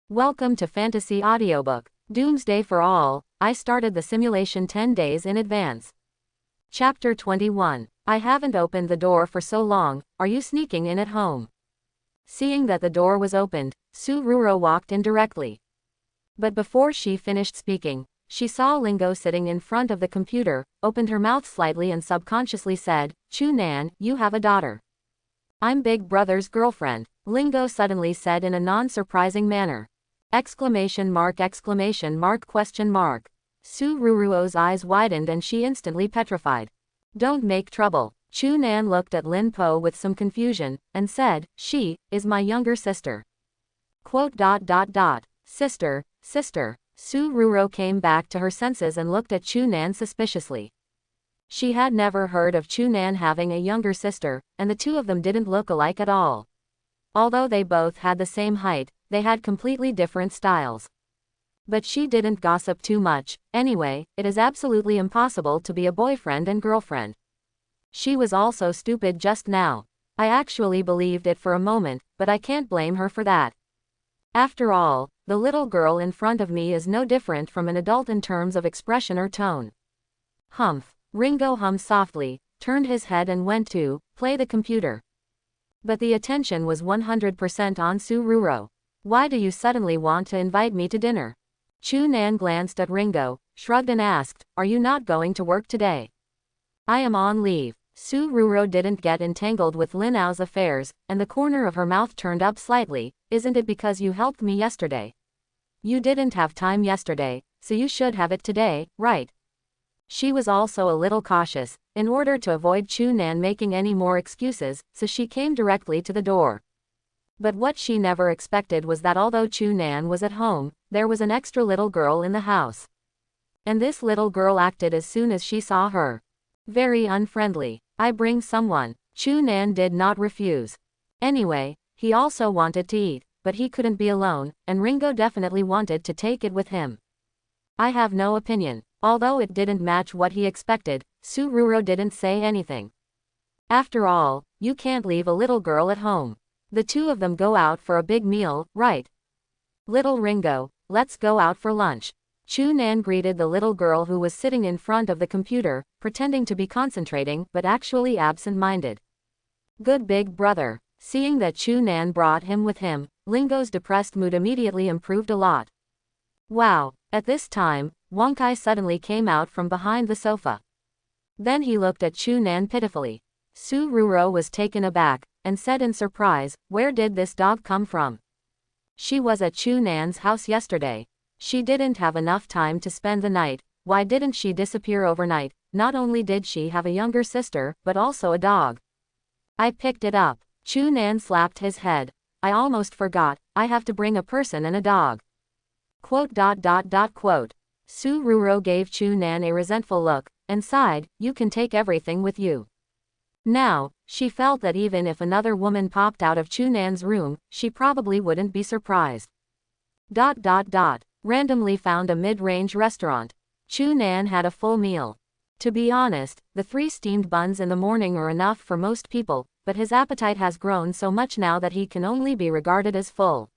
Welcome to Fantasy Audiobook, Doomsday for All. I started the simulation 10 days in advance. Chapter 21. I haven't opened the door for so long, are you sneaking in at home? Seeing that the door was opened, Sururo walked in directly. But before she finished speaking, she saw Lingo sitting in front of the computer, opened her mouth slightly and subconsciously said, "Chu-nan, you have a daughter." "I'm Big Brother's girlfriend," Lingo suddenly said in a non-surprising manner. Exclamation mark. Sururuo's eyes widened and she instantly petrified. "Don't make trouble." Chu-nan looked at Lin Po with some confusion, and said, "She is my younger sister." Sister. Sururo came back to her senses and looked at Chu-nan suspiciously. She had never heard of Chu-nan having a younger sister, and the two of them didn't look alike at all. Although they both had the same height, they had completely different styles. But she didn't gossip too much. Anyway, it is absolutely impossible to be a boyfriend and girlfriend. She was also stupid just now. I actually believed it for a moment, but I can't blame her for that. After all, the little girl in front of me is no different from an adult in terms of expression or tone. Humph. Ringo hummed softly, turned his head and went to play the computer. But the attention was 100% on Sururo. "Why do you suddenly want to invite me to dinner?" Chu-nan glanced at Ringo, shrugged and asked, "Are you not going to work today?" "I am on leave." Sururo didn't get entangled with Lin Ao's affairs, and the corner of her mouth turned up slightly. "Isn't it because you helped me yesterday? You didn't have time yesterday, so you should have it today, right?" She was also a little cautious, in order to avoid Chu-nan making any more excuses, so she came directly to the door. But what she never expected was that although Chu-nan was at home, there was an extra little girl in the house. And this little girl acted as soon as she saw her. Very unfriendly. "I bring someone." Chu-nan did not refuse. Anyway, he also wanted to eat, but he couldn't be alone, and Ringo definitely wanted to take it with him. "I have no opinion." Although it didn't match what he expected, Sururo didn't say anything. After all, you can't leave a little girl at home. The two of them go out for a big meal, right? "Little Ringo, let's go out for lunch." Chu-nan greeted the little girl who was sitting in front of the computer, pretending to be concentrating but actually absent-minded. "Good Big Brother." Seeing that Chu-nan brought him with him, Lingo's depressed mood immediately improved a lot. "Wow." At this time, Wonkai suddenly came out from behind the sofa. Then he looked at Chu-nan pitifully. Sururo was taken aback, and said in surprise, "Where did this dog come from?" "She was at Chu-nan's house yesterday. She didn't have enough time to spend the night. Why didn't she disappear overnight? Not only did she have a younger sister, but also a dog. I picked it up." Chu-nan slapped his head. "I almost forgot, I have to bring a person and a dog." Sururo gave Chu-nan a resentful look, and sighed, "You can take everything with you." Now, she felt that even if another woman popped out of Chu-nan's room, she probably wouldn't be surprised. Randomly found a mid-range restaurant. Chu-nan had a full meal. To be honest, the 3 steamed buns in the morning are enough for most people, but his appetite has grown so much now that he can only be regarded as full.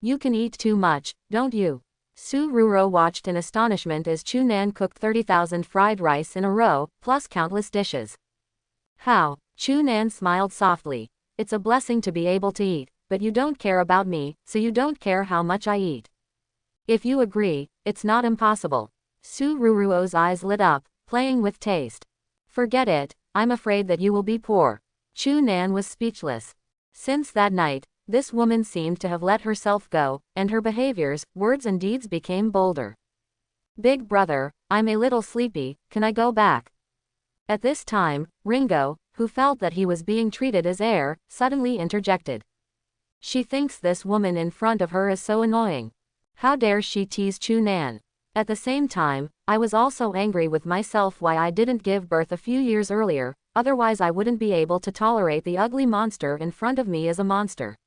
"You can eat too much, don't you?" Sururo watched in astonishment as Chu-nan cooked 30,000 fried rice in a row, plus countless dishes. "How?" Chu-nan smiled softly. "It's a blessing to be able to eat, but you don't care about me, so you don't care how much I eat. If you agree, it's not impossible." Sururuo's eyes lit up, playing with taste. "Forget it, I'm afraid that you will be poor." Chu-nan was speechless. Since that night, this woman seemed to have let herself go, and her behaviors, words and deeds became bolder. "Big Brother, I'm a little sleepy, can I go back?" At this time, Ringo, who felt that he was being treated as heir, suddenly interjected. "She thinks this woman in front of her is so annoying. How dare she tease Chu-nan?" At the same time, I was also angry with myself why I didn't give birth a few years earlier, otherwise I wouldn't be able to tolerate the ugly monster in front of me as a monster.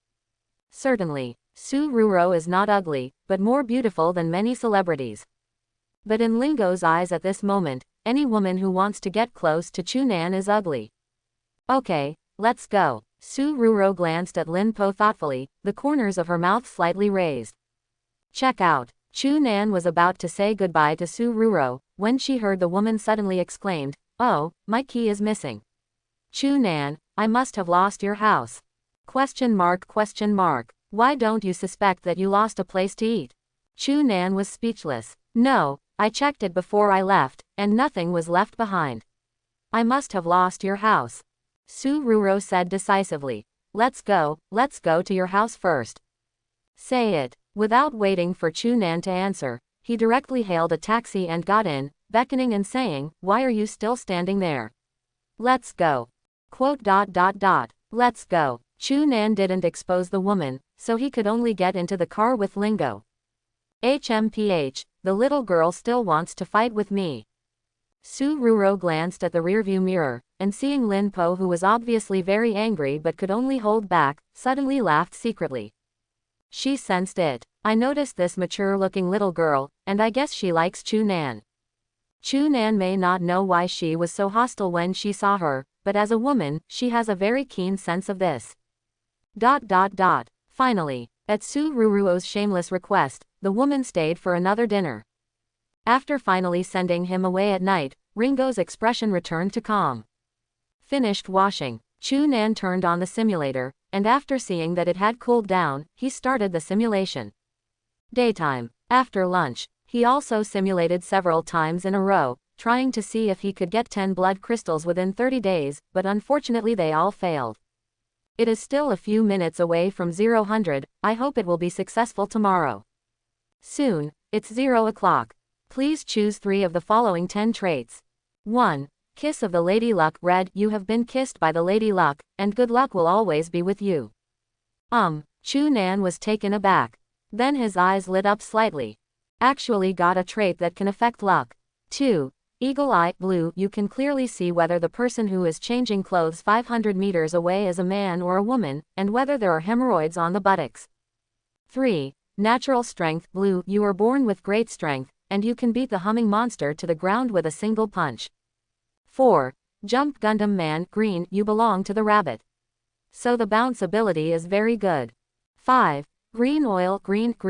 Certainly, Sururo is not ugly, but more beautiful than many celebrities. But in Lingo's eyes at this moment, any woman who wants to get close to Chu-nan is ugly. "Okay, let's go." Sururo glanced at Lin Po thoughtfully, the corners of her mouth slightly raised. Check out. Chu Nan was about to say goodbye to Su Ruro, when she heard the woman suddenly exclaimed, "Oh, my key is missing. Chu Nan, I must have lost your house. Question mark. Why don't you suspect that you lost a place to eat?" Chu Nan was speechless. "No, I checked it before I left, and nothing was left behind. I must have lost your house." Su Ruro said decisively. Let's go to your house first." "Say it." Without waiting for Chu Nan to answer, he directly hailed a taxi and got in, beckoning and saying, "Why are you still standing there? Let's go." Let's go. Chu Nan didn't expose the woman, so he could only get into the car with Lingo. HMPH, the little girl still wants to fight with me. Su Ruro glanced at the rearview mirror, and seeing Lin Po, who was obviously very angry but could only hold back, suddenly laughed secretly. She sensed it. "I noticed this mature-looking little girl, and I guess she likes Chu Nan." Chu Nan may not know why she was so hostile when she saw her, but as a woman, she has a very keen sense of this. Finally, at Su Ruruo's shameless request, the woman stayed for another dinner. After finally sending him away at night, Ringo's expression returned to calm. Finished washing, Chu Nan turned on the simulator, and after seeing that it had cooled down, he started the simulation. Daytime. After lunch, he also simulated several times in a row, trying to see if he could get 10 blood crystals within 30 days, but unfortunately they all failed. It is still a few minutes away from 0-100, I hope it will be successful tomorrow. Soon, it's 0 o'clock. Please choose 3 of the following 10 traits. 1. Kiss of the Lady Luck. Red, you have been kissed by the Lady Luck, and good luck will always be with you. Chu Nan was taken aback. Then his eyes lit up slightly. Actually got a trait that can affect luck. 2. Eagle Eye. Blue, you can clearly see whether the person who is changing clothes 500 meters away is a man or a woman, and whether there are hemorrhoids on the buttocks. 3. Natural Strength. Blue, you are born with great strength, and you can beat the humming monster to the ground with a single punch. 4. Jump Gundam Man. Green, you belong to the rabbit. So the bounce ability is very good. 5. Green Oil. Green,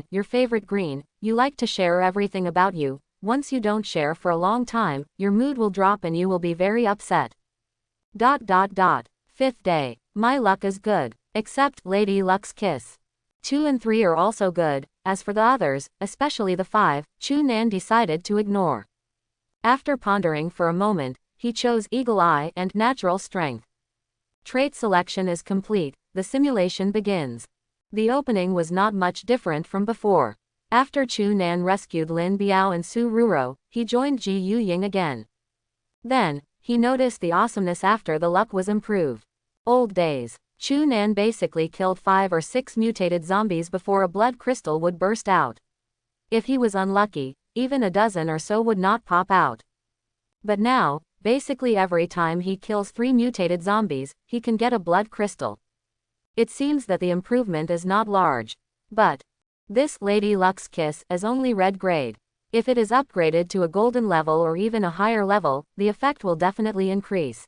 your favorite green, you like to share everything about you. Once you don't share for a long time, your mood will drop and you will be very upset. 5th day. My luck is good, except Lady Luck's kiss. 2 and 3 are also good. As for the others, especially the 5, Chu Nan decided to ignore. After pondering for a moment, he chose Eagle Eye and Natural Strength. Trait selection is complete, the simulation begins. The opening was not much different from before. After Chu Nan rescued Lin Biao and Su Ruro, he joined Ji Yuying again. Then, he noticed the awesomeness after the luck was improved. Old days. Chu Nan basically killed 5 or 6 mutated zombies before a blood crystal would burst out. If he was unlucky, even a dozen or so would not pop out. But now, basically every time he kills 3 mutated zombies, he can get a blood crystal. It seems that the improvement is not large. But this Lady Luck's kiss is only red grade. If it is upgraded to a golden level or even a higher level, the effect will definitely increase.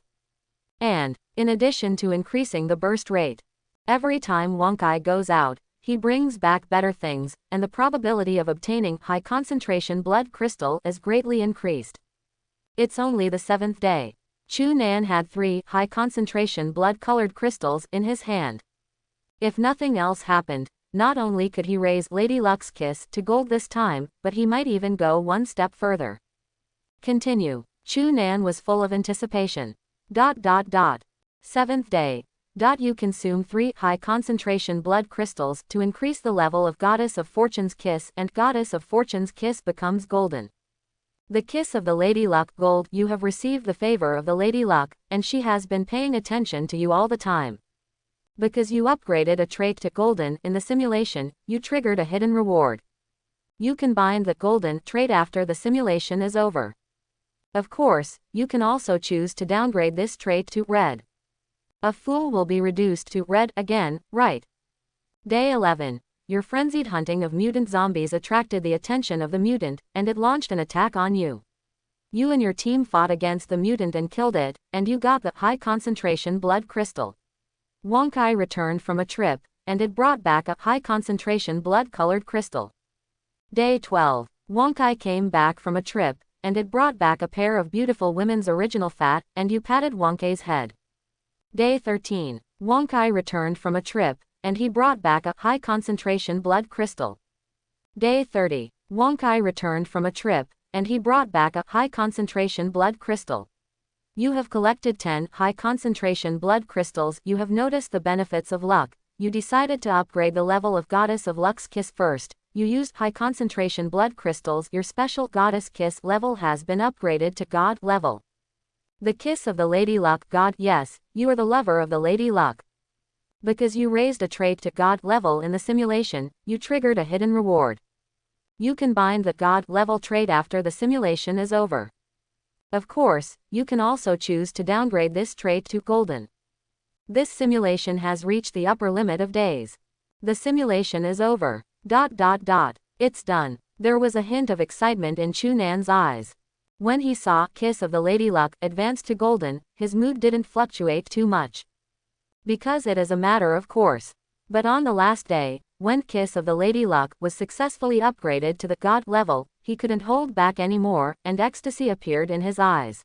And, in addition to increasing the burst rate, every time Wonkai goes out, he brings back better things, and the probability of obtaining high concentration blood crystal is greatly increased. It's only the 7th day. Chu Nan had 3 high concentration blood colored crystals in his hand. If nothing else happened, not only could he raise Lady Luck's kiss to gold this time, but he might even go one step further. Continue. Chu Nan was full of anticipation. 7th day. You consume 3 high concentration blood crystals to increase the level of Goddess of Fortune's kiss, and Goddess of Fortune's kiss becomes golden. The kiss of the Lady Luck. Gold, you have received the favor of the Lady Luck, and she has been paying attention to you all the time. Because you upgraded a trait to golden in the simulation, you triggered a hidden reward. You can bind the golden trait after the simulation is over. Of course, you can also choose to downgrade this trait to red. A fool will be reduced to red again, right? Day 11. Your frenzied hunting of mutant zombies attracted the attention of the mutant, and it launched an attack on you. You and your team fought against the mutant and killed it, and you got the high concentration blood crystal. Wonkai returned from a trip, and it brought back a high-concentration blood-colored crystal. Day 12. Wonkai came back from a trip, and it brought back a pair of beautiful women's original fat, and you patted Wonkai's head. Day 13. Wonkai returned from a trip, and he brought back a high-concentration blood crystal. Day 30. Wonkai returned from a trip, and he brought back a high-concentration blood crystal. You have collected 10 high-concentration blood crystals. You have noticed the benefits of luck. You decided to upgrade the level of Goddess of Luck's Kiss first. You used high-concentration blood crystals. Your special Goddess Kiss level has been upgraded to God level. The Kiss of the Lady Luck God. Yes, you are the lover of the Lady Luck. Because you raised a trait to God level in the simulation, you triggered a hidden reward. You can bind the God level trait after the simulation is over. Of course, you can also choose to downgrade this trait to Golden. This simulation has reached the upper limit of days. The simulation is over. It's done. There was a hint of excitement in Chunan's eyes. When he saw Kiss of the Lady Luck advance to Golden, his mood didn't fluctuate too much. Because it is a matter of course. But on the last day, when Kiss of the Lady Luck was successfully upgraded to the God level, he couldn't hold back anymore, and ecstasy appeared in his eyes.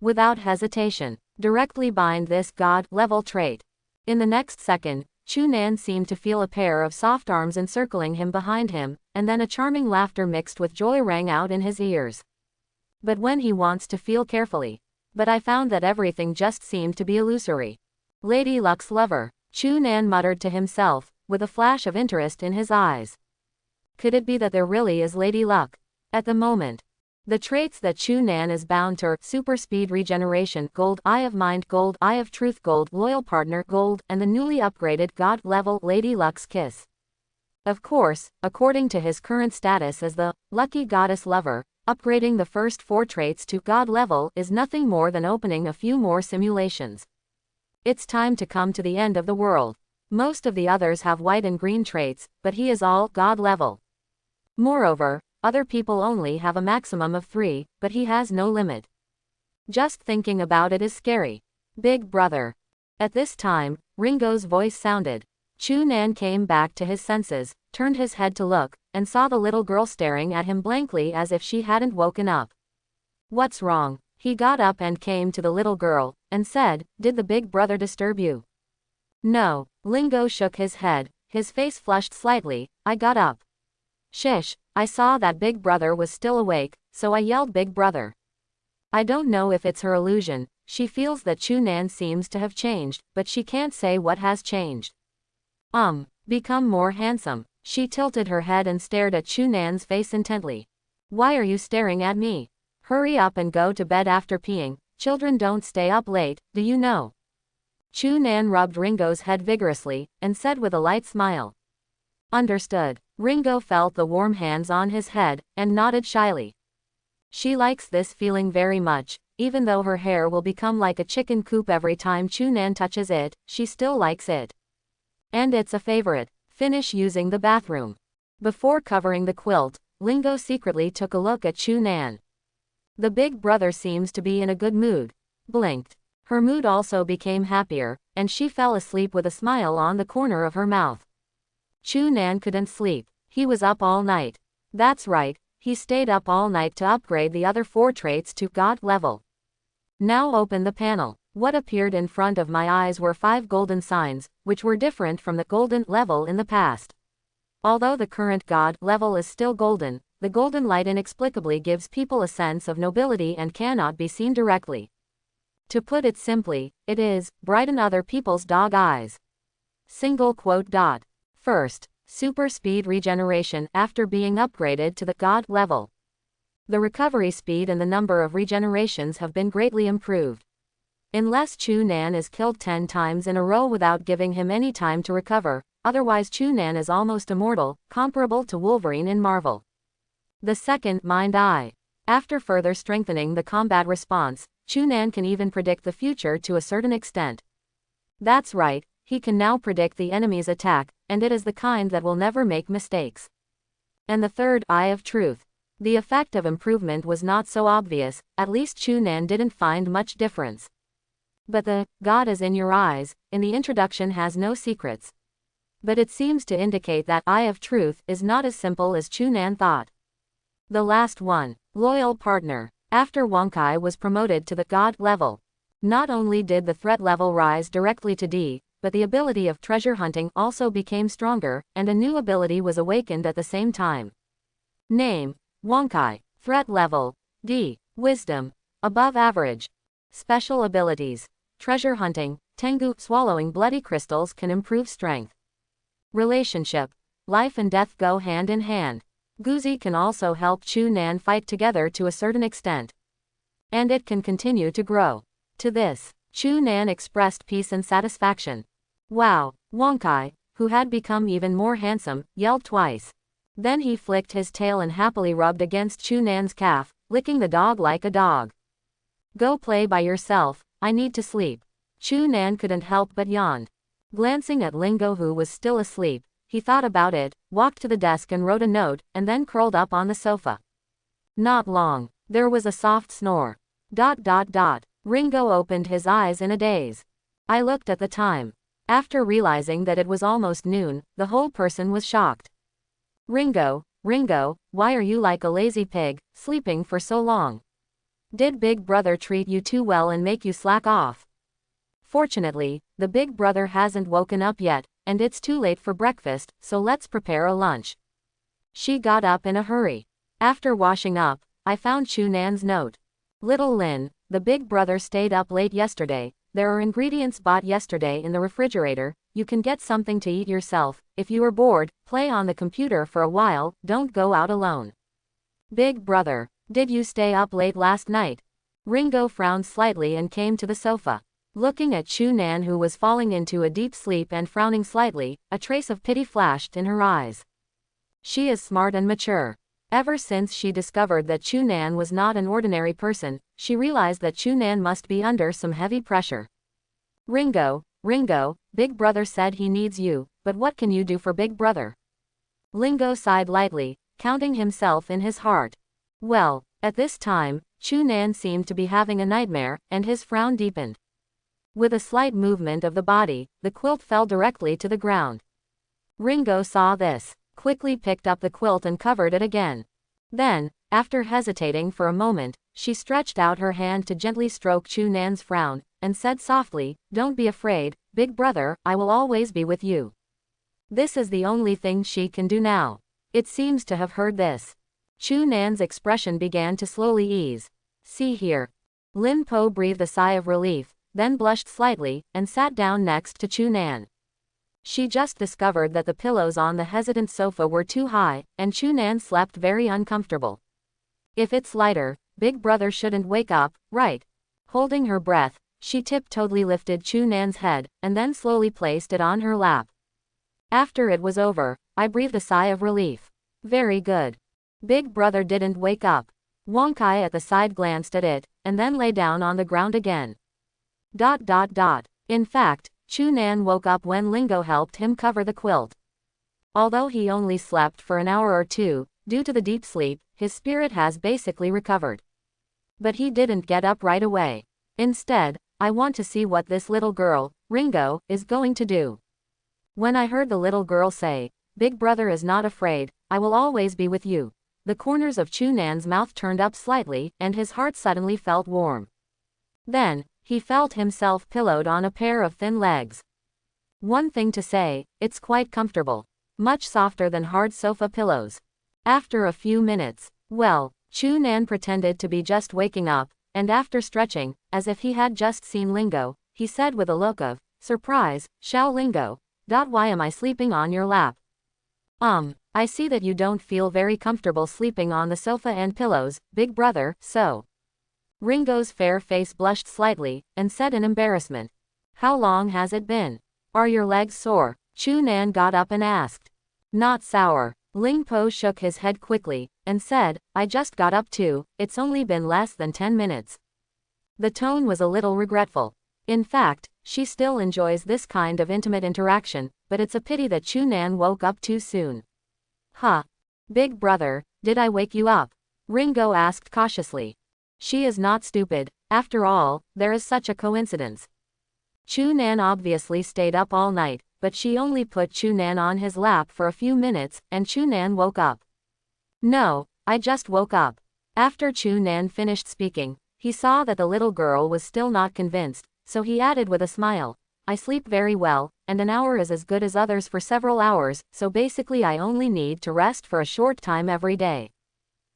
Without hesitation, directly bind this God level trait. In the next second, Chunan seemed to feel a pair of soft arms encircling him behind him, and then a charming laughter mixed with joy rang out in his ears. But when he wants to feel carefully. But I found that everything just seemed to be illusory. Lady Luck's lover, Chunan muttered to himself, with a flash of interest in his eyes. Could it be that there really is Lady Luck? At the moment, the traits that Chunan is bound to are Super Speed Regeneration Gold, Eye of Mind Gold, Eye of Truth Gold, Loyal Partner Gold, and the newly upgraded God level Lady Luck's Kiss. Of course, according to his current status as the Lucky Goddess Lover, upgrading the first 4 traits to God level is nothing more than opening a few more simulations. It's time to come to the end of the world. Most of the others have white and green traits, but he is all God level. Moreover, other people only have a maximum of 3, but he has no limit. Just thinking about it is scary. Big brother. At this time, Ringo's voice sounded. Chunan came back to his senses, turned his head to look, and saw the little girl staring at him blankly as if she hadn't woken up. What's wrong? He got up and came to the little girl, and said, "Did the big brother disturb you?" No. Ringo shook his head, his face flushed slightly. I got up. Shish, I saw that big brother was still awake, so I yelled big brother. I don't know if it's her illusion. She feels that Chunan seems to have changed, but she can't say what has changed. Become more handsome. She tilted her head and stared at Chunan's face intently. Why are you staring at me? Hurry up and go to bed after peeing. Children don't stay up late, do you know? Chunan rubbed Ringo's head vigorously, and said with a light smile. Understood. Ringo felt the warm hands on his head, and nodded shyly. She likes this feeling very much, even though her hair will become like a chicken coop every time Chunan touches it, she still likes it. And it's a favorite. Finish using the bathroom. Before covering the quilt, Ringo secretly took a look at Chunan. The big brother seems to be in a good mood. Blinked. Her mood also became happier, and she fell asleep with a smile on the corner of her mouth. Chunan couldn't sleep. He was up all night. That's right, he stayed up all night to upgrade the other 4 traits to God level. Now open the panel. What appeared in front of my eyes were 5 golden signs, which were different from the golden level in the past. Although the current God level is still golden, the golden light inexplicably gives people a sense of nobility and cannot be seen directly. To put it simply, it is, brighten other people's dog eyes. First, super speed regeneration after being upgraded to the God level. The recovery speed and the number of regenerations have been greatly improved. Unless Chunan is killed 10 times in a row without giving him any time to recover, otherwise Chunan is almost immortal, comparable to Wolverine in Marvel. The second, Mind Eye. After further strengthening the combat response, Chunan can even predict the future to a certain extent. That's right, he can now predict the enemy's attack, and it is the kind that will never make mistakes. And the third, Eye of Truth. The effect of improvement was not so obvious, at least Chunan didn't find much difference. But the God is in your eyes in the introduction has no secrets. But it seems to indicate that eye of truth is not as simple as Chunan thought. The last one. Loyal partner. After Wonkai was promoted to the God level, not only did the threat level rise directly to D, but the ability of treasure hunting also became stronger, and a new ability was awakened at the same time. Name: Wonkai. Threat level: D. Wisdom: above average. Special abilities: treasure hunting, Tengu. Swallowing bloody crystals can improve strength. Relationship: life and death go hand in hand. Guzi can also help Chunan fight together to a certain extent. And it can continue to grow. To this, Chunan expressed peace and satisfaction. Wow! Wonkai, who had become even more handsome, yelled twice. Then he flicked his tail and happily rubbed against Chunan's calf, licking the dog like a dog. Go play by yourself, I need to sleep. Chunan couldn't help but yawned. Glancing at Lingo, who was still asleep, he thought about it, walked to the desk and wrote a note, and then curled up on the sofa. Not long. There was a soft snore. ... Ringo opened his eyes in a daze. I looked at the time. After realizing that it was almost noon, the whole person was shocked. Ringo, why are you like a lazy pig, sleeping for so long? Did Big Brother treat you too well and make you slack off? Fortunately, the Big Brother hasn't woken up yet, and it's too late for breakfast, so let's prepare a lunch. She got up in a hurry. After washing up, I found Chunan's note. Little Lin, the Big Brother stayed up late yesterday. There are ingredients bought yesterday in the refrigerator. You can get something to eat yourself. If you are bored, play on the computer for a while, don't go out alone. Big Brother, did you stay up late last night? Ringo frowned slightly and came to the sofa. Looking at Chunan, who was falling into a deep sleep and frowning slightly, a trace of pity flashed in her eyes. She is smart and mature. Ever since she discovered that Chunan was not an ordinary person, she realized that Chunan must be under some heavy pressure. Ringo, Big Brother said he needs you, but what can you do for Big Brother? Lingo sighed lightly, counting himself in his heart. Well, at this time, Chunan seemed to be having a nightmare, and his frown deepened. With a slight movement of the body, the quilt fell directly to the ground. Ringo saw this, quickly picked up the quilt and covered it again. Then, after hesitating for a moment, she stretched out her hand to gently stroke Chunan's frown, and said softly, "Don't be afraid, Big Brother, I will always be with you." This is the only thing she can do now. It seems to have heard this. Chunan's expression began to slowly ease. See here. Lin Po breathed a sigh of relief, then blushed slightly, and sat down next to Chunan. She just discovered that the pillows on the hesitant sofa were too high, and Chunan slept very uncomfortable. If it's lighter, Big Brother shouldn't wake up, right? Holding her breath, she tiptoedly lifted Chunan's head, and then slowly placed it on her lap. After it was over, I breathed a sigh of relief. Very good. Big Brother didn't wake up. Wonkai at the side glanced at it, and then lay down on the ground again. In fact, Chunan woke up when Lingo helped him cover the quilt. Although he only slept for an hour or two, due to the deep sleep, his spirit has basically recovered. But he didn't get up right away. Instead, I want to see what this little girl, Ringo, is going to do. When I heard the little girl say, "Big Brother is not afraid, I will always be with you," the corners of Chunan's mouth turned up slightly, and his heart suddenly felt warm. Then, he felt himself pillowed on a pair of thin legs. One thing to say, it's quite comfortable. Much softer than hard sofa pillows. After a few minutes, well, Chunan pretended to be just waking up, and after stretching, as if he had just seen Lingo, he said with a look of surprise, "Xiao Lingo, why am I sleeping on your lap?" I see that you don't feel very comfortable sleeping on the sofa and pillows, Big Brother, so. Ringo's fair face blushed slightly, and said in embarrassment. How long has it been? Are your legs sore? Chunan got up and asked. Not sour. Ling Po shook his head quickly, and said, I just got up too, it's only been less than 10 minutes. The tone was a little regretful. In fact, she still enjoys this kind of intimate interaction, but it's a pity that Chunan woke up too soon. Huh. Big Brother, did I wake you up? Ringo asked cautiously. She is not stupid, after all, there is such a coincidence. Chunan obviously stayed up all night, but she only put Chunan on his lap for a few minutes, and Chunan woke up. No, I just woke up. After Chunan finished speaking, he saw that the little girl was still not convinced, so he added with a smile, I sleep very well, and an hour is as good as others for several hours, so basically I only need to rest for a short time every day.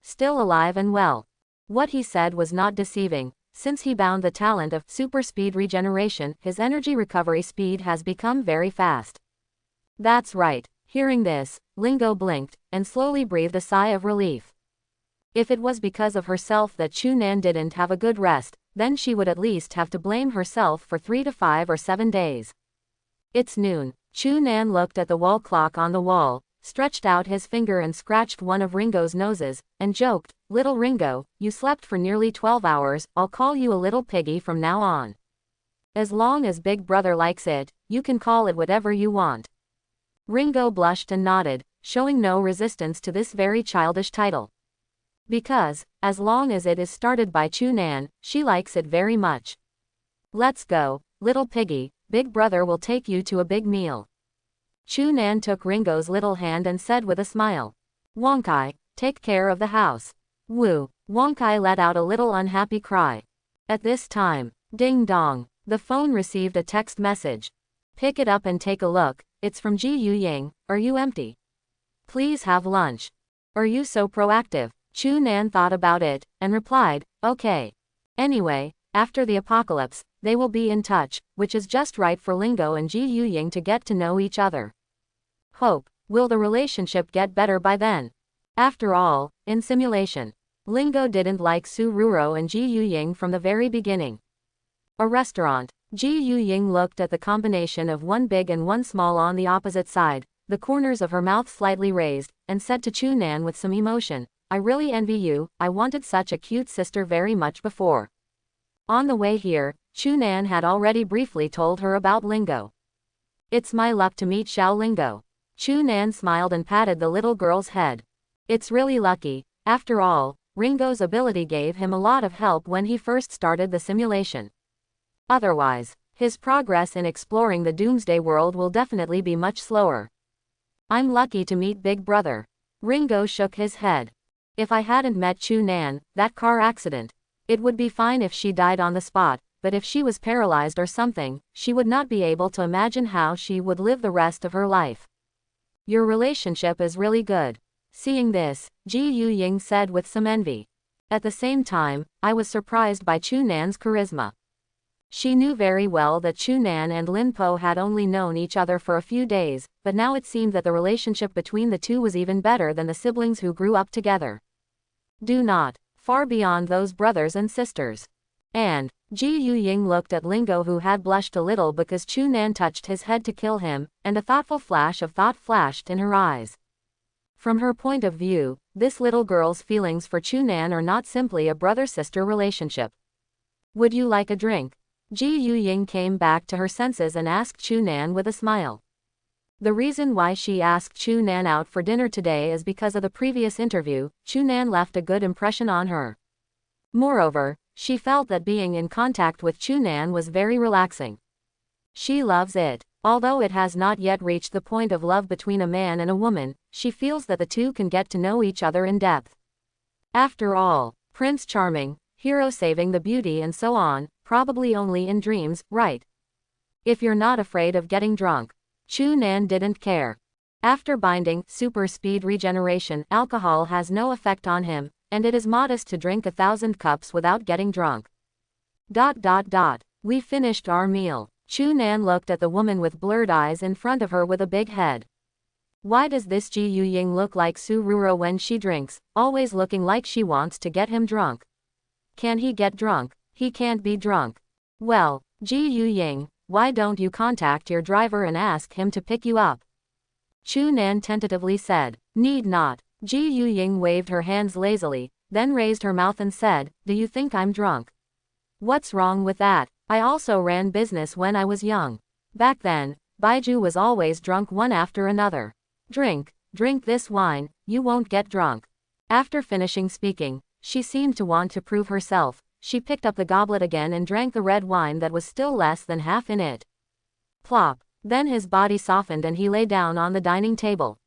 Still alive and well. What he said was not deceiving. Since he bound the talent of super speed regeneration, his energy recovery speed has become very fast. That's right. Hearing this, Lingo blinked, and slowly breathed a sigh of relief. If it was because of herself that Chunan didn't have a good rest, then she would at least have to blame herself for 3 to 5 or 7 days. It's noon. Chunan looked at the wall clock on the wall, stretched out his finger and scratched one of Ringo's noses, and joked, Little Ringo, you slept for nearly 12 hours, I'll call you a little piggy from now on. As long as Big Brother likes it, you can call it whatever you want. Ringo blushed and nodded, showing no resistance to this very childish title. Because, as long as it is started by Chunan, she likes it very much. Let's go, little piggy, Big Brother will take you to a big meal. Chunan took Ringo's little hand and said with a smile. Wonkai, take care of the house. Woo. Wonkai let out a little unhappy cry. At this time, ding dong, the phone received a text message. Pick it up and take a look, it's from Ji Yuying, are you empty? Please have lunch. Are you so proactive? Chunan thought about it, and replied, okay. Anyway, after the apocalypse, they will be in touch, which is just right for Lingo and Ji Yuying to get to know each other. Hope, will the relationship get better by then? After all, in simulation, Lingo didn't like Su Ruro and Ji Yuying from the very beginning. A restaurant. Ji Yuying looked at the combination of one big and one small on the opposite side, the corners of her mouth slightly raised, and said to Chunan with some emotion, I really envy you, I wanted such a cute sister very much before. On the way here, Chunan had already briefly told her about Lingo. It's my luck to meet Xiao Lingo. Chunan smiled and patted the little girl's head. It's really lucky. After all, Ringo's ability gave him a lot of help when he first started the simulation. Otherwise, his progress in exploring the Doomsday world will definitely be much slower. I'm lucky to meet Big Brother. Ringo shook his head. If I hadn't met Chunan, that car accident, it would be fine if she died on the spot, but if she was paralyzed or something, she would not be able to imagine how she would live the rest of her life. Your relationship is really good. Seeing this, Ji Yuying said with some envy. At the same time, I was surprised by Chunan's charisma. She knew very well that Chunan and Linpo had only known each other for a few days, but now it seemed that the relationship between the two was even better than the siblings who grew up together. Do not, far beyond those brothers and sisters. And, Ji Yuying looked at Lingo who had blushed a little because Chunan touched his head to kill him, and a thoughtful flash of thought flashed in her eyes. From her point of view, this little girl's feelings for Chunan are not simply a brother-sister relationship. Would you like a drink? Ji Yuying came back to her senses and asked Chunan with a smile. The reason why she asked Chunan out for dinner today is because of the previous interview, Chunan left a good impression on her. Moreover, she felt that being in contact with Chunan was very relaxing. She loves it. Although it has not yet reached the point of love between a man and a woman, she feels that the two can get to know each other in depth. After all, Prince Charming, hero saving the beauty and so on, probably only in dreams, right? If you're not afraid of getting drunk. Chunan didn't care. After binding super speed regeneration, alcohol has no effect on him, and it is modest to drink 1,000 cups without getting drunk. We finished our meal. Chunan looked at the woman with blurred eyes in front of her with a big head. Why does this Ji Yuying look like Su Ruro when she drinks, always looking like she wants to get him drunk? Can he get drunk? He can't be drunk. Well, Ji Yuying, why don't you contact your driver and ask him to pick you up? Chunan tentatively said. Need not. Ji Yuying waved her hands lazily, then raised her mouth and said, do you think I'm drunk? What's wrong with that? I also ran business when I was young. Back then, Baiju was always drunk one after another. Drink this wine, you won't get drunk. After finishing speaking, she seemed to want to prove herself. She picked up the goblet again and drank the red wine that was still less than half in it. Plop. Then his body softened and he lay down on the dining table.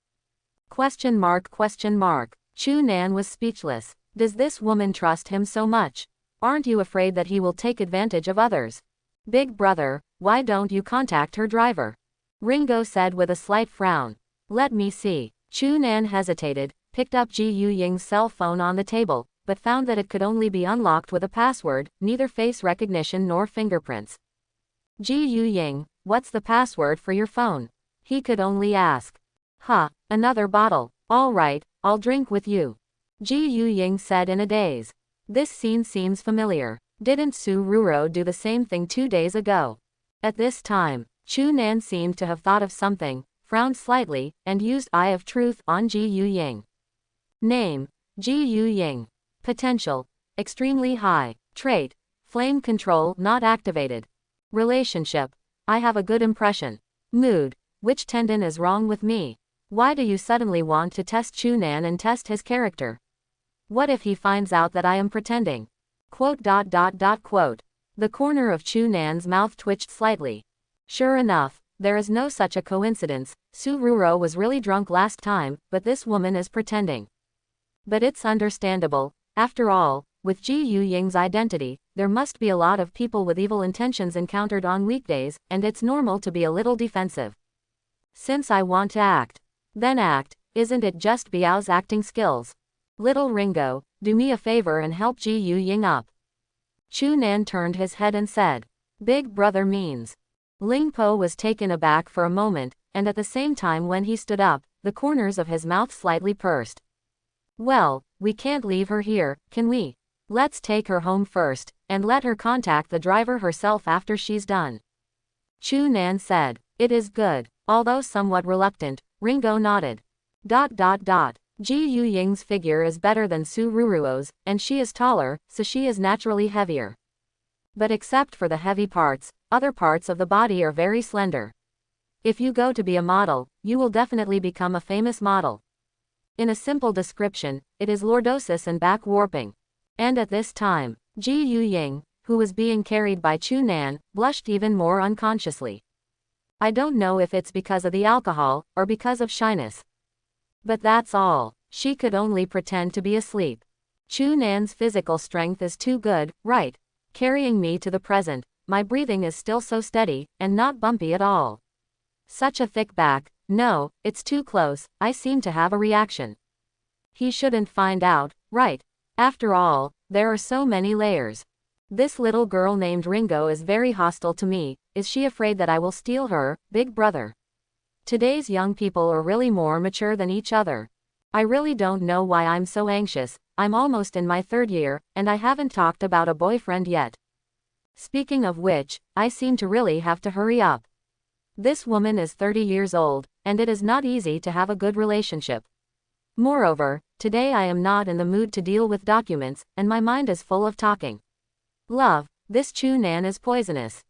Question mark, question mark. Chu Nan was speechless. Does this woman trust him so much? Aren't you afraid that he will take advantage of others? Big brother, why don't you contact her driver? Ringo said with a slight frown. Let me see. Chu Nan hesitated, picked up Ji Yuying's cell phone on the table, but found that it could only be unlocked with a password, neither face recognition nor fingerprints. Ji Yuying, what's the password for your phone? He could only ask. Another bottle. All right, I'll drink with you. Ji Yuying said in a daze. This scene seems familiar. Didn't Su Ruro do the same thing 2 days ago? At this time, Chu Nan seemed to have thought of something, frowned slightly, and used Eye of Truth on Ji Yuying. Name: Ji Yuying. Potential: extremely high. Trait: flame control not activated. Relationship: I have a good impression. Mood: which tendon is wrong with me? Why do you suddenly want to test Chu Nan and test his character? What if he finds out that I am pretending? Quote. The corner of Chu Nan's mouth twitched slightly. Sure enough, there is no such a coincidence. Su Ruro was really drunk last time, but this woman is pretending. But it's understandable. After all, with Ji Yuying's identity, there must be a lot of people with evil intentions encountered on weekdays, and it's normal to be a little defensive. Since I want to act, then act. Isn't it just Biao's acting skills? Little Ringo, do me a favor and help Ji Yuying up. Chu Nan turned his head and said, Big brother means. Ling Po was taken aback for a moment, and at the same time when he stood up, the corners of his mouth slightly pursed. Well, we can't leave her here, can we? Let's take her home first, and let her contact the driver herself after she's done. Chu Nan said, It is good. Although somewhat reluctant, Ringo nodded. Ji Yuying's figure is better than Su Ruruo's, and she is taller, so she is naturally heavier. But except for the heavy parts, other parts of the body are very slender. If you go to be a model, you will definitely become a famous model. In a simple description, it is lordosis and back warping. And at this time, Ji Yuying, who was being carried by Chu Nan, blushed even more unconsciously. I don't know if it's because of the alcohol, or because of shyness. But that's all. She could only pretend to be asleep. Chu Nan's physical strength is too good, right? Carrying me to the present, my breathing is still so steady, and not bumpy at all. Such a thick back, no, it's too close, I seem to have a reaction. He shouldn't find out, right? After all, there are so many layers. This little girl named Ringo is very hostile to me. Is she afraid that I will steal her, big brother? Today's young people are really more mature than each other. I really don't know why I'm so anxious. I'm almost in my 3rd year, and I haven't talked about a boyfriend yet. Speaking of which, I seem to really have to hurry up. This woman is 30 years old, and it is not easy to have a good relationship. Moreover, today I am not in the mood to deal with documents, and my mind is full of talking. Love, this Chu Nan is poisonous.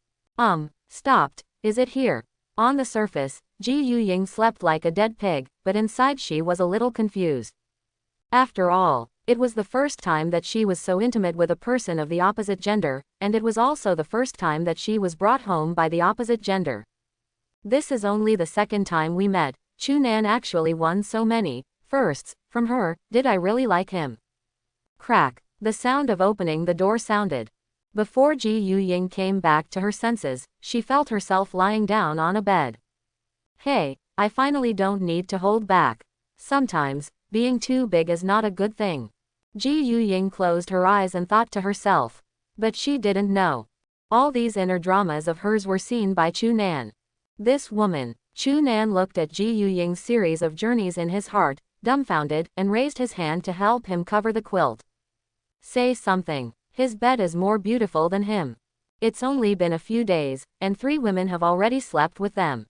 Stopped. Is it here? On the surface, Ji Yuying slept like a dead pig, but inside she was a little confused. After all, it was the first time that she was so intimate with a person of the opposite gender, and it was also the first time that she was brought home by the opposite gender. This is only the 2nd time we met. Chu Nan actually won so many firsts from her. Did I really like him? Crack. The sound of opening the door sounded. Before Ji Yuying came back to her senses, she felt herself lying down on a bed. Hey, I finally don't need to hold back. Sometimes, being too big is not a good thing. Ji Yuying closed her eyes and thought to herself. But she didn't know. All these inner dramas of hers were seen by Chu Nan. This woman. Chu Nan looked at Ji Yuying's series of journeys in his heart, dumbfounded, and raised his hand to help him cover the quilt. Say something. His bed is more beautiful than him. It's only been a few days, and 3 women have already slept with them.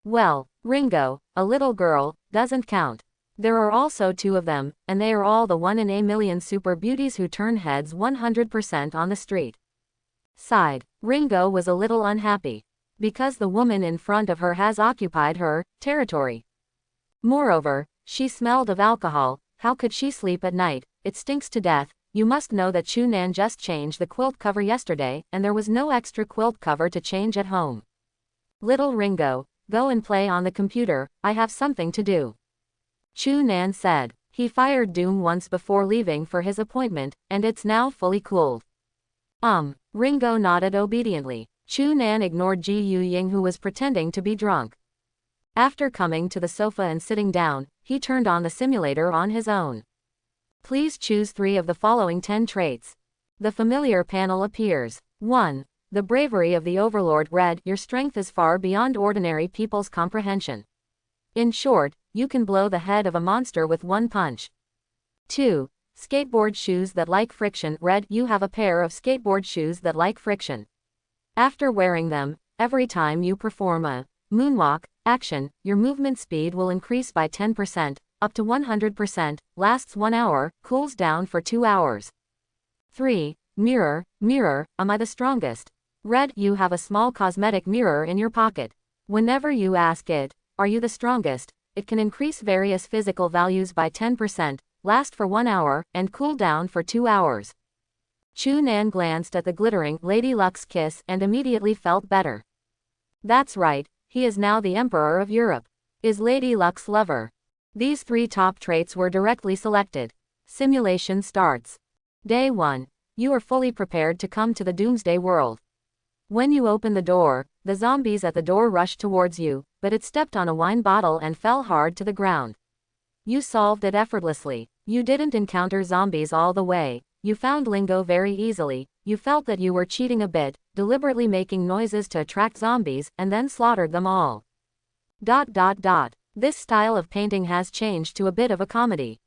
Well, Ringo, a little girl, doesn't count. There are also 2 of them, and they are all the 1 in a million super beauties who turn heads 100% on the street. Sighed. Ringo was a little unhappy. Because the woman in front of her has occupied her territory. Moreover, she smelled of alcohol. How could she sleep at night? It stinks to death. You must know that Chu Nan just changed the quilt cover yesterday, and there was no extra quilt cover to change at home. Little Ringo, go and play on the computer, I have something to do. Chu Nan said. He fired Doom once before leaving for his appointment, and it's now fully cooled. Ringo nodded obediently. Chu Nan ignored Ji Yuying, who was pretending to be drunk. After coming to the sofa and sitting down, he turned on the simulator on his own. Please choose 3 of the following 10 traits. The familiar panel appears. 1. The bravery of the Overlord. Red, your strength is far beyond ordinary people's comprehension. In short, you can blow the head of a monster with one punch. 2. Skateboard shoes that like friction. Red, you have a pair of skateboard shoes that like friction. After wearing them, every time you perform a moonwalk action, your movement speed will increase by 10%, up to 100%, lasts 1 hour, cools down for 2 hours. 3. Mirror, mirror, am I the strongest? Red, you have a small cosmetic mirror in your pocket. Whenever you ask it, are you the strongest? It can increase various physical values by 10%, last for 1 hour, and cool down for 2 hours. Chu Nan glanced at the glittering Lady Luck's kiss and immediately felt better. That's right, he is now the Emperor of Europe. Is Lady Luck's lover. These 3 top traits were directly selected. Simulation starts. Day 1. You are fully prepared to come to the Doomsday world. When you open the door, the zombies at the door rushed towards you, but it stepped on a wine bottle and fell hard to the ground. You solved it effortlessly. You didn't encounter zombies all the way. You found Lingo very easily. You felt that you were cheating a bit, deliberately making noises to attract zombies, and then slaughtered them all. ... This style of painting has changed to a bit of a comedy.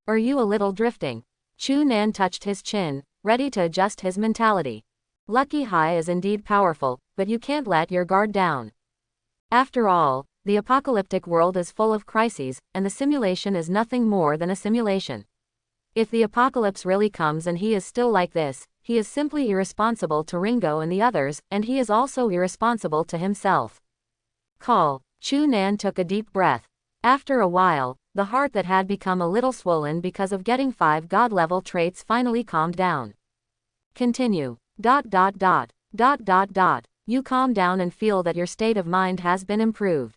Are you a little drifting? Chu Nan touched his chin, ready to adjust his mentality. Lucky High is indeed powerful, but you can't let your guard down. After all, the apocalyptic world is full of crises, and the simulation is nothing more than a simulation. If the apocalypse really comes and he is still like this, he is simply irresponsible to Ringo and the others, and he is also irresponsible to himself. Call. Chu Nan took a deep breath. After a while, the heart that had become a little swollen because of getting 5 god-level traits finally calmed down. Continue. ... You calm down and feel that your state of mind has been improved.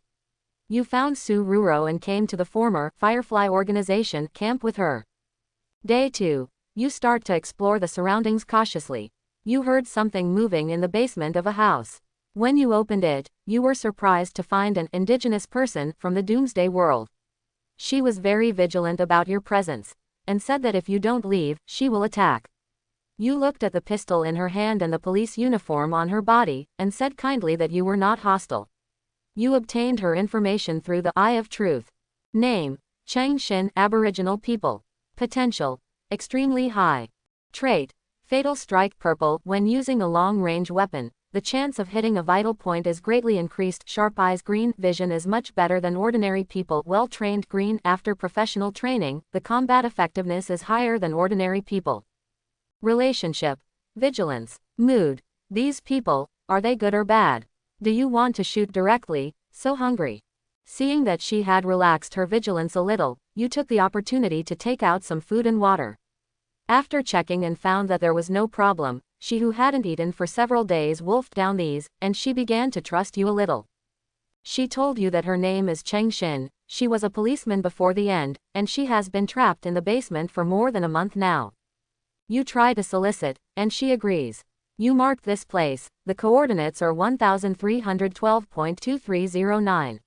You found Su Ruro and came to the former Firefly organization camp with her. Day 2. You start to explore the surroundings cautiously. You heard something moving in the basement of a house. When you opened it, you were surprised to find an indigenous person from the Doomsday world. She was very vigilant about your presence, and said that if you don't leave, she will attack. You looked at the pistol in her hand and the police uniform on her body, and said kindly that you were not hostile. You obtained her information through the Eye of Truth. Name: Cheng Shin, Aboriginal people. Potential: extremely high. Trait: Fatal Strike. Purple. When using a long-range weapon, the chance of hitting a vital point is greatly increased. Sharp eyes. Green. Vision is much better than ordinary people. Well-trained. Green. After professional training, the combat effectiveness is higher than ordinary people. Relationship: vigilance. Mood: these people, are they good or bad? Do you want to shoot directly? So hungry. Seeing that she had relaxed her vigilance a little, you took the opportunity to take out some food and water. After checking and found that there was no problem, she who hadn't eaten for several days wolfed down these, and she began to trust you a little. She told you that her name is Cheng Shin, she was a policeman before the end, and she has been trapped in the basement for more than a month now. You try to solicit, and she agrees. You marked this place. The coordinates are 1312.2309. ...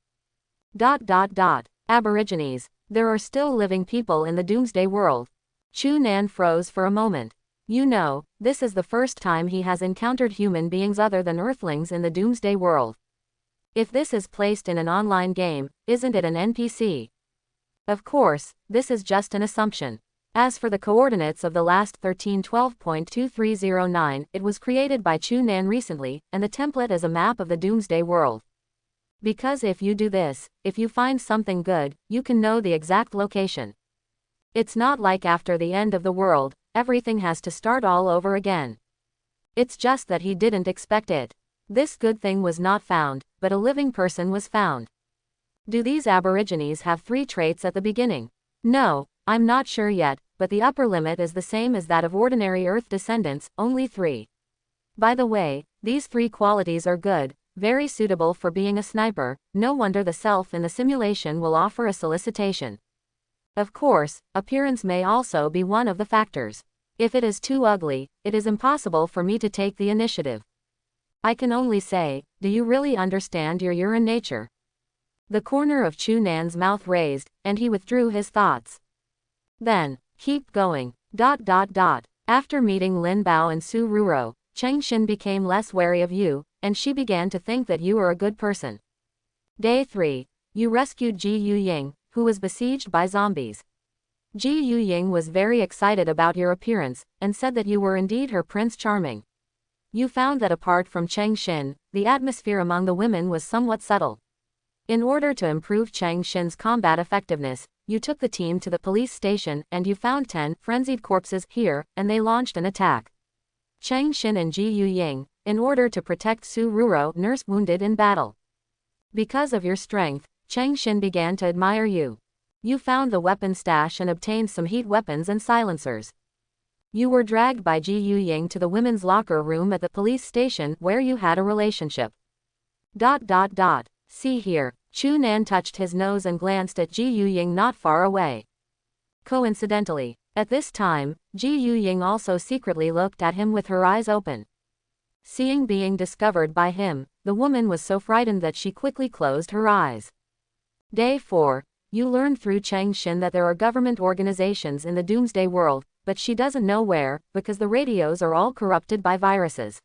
Aborigines. There are still living people in the Doomsday world. Chu Nan froze for a moment. You know, this is the first time he has encountered human beings other than Earthlings in the Doomsday world. If this is placed in an online game, isn't it an NPC? Of course, this is just an assumption. As for the coordinates of the last 1312.2309, it was created by Chu Nan recently, and the template is a map of the Doomsday world. Because if you do this, if you find something good, you can know the exact location. It's not like after the end of the world, everything has to start all over again. It's just that he didn't expect it. This good thing was not found, but a living person was found. Do these Aborigines have 3 traits at the beginning? No, I'm not sure yet, but the upper limit is the same as that of ordinary Earth descendants, only 3. By the way, these 3 qualities are good, very suitable for being a sniper. No wonder the self in the simulation will offer a solicitation. Of course, appearance may also be one of the factors. If it is too ugly, it is impossible for me to take the initiative. I can only say, do you really understand your urine nature? The corner of Chu Nan's mouth raised, and he withdrew his thoughts. Then, keep going. After meeting Lin Bao and Su Ruro, Cheng Xin became less wary of you, and she began to think that you were a good person. Day 3. You rescued Ji Yuying, who was besieged by zombies. Ji Yuying was very excited about your appearance, and said that you were indeed her Prince Charming. You found that apart from Cheng Xin, the atmosphere among the women was somewhat subtle. In order to improve Cheng Xin's combat effectiveness, you took the team to the police station and you found 10 frenzied corpses here, and they launched an attack. Cheng Xin and Ji Yuying, in order to protect Su Ruro, nursed wounded in battle. Because of your strength, Cheng Xin began to admire you. You found the weapon stash and obtained some heat weapons and silencers. You were dragged by Ji Yuying to the women's locker room at the police station where you had a relationship. See here. Chu Nan touched his nose and glanced at Ji Yuying not far away. Coincidentally, at this time, Ji Yuying also secretly looked at him with her eyes open. Seeing being discovered by him, the woman was so frightened that she quickly closed her eyes. Day 4. You learned through Cheng Xin that there are government organizations in the Doomsday world, but she doesn't know where, because the radios are all corrupted by viruses.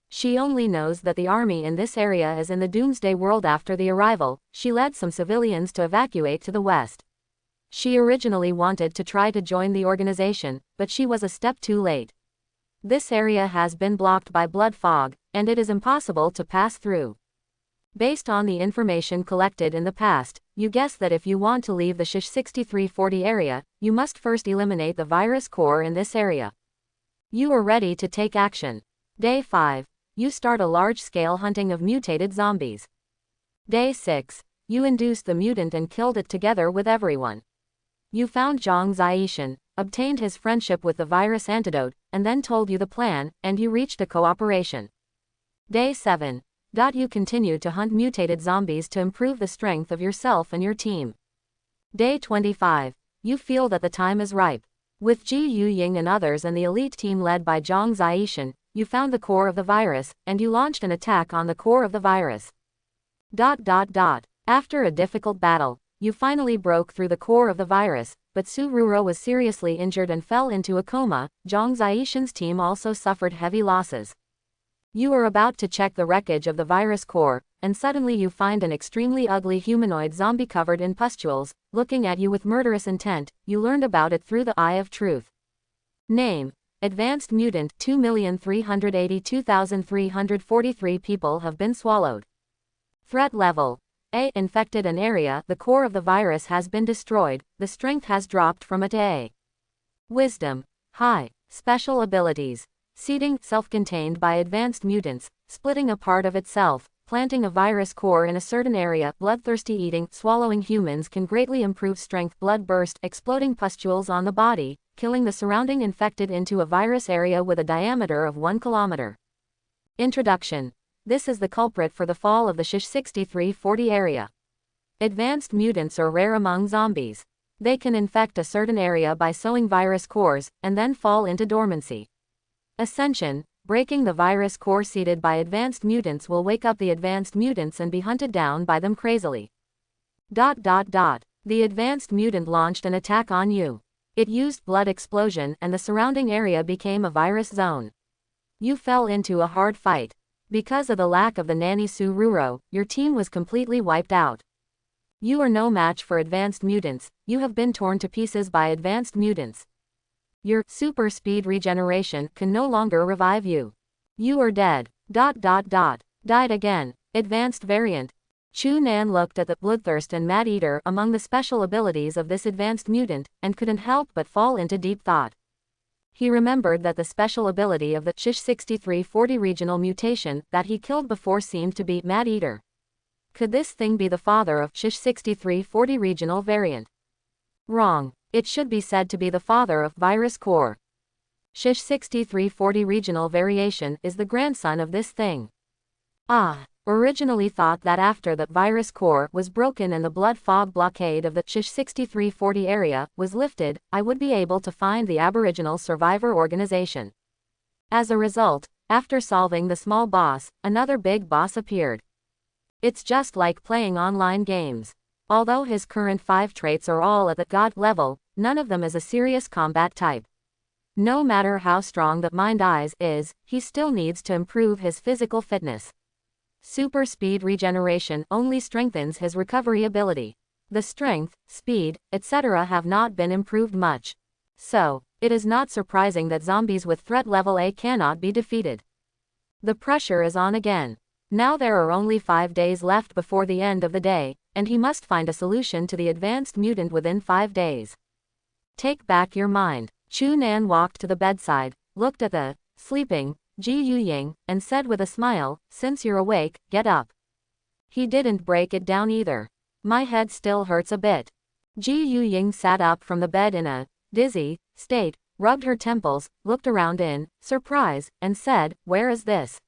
She only knows that the army in this area is in the Doomsday world. After the arrival, she led some civilians to evacuate to the west. She originally wanted to try to join the organization, but she was a step too late. This area has been blocked by blood fog, and it is impossible to pass through. Based on the information collected in the past, you guess that if you want to leave the Shish 6340 area, you must first eliminate the virus core in this area. You are ready to take action. Day 5. You start a large-scale hunting of mutated zombies. Day 6. You induced the mutant and killed it together with everyone. You found Zhang Ziyixian, obtained his friendship with the virus antidote, and then told you the plan, and you reached a cooperation. Day 7. You continue to hunt mutated zombies to improve the strength of yourself and your team. Day 25. You feel that the time is ripe. With Ji Yuying and others and the elite team led by Zhang Ziyixian, you found the core of the virus, and you launched an attack on the core of the virus. After a difficult battle, you finally broke through the core of the virus, but Su Ruro was seriously injured and fell into a coma. Zhang Ziyixian's team also suffered heavy losses. You are about to check the wreckage of the virus core, and suddenly you find an extremely ugly humanoid zombie covered in pustules, looking at you with murderous intent. You learned about it through the Eye of Truth. Name: Advanced Mutant. 2,382,343 people have been swallowed. Threat level: A. Infected an area. The core of the virus has been destroyed. The strength has dropped from A to A. Wisdom: high. Special abilities: seeding, self-contained by advanced mutants, splitting a part of itself, planting a virus core in a certain area, bloodthirsty eating, swallowing humans can greatly improve strength, blood burst, exploding pustules on the body, killing the surrounding infected into a virus area with a diameter of 1 kilometer. Introduction. This is the culprit for the fall of the Shish 6340 area. Advanced mutants are rare among zombies. They can infect a certain area by sowing virus cores, and then fall into dormancy. Ascension. Breaking the virus core seeded by advanced mutants will wake up the advanced mutants and be hunted down by them crazily. The advanced mutant launched an attack on you. It used blood explosion and the surrounding area became a virus zone. You fell into a hard fight. Because of the lack of the nanny Su Ruro, your team was completely wiped out. You are no match for advanced mutants. You have been torn to pieces by advanced mutants. Your super speed regeneration can no longer revive you. You are dead. Died again. Advanced variant. Chu Nan looked at the bloodthirst and mad eater among the special abilities of this advanced mutant, and couldn't help but fall into deep thought. He remembered that the special ability of the Shish 6340 regional mutation that he killed before seemed to be Mad Eater. Could this thing be the father of Shish 6340 regional variant? Wrong. It should be said to be the father of Virus Core. Shish 6340 regional variation is the grandson of this thing. Ah. Originally thought that after the virus core was broken and the blood fog blockade of the Shish 6340 area was lifted, I would be able to find the Aboriginal Survivor Organization. As a result, after solving the small boss, another big boss appeared. It's just like playing online games. Although his current 5 traits are all at the god level, none of them is a serious combat type. No matter how strong the mind eyes is, he still needs to improve his physical fitness. Super speed regeneration only strengthens his recovery ability. The strength, speed, etc. have not been improved much. So, it is not surprising that zombies with threat level A cannot be defeated. The pressure is on again. Now there are only 5 days left before the end of the day, and he must find a solution to the advanced mutant within 5 days. Take back your mind. Chu Nan walked to the bedside, looked at the sleeping Ji Yuying, and said with a smile, "Since you're awake, get up." He didn't break it down either. "My head still hurts a bit." Ji Yuying sat up from the bed in a dizzy state, rubbed her temples, looked around in surprise, and said, "Where is this?"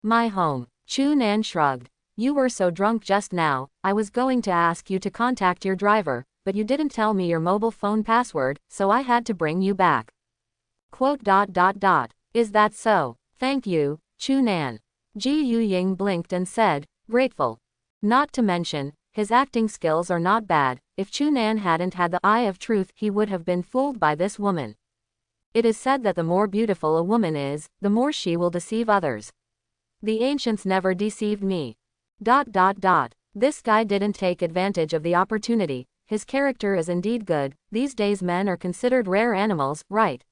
"My home." Chu Nan shrugged. "You were so drunk just now, I was going to ask you to contact your driver, but you didn't tell me your mobile phone password, so I had to bring you back." Is that so? Thank you, Chu Nan. Ji Yuying blinked and said, "Grateful." Not to mention, his acting skills are not bad. If Chu Nan hadn't had the eye of truth, he would have been fooled by this woman. It is said that the more beautiful a woman is, the more she will deceive others. The ancients never deceived me. This guy didn't take advantage of the opportunity. His character is indeed good. These days men are considered rare animals, right?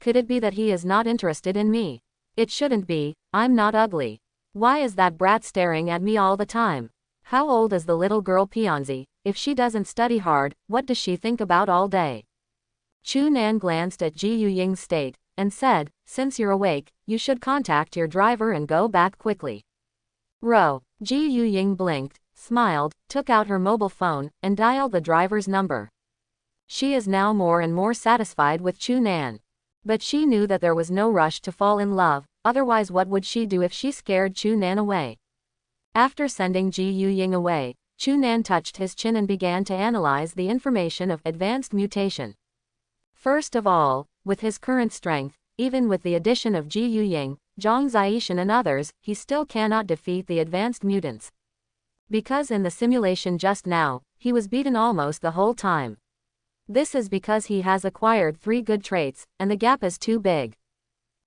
Could it be that he is not interested in me? It shouldn't be. I'm not ugly. Why is that brat staring at me all the time? How old is the little girl Pianzi? If she doesn't study hard, what does she think about all day? Chu Nan glanced at Ji Yuying's state, and said, "Since you're awake, you should contact your driver and go back quickly." Ji Yuying blinked, smiled, took out her mobile phone, and dialed the driver's number. She is now more and more satisfied with Chu Nan. But she knew that there was no rush to fall in love, otherwise what would she do if she scared Chu Nan away? After sending Ji Yuying away, Chu Nan touched his chin and began to analyze the information of advanced mutation. First of all, with his current strength, even with the addition of Ji Yuying, Zhang Ziishan and others, he still cannot defeat the advanced mutants. Because in the simulation just now, he was beaten almost the whole time. This is because he has acquired 3 good traits, and the gap is too big.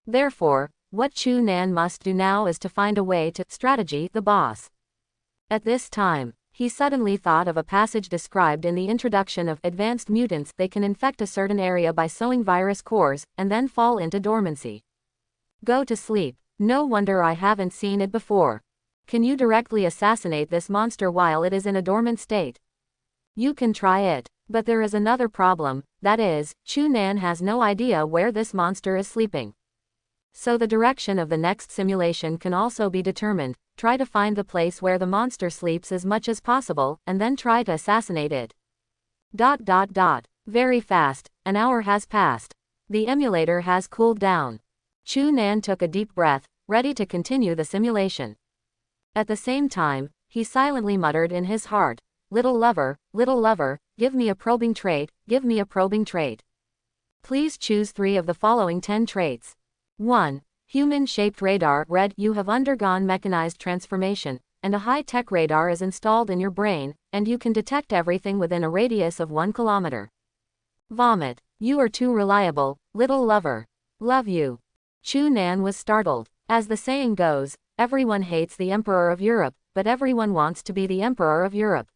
Therefore, what Chu Nan must do now is to find a way to strategy the boss. At this time, he suddenly thought of a passage described in the introduction of advanced mutants. They can infect a certain area by sowing virus cores, and then fall into dormancy. Go to sleep. No wonder I haven't seen it before. Can you directly assassinate this monster while it is in a dormant state? You can try it. But there is another problem, that is, Chu Nan has no idea where this monster is sleeping. So the direction of the next simulation can also be determined. Try to find the place where the monster sleeps as much as possible, and then try to assassinate it. Very fast, an hour has passed. The emulator has cooled down. Chu Nan took a deep breath, ready to continue the simulation. At the same time, he silently muttered in his heart, little lover, give me a probing trait, give me a probing trait. Please choose 3 of the following 10 traits. 1. Human-shaped radar. Red, you have undergone mechanized transformation, and a high-tech radar is installed in your brain, and you can detect everything within a radius of 1 kilometer. Vomit, you are too reliable, little lover. Love you. Chu Nan was startled. As the saying goes, everyone hates the Emperor of Europe, but everyone wants to be the Emperor of Europe.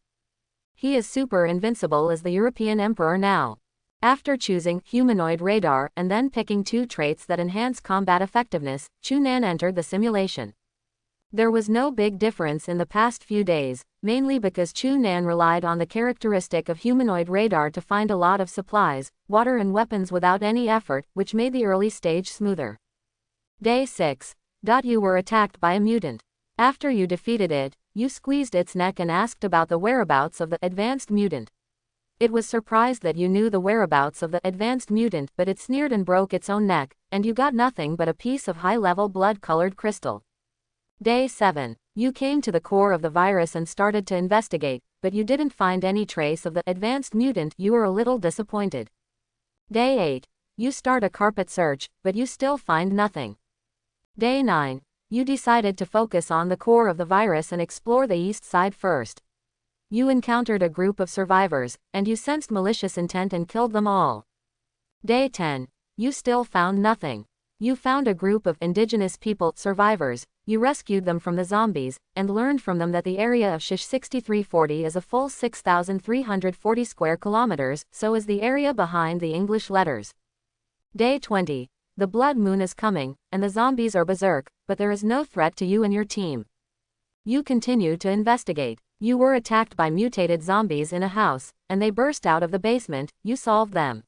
He is super invincible as the European Emperor now. After choosing humanoid radar and then picking 2 traits that enhance combat effectiveness, Chu Nan entered the simulation. There was no big difference in the past few days, mainly because Chu Nan relied on the characteristic of humanoid radar to find a lot of supplies, water and weapons without any effort, which made the early stage smoother. Day 6. You were attacked by a mutant. After you defeated it, you squeezed its neck and asked about the whereabouts of the advanced mutant. It was surprised that you knew the whereabouts of the advanced mutant, but it sneered and broke its own neck, and you got nothing but a piece of high-level blood-colored crystal. Day 7. You came to the core of the virus and started to investigate, but you didn't find any trace of the advanced mutant. You were a little disappointed. Day 8. You start a carpet search, but you still find nothing. Day 9. You decided to focus on the core of the virus and explore the east side first. You encountered a group of survivors, and you sensed malicious intent and killed them all. Day 10. You still found nothing. You found a group of indigenous people, survivors, you rescued them from the zombies, and learned from them that the area of Shish 6340 is a full 6,340 square kilometers, so is the area behind the English letters. Day 20. The blood moon is coming, and the zombies are berserk, but there is no threat to you and your team. You continue to investigate. You were attacked by mutated zombies in a house, and they burst out of the basement. You solved them.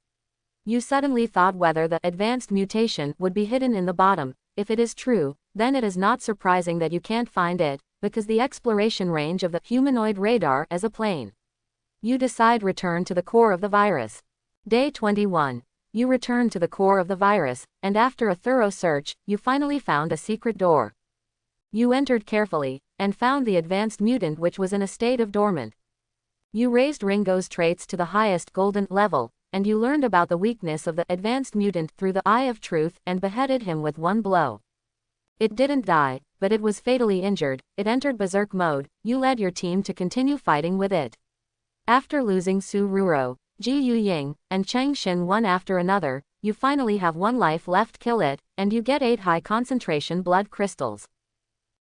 You suddenly thought whether the advanced mutation would be hidden in the bottom. If it is true, then it is not surprising that you can't find it, because the exploration range of the humanoid radar is a plane. You decide return to the core of the virus. Day 21. You return to the core of the virus, and after a thorough search, you finally found a secret door. You entered carefully, and found the advanced mutant which was in a state of dormant. You raised Ringo's traits to the highest golden level, and you learned about the weakness of the advanced mutant through the Eye of Truth and beheaded him with one blow. It didn't die, but it was fatally injured. It entered berserk mode. You led your team to continue fighting with it. After losing Su Ruro, Ji Yu Ying, and Cheng Xin one after another, you finally have one life left. Kill it, and you get 8 high concentration blood crystals.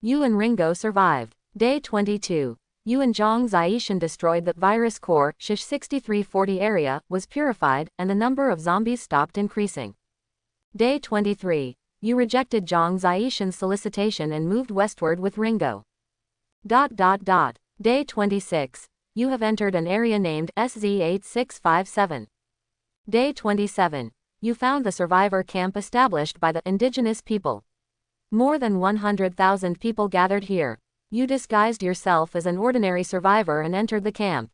You and Ringo survived. Day 22. You and Zhang Zixian destroyed the virus core. Shish 6340 area was purified, and the number of zombies stopped increasing. Day 23. You rejected Zhang Zixian's solicitation and moved westward with Ringo. Day 26. You have entered an area named SZ8657. Day 27. You found the survivor camp established by the indigenous people. More than 100,000 people gathered here. You disguised yourself as an ordinary survivor and entered the camp.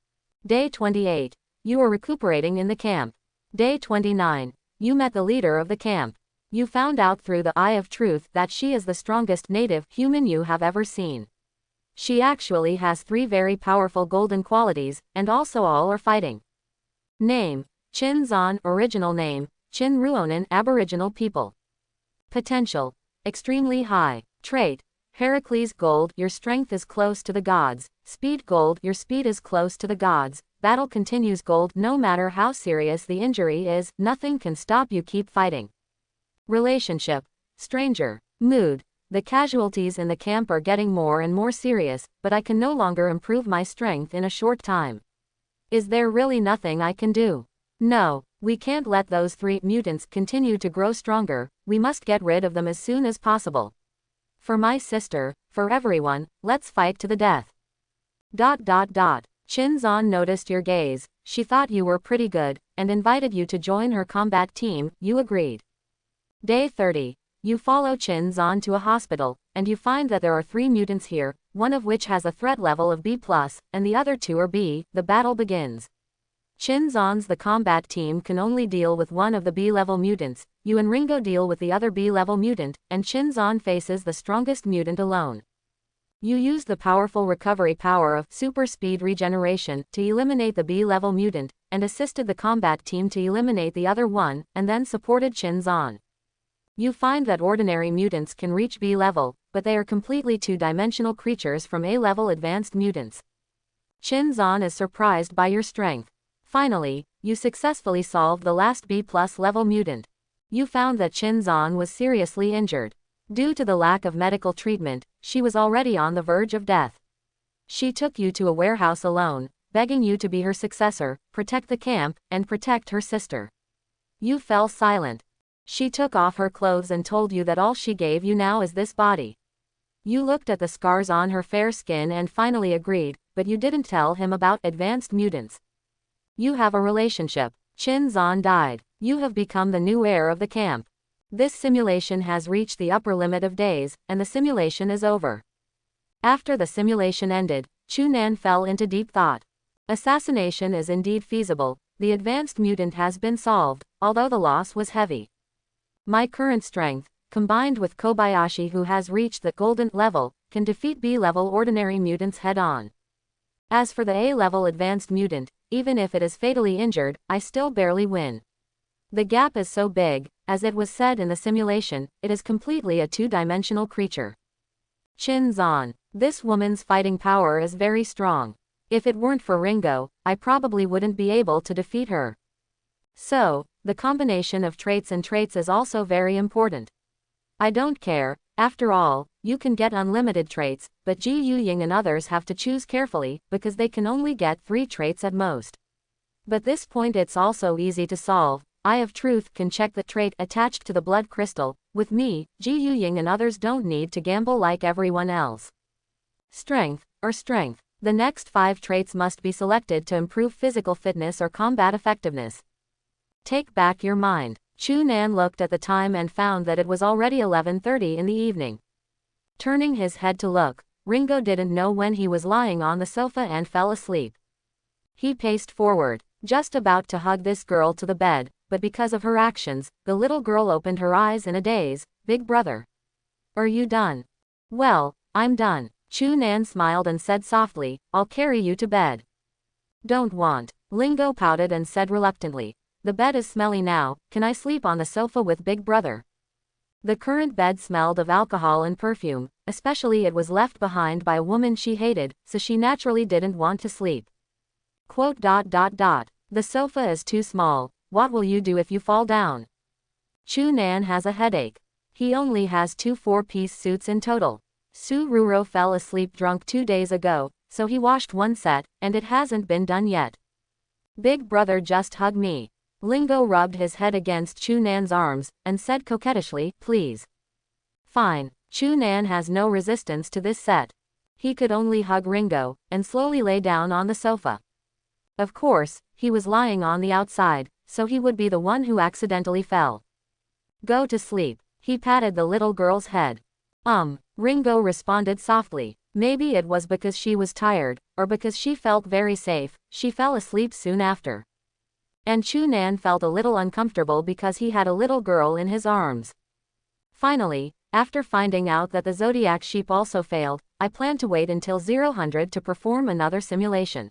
Day 28. You were recuperating in the camp. Day 29. You met the leader of the camp. You found out through the Eye of Truth that she is the strongest native human you have ever seen. She actually has 3 very powerful golden qualities, and also all are fighting. Name: Chin Zan. Original name: Chin Ruonan. Aboriginal people. Potential: extremely high. Trait: Heracles Gold. Your strength is close to the gods. Speed Gold. Your speed is close to the gods. Battle continues Gold. No matter how serious the injury is, nothing can stop you. Keep fighting. Relationship: stranger. Mood: the casualties in the camp are getting more and more serious, but I can no longer improve my strength in a short time. Is there really nothing I can do? No, we can't let those 3 mutants continue to grow stronger. We must get rid of them as soon as possible. For my sister, for everyone, let's fight to the death. Chin Zan noticed your gaze. She thought you were pretty good, and invited you to join her combat team. You agreed. Day 30. You follow Chin Zan to a hospital, and you find that there are 3 mutants here, one of which has a threat level of B+, and the other 2 are B. The battle begins. Chin Zan's the combat team can only deal with one of the B-level mutants. You and Ringo deal with the other B-level mutant, and Chin Zan faces the strongest mutant alone. You use the powerful recovery power of super speed regeneration to eliminate the B-level mutant, and assisted the combat team to eliminate the other one, and then supported Chin Zan. You find that ordinary mutants can reach B-level, but they are completely 2-dimensional creatures from A-level advanced mutants. Chin Zan is surprised by your strength. Finally, you successfully solved the last B+ level mutant. You found that Chin Zan was seriously injured. Due to the lack of medical treatment, she was already on the verge of death. She took you to a warehouse alone, begging you to be her successor, protect the camp, and protect her sister. You fell silent. She took off her clothes and told you that all she gave you now is this body. You looked at the scars on her fair skin and finally agreed, but you didn't tell him about advanced mutants. You have a relationship. Chin Zan died. You have become the new heir of the camp. This simulation has reached the upper limit of days, and the simulation is over. After the simulation ended, Chunan fell into deep thought. Assassination is indeed feasible. The advanced mutant has been solved, although the loss was heavy. My current strength, combined with Kobayashi who has reached the golden level, can defeat B-level ordinary mutants head-on. As for the A-level advanced mutant, even if it is fatally injured, I still barely win. The gap is so big, as it was said in the simulation, it is completely a two-dimensional creature. Chin-zan. This woman's fighting power is very strong. If it weren't for Ringo, I probably wouldn't be able to defeat her. So, the combination of traits and traits is also very important. I don't care, after all, you can get unlimited traits, but Ji Yuying and others have to choose carefully, because they can only get 3 traits at most. But this point it's also easy to solve. Eye of Truth can check the trait attached to the blood crystal. With me, Ji Yuying and others don't need to gamble like everyone else. Strength, or strength. The next 5 traits must be selected to improve physical fitness or combat effectiveness. Take back your mind. Chu Nan looked at the time and found that it was already 11:30 in the evening. Turning his head to look, Ringo didn't know when he was lying on the sofa and fell asleep. He paced forward, just about to hug this girl to the bed, but because of her actions, the little girl opened her eyes in a daze. Big brother. Are you done? Well, I'm done. Chu Nan smiled and said softly, I'll carry you to bed. Don't want. Ringo pouted and said reluctantly. The bed is smelly now, can I sleep on the sofa with Big Brother? The current bed smelled of alcohol and perfume, especially it was left behind by a woman she hated, so she naturally didn't want to sleep. Quote. The sofa is too small, what will you do if you fall down? Chu Nan has a headache. He only has 2 4-piece suits in total. Su Ruro fell asleep drunk 2 days ago, so he washed 1 set, and it hasn't been done yet. Big Brother just hug me. Ringo rubbed his head against Chu Nan's arms, and said coquettishly, please. Fine. Chu Nan has no resistance to this set. He could only hug Ringo, and slowly lay down on the sofa. Of course, he was lying on the outside, so he would be the one who accidentally fell. Go to sleep. He patted the little girl's head. Ringo responded softly. Maybe it was because she was tired, or because she felt very safe, she fell asleep soon after. And Chu Nan felt a little uncomfortable because he had a little girl in his arms. Finally, after finding out that the Zodiac sheep also failed, I plan to wait until 000 to perform another simulation.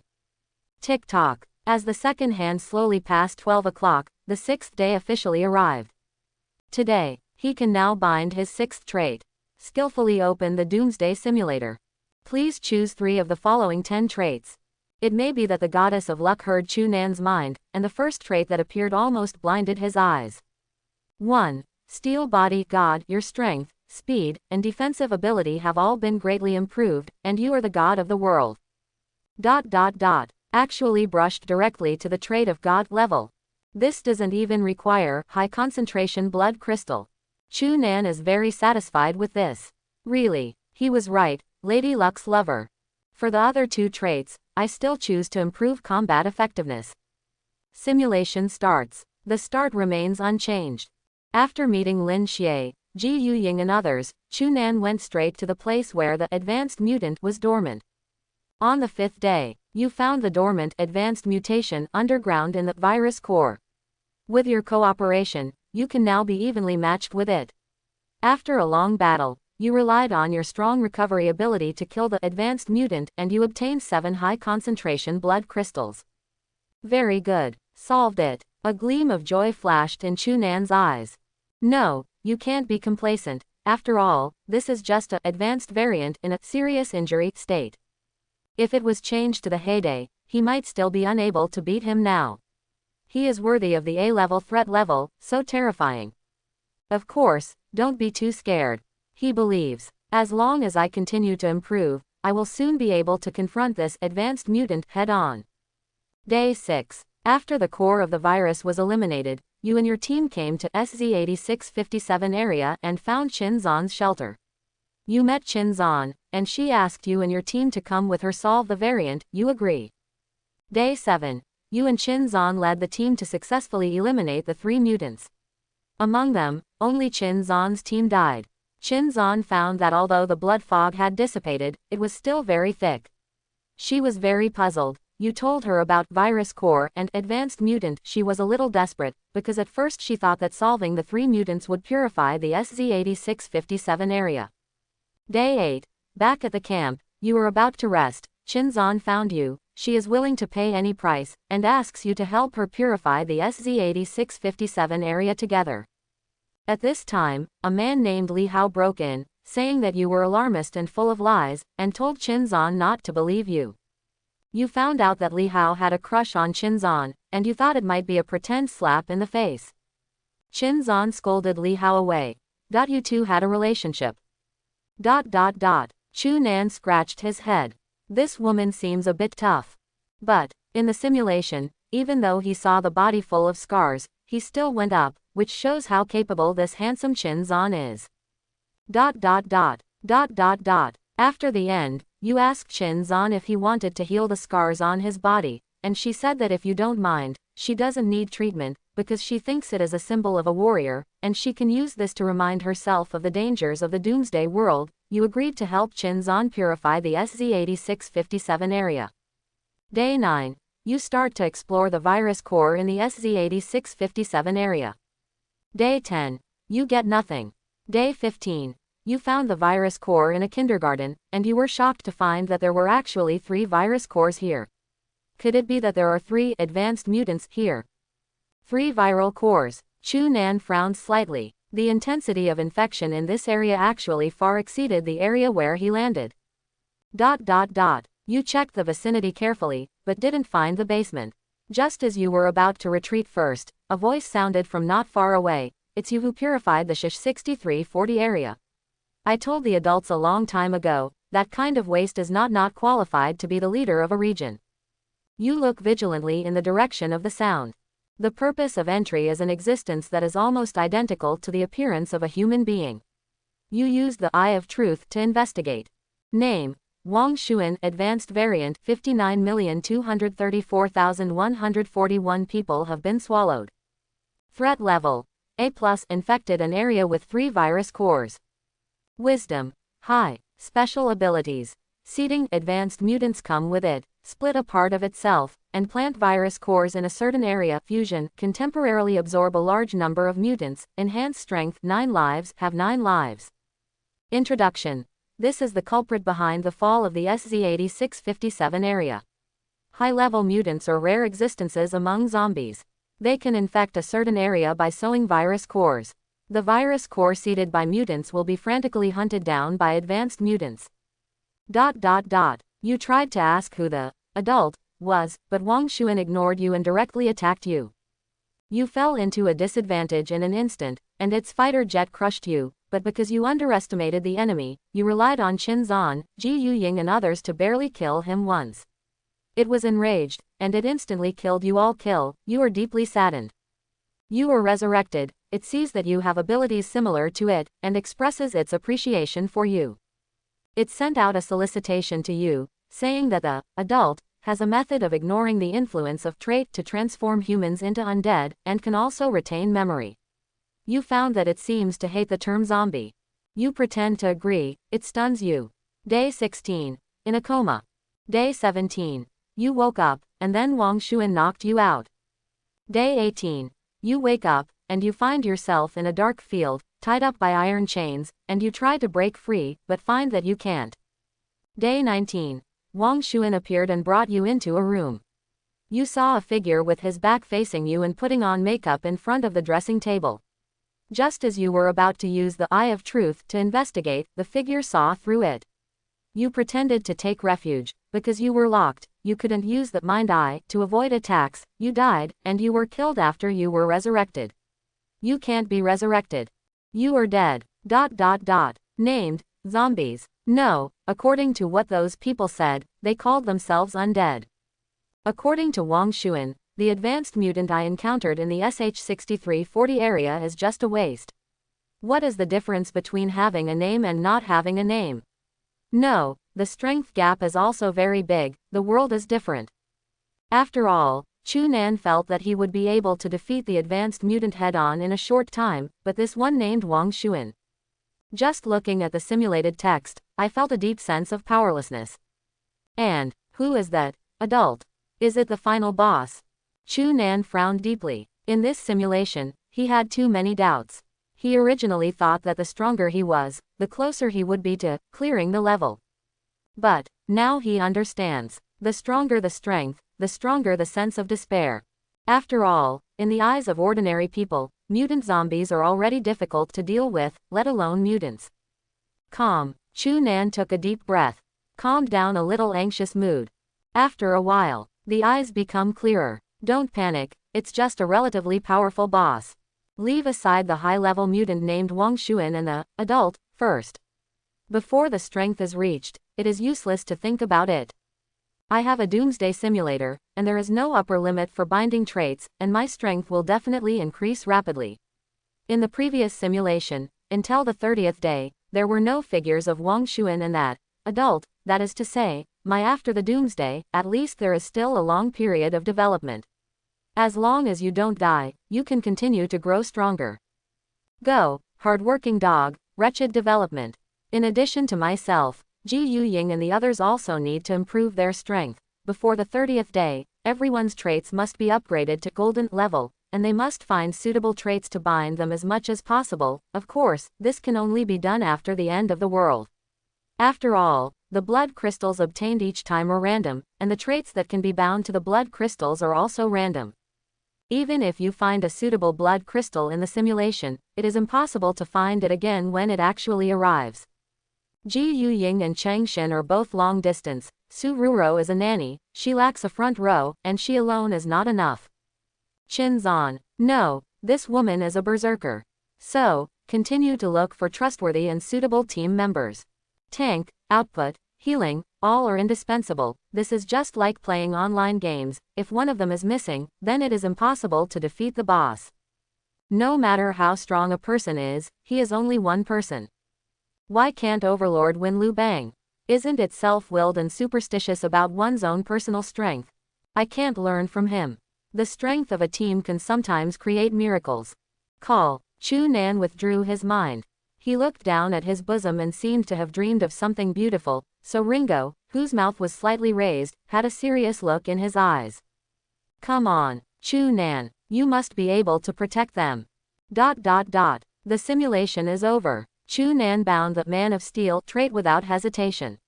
Tick-tock. As the second hand slowly passed 12 o'clock, the 6th day officially arrived. Today, he can now bind his 6th trait. Skillfully open the Doomsday simulator. Please choose 3 of the following 10 traits. It may be that the goddess of luck heard Chu Nan's mind, and the first trait that appeared almost blinded his eyes. 1. Steel body. God, your strength, speed, and defensive ability have all been greatly improved, and you are the god of the world. Actually brushed directly to the trait of God level. This doesn't even require high concentration blood crystal. Chu Nan is very satisfied with this. Really, he was right, Lady Luck's lover. For the other 2 traits, I still choose to improve combat effectiveness. Simulation starts. The start remains unchanged. After meeting Lin Xie, Ji Yuying and others, Chu Nan went straight to the place where the advanced mutant was dormant. On the 5th day, you found the dormant advanced mutation underground in the virus core. With your cooperation, you can now be evenly matched with it. After a long battle, you relied on your strong recovery ability to kill the advanced mutant and you obtained 7 high concentration blood crystals. Very good. Solved it. A gleam of joy flashed in Chu Nan's eyes. No, you can't be complacent. After all, this is just a advanced variant in a serious injury state. If it was changed to the heyday, he might still be unable to beat him now. He is worthy of the A-level threat level, so terrifying. Of course, don't be too scared. He believes, as long as I continue to improve, I will soon be able to confront this advanced mutant head-on. Day 6. After the core of the virus was eliminated, you and your team came to SZ8657 area and found Chin-zan's shelter. You met Chin-zan, and she asked you and your team to come with her solve the variant. You agree. Day 7. You and Chin-zan led the team to successfully eliminate the 3 mutants. Among them, only Chin-zan's team died. Chin-zan found that although the blood fog had dissipated, it was still very thick. She was very puzzled. You told her about virus core and advanced mutant. She was a little desperate, because at first she thought that solving the 3 mutants would purify the SZ8657 area. Day 8. Back at the camp, you were about to rest. Chinzan found you. She is willing to pay any price, and asks you to help her purify the SZ-8657 area together. At this time, a man named Li Hao broke in, saying that you were alarmist and full of lies, and told Chinzan not to believe you. You found out that Li Hao had a crush on Chinzan, and you thought it might be a pretend slap in the face. Chinzan scolded Li Hao away. You two had a relationship. Chu Nan scratched his head. This woman seems a bit tough. But, in the simulation, even though he saw the body full of scars, he still went up, which shows how capable this handsome Chinzan is. After the end, you asked Chinzan if he wanted to heal the scars on his body, and she said that if you don't mind, she doesn't need treatment, because she thinks it is a symbol of a warrior, and she can use this to remind herself of the dangers of the Doomsday world. You agreed to help Chinzan purify the SZ-8657 area. Day 9. You start to explore the virus core in the SZ-8657 area. Day 10. You get nothing. Day 15. You found the virus core in a kindergarten, and you were shocked to find that there were actually 3 virus cores here. Could it be that there are 3 advanced mutants here? 3 viral cores. Chu Nan frowned slightly. The intensity of infection in this area actually far exceeded the area where he landed. You checked the vicinity carefully, but didn't find the basement. Just as you were about to retreat first, a voice sounded from not far away. It's you who purified the Shish 6340 area. I told the adults a long time ago, that kind of waste is not qualified to be the leader of a region. You look vigilantly in the direction of the sound. The purpose of entry is an existence that is almost identical to the appearance of a human being. You used the Eye of Truth to investigate. Name: Wang Xuan. Advanced variant. 59,234,141 people have been swallowed. Threat level: A+. Infected an area with 3 virus cores. Wisdom: high. Special abilities: seeding. Advanced mutants come with it. Split a part of itself, and plant virus cores in a certain area. Fusion, can temporarily absorb a large number of mutants. Enhanced strength. 9 lives. Have 9 lives. Introduction. This is the culprit behind the fall of the SZ-8657 area. High-level mutants are rare existences among zombies. They can infect a certain area by sowing virus cores. The virus core seeded by mutants will be frantically hunted down by advanced mutants. You tried to ask who the adult was, but Wang Xuan ignored you and directly attacked you. You fell into a disadvantage in an instant, and its fighter jet crushed you, but because you underestimated the enemy, you relied on Chinzan, Ji Yuying and others to barely kill him once. It was enraged, and it instantly killed you all. You are deeply saddened. You were resurrected. It sees that you have abilities similar to it, and expresses its appreciation for you. It sent out a solicitation to you, saying that the adult has a method of ignoring the influence of trait to transform humans into undead, and can also retain memory. You found that it seems to hate the term zombie. You pretend to agree. It stuns you. Day 16. In a coma. Day 17. You woke up, and then Wang Xuan knocked you out. Day 18. You wake up, and you find yourself in a dark field, tied up by iron chains, and you try to break free, but find that you can't. Day 19. Wang Xuan appeared and brought you into a room. You saw a figure with his back facing you and putting on makeup in front of the dressing table. Just as you were about to use the Eye of Truth to investigate, the figure saw through it. You pretended to take refuge. Because you were locked, you couldn't use the Mind Eye to avoid attacks. You died, and you were killed after you were resurrected. You can't be resurrected. You are dead. Named zombies. No, according to what those people said, they called themselves undead. According to Wang Xuan, the advanced mutant I encountered in the SH6340 area is just a waste. What is the difference between having a name and not having a name? No, the strength gap is also very big. The world is different. After all, Chu Nan felt that he would be able to defeat the advanced mutant head-on in a short time, but this one named Wang Xuan. Just looking at the simulated text, I felt a deep sense of powerlessness. And, who is that adult? Is it the final boss? Chu Nan frowned deeply. In this simulation, he had too many doubts. He originally thought that the stronger he was, the closer he would be to clearing the level. But now he understands. The stronger the strength, the stronger the sense of despair. After all, in the eyes of ordinary people, mutant zombies are already difficult to deal with, let alone mutants. Calm. Chu Nan took a deep breath. Calmed down a little anxious mood. After a while, the eyes become clearer. Don't panic, it's just a relatively powerful boss. Leave aside the high-level mutant named Wang Xuan and the adult first. Before the strength is reached, it is useless to think about it. I have a Doomsday simulator, and there is no upper limit for binding traits, and my strength will definitely increase rapidly. In the previous simulation, until the 30th day, there were no figures of Wang Xuan and that adult, that is to say, after the Doomsday, at least there is still a long period of development. As long as you don't die, you can continue to grow stronger. Go, hardworking dog, wretched development. In addition to myself, Ji Yuying and the others also need to improve their strength. Before the 30th day, everyone's traits must be upgraded to golden level, and they must find suitable traits to bind them as much as possible. Of course, this can only be done after the end of the world. After all, the blood crystals obtained each time are random, and the traits that can be bound to the blood crystals are also random. Even if you find a suitable blood crystal in the simulation, it is impossible to find it again when it actually arrives. Ji Yuying and Cheng Shen are both long distance. Su Ruro is a nanny, she lacks a front row, and she alone is not enough. Qin Zan. No, this woman is a berserker. So, continue to look for trustworthy and suitable team members. Tank, output, healing, all are indispensable. This is just like playing online games. If one of them is missing, then it is impossible to defeat the boss. No matter how strong a person is, he is only one person. Why can't Overlord win Liu Bang? Isn't it self-willed and superstitious about one's own personal strength? I can't learn from him. The strength of a team can sometimes create miracles. Call. Chu Nan withdrew his mind. He looked down at his bosom and seemed to have dreamed of something beautiful, so Ringo, whose mouth was slightly raised, had a serious look in his eyes. Come on, Chu Nan, you must be able to protect them. ... The simulation is over. Chu Nan bound the Man of Steel trait without hesitation.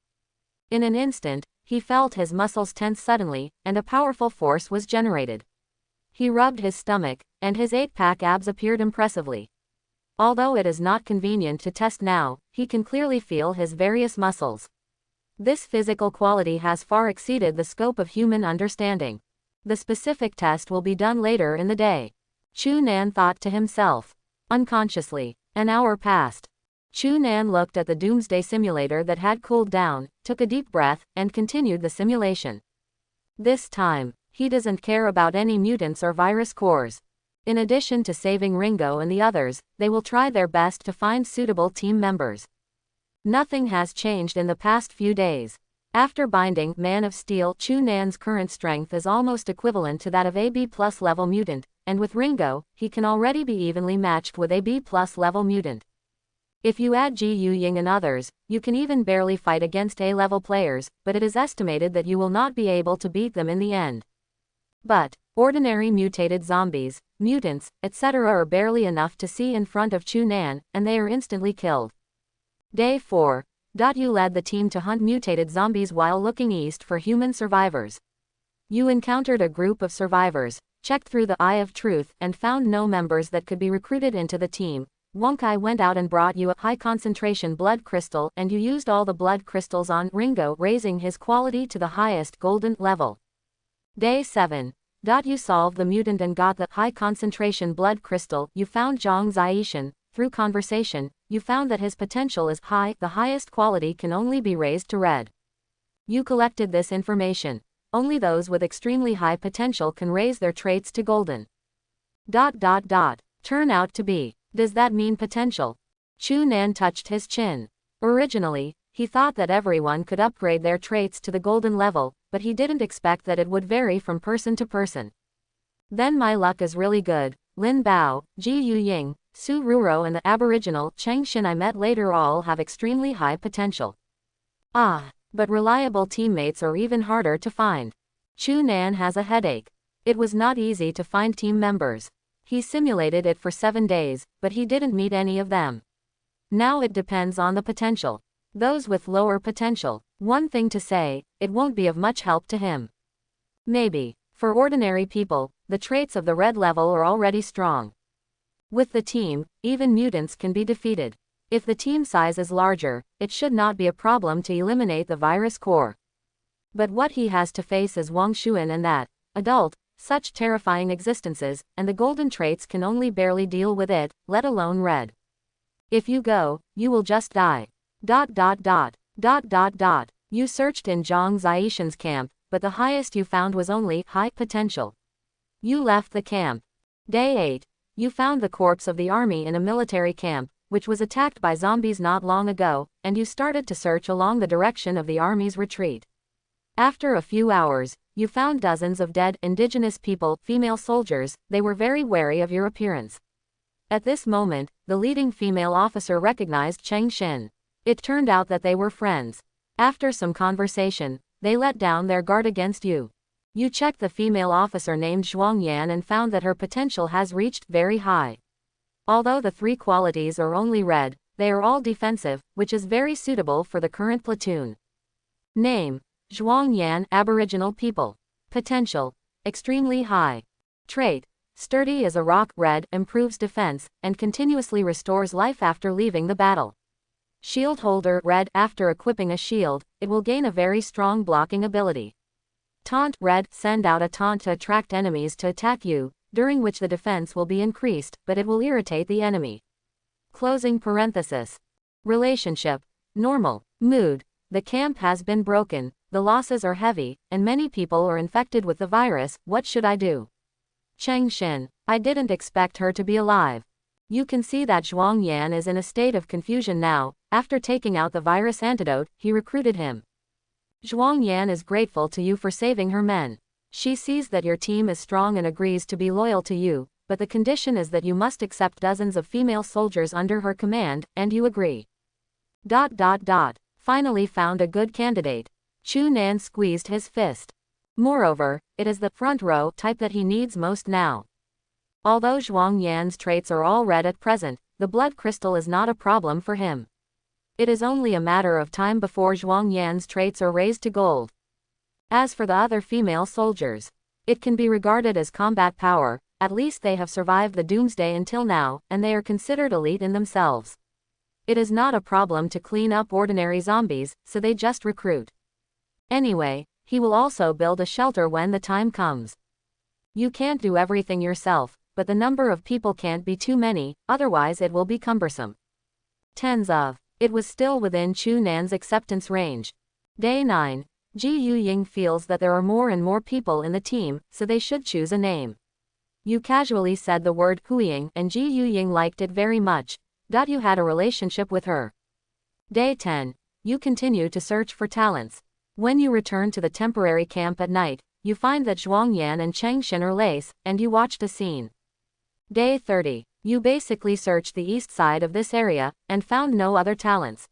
In an instant, he felt his muscles tense suddenly, and a powerful force was generated. He rubbed his stomach, and his 8-pack abs appeared impressively. Although it is not convenient to test now, he can clearly feel his various muscles. This physical quality has far exceeded the scope of human understanding. The specific test will be done later in the day. Chu Nan thought to himself. Unconsciously, an hour passed. Chu Nan looked at the Doomsday simulator that had cooled down, took a deep breath, and continued the simulation. This time, he doesn't care about any mutants or virus cores. In addition to saving Ringo and the others, they will try their best to find suitable team members. Nothing has changed in the past few days. After binding Man of Steel, Chu Nan's current strength is almost equivalent to that of a B+ level mutant, and with Ringo, he can already be evenly matched with a B+ level mutant. If you add Ji Yuying and others, you can even barely fight against A-level players, but it is estimated that you will not be able to beat them in the end. But ordinary mutated zombies, mutants, etc. are barely enough to see in front of Chu Nan, and they are instantly killed. Day 4. You led the team to hunt mutated zombies while looking east for human survivors. You encountered a group of survivors, checked through the Eye of Truth, and found no members that could be recruited into the team. Wonkai went out and brought you a high-concentration blood crystal, and you used all the blood crystals on Ringo, raising his quality to the highest golden level. Day 7. You solved the mutant and got the high-concentration blood crystal. You found Zhang Ziishan. Through conversation, you found that his potential is high. The highest quality can only be raised to red. You collected this information. Only those with extremely high potential can raise their traits to golden. Turn out to be. Does that mean potential? Chu Nan touched his chin. Originally, he thought that everyone could upgrade their traits to the golden level, but he didn't expect that it would vary from person to person. Then my luck is really good. Lin Bao, Ji Yuying, Su Ruro and the aboriginal Cheng Shen I met later all have extremely high potential. But reliable teammates are even harder to find. Chu Nan has a headache. It was not easy to find team members. He simulated it for 7 days, but he didn't meet any of them. Now it depends on the potential. Those with lower potential, One thing to say, it won't be of much help to him. Maybe. For ordinary people, the traits of the red level are already strong. With the team, even mutants can be defeated. If the team size is larger, it should not be a problem to eliminate the virus core. But what he has to face is Wang Xuan and that adult, such terrifying existences, and the golden traits can only barely deal with it, let alone red. If you go, you will just die. You searched in Zhang Zixian's camp, but the highest you found was only high potential. You left the camp. Day 8. You found the corpse of the army in a military camp, which was attacked by zombies not long ago, and you started to search along the direction of the army's retreat. After a few hours, you found dozens of dead indigenous people, female soldiers. They were very wary of your appearance. At this moment, the leading female officer recognized Cheng Xin. It turned out that they were friends. After some conversation, they let down their guard against you. You checked the female officer named Zhuang Yan and found that her potential has reached very high. Although the three qualities are only red, they are all defensive, which is very suitable for the current platoon. Name: Zhuang Yan, Aboriginal people. Potential: extremely high. Trait: sturdy as a rock, red, improves defense, and continuously restores life after leaving the battle. Shield holder, red, after equipping a shield, it will gain a very strong blocking ability. Taunt, red, send out a taunt to attract enemies to attack you, during which the defense will be increased, but it will irritate the enemy. Closing parenthesis. Relationship: normal. Mood: the camp has been broken, the losses are heavy, and many people are infected with the virus. What should I do? Cheng Xin: I didn't expect her to be alive. You can see that Zhuang Yan is in a state of confusion now. After taking out the virus antidote, he recruited him. Zhuang Yan is grateful to you for saving her men. She sees that your team is strong and agrees to be loyal to you, but the condition is that you must accept dozens of female soldiers under her command, and you agree. Finally found a good candidate. Chu Nan squeezed his fist. Moreover, it is the front row type that he needs most now. Although Zhuang Yan's traits are all red at present, the blood crystal is not a problem for him. It is only a matter of time before Zhuang Yan's traits are raised to gold. As for the other female soldiers, it can be regarded as combat power. At least they have survived the Doomsday until now, and they are considered elite in themselves. It is not a problem to clean up ordinary zombies, so they just recruit. Anyway, he will also build a shelter when the time comes. You can't do everything yourself, but the number of people can't be too many, otherwise it will be cumbersome. Tens of. It was still within Chu Nan's acceptance range. Day 9. Ji Yuying feels that there are more and more people in the team, so they should choose a name. You casually said the word Huiying, and Ji Yuying liked it very much. You had a relationship with her. Day 10. You continue to search for talents. When you return to the temporary camp at night, you find that Zhuang Yan and Cheng Xin are lace, and you watched a scene. Day 30. You basically searched the east side of this area, and found no other talents.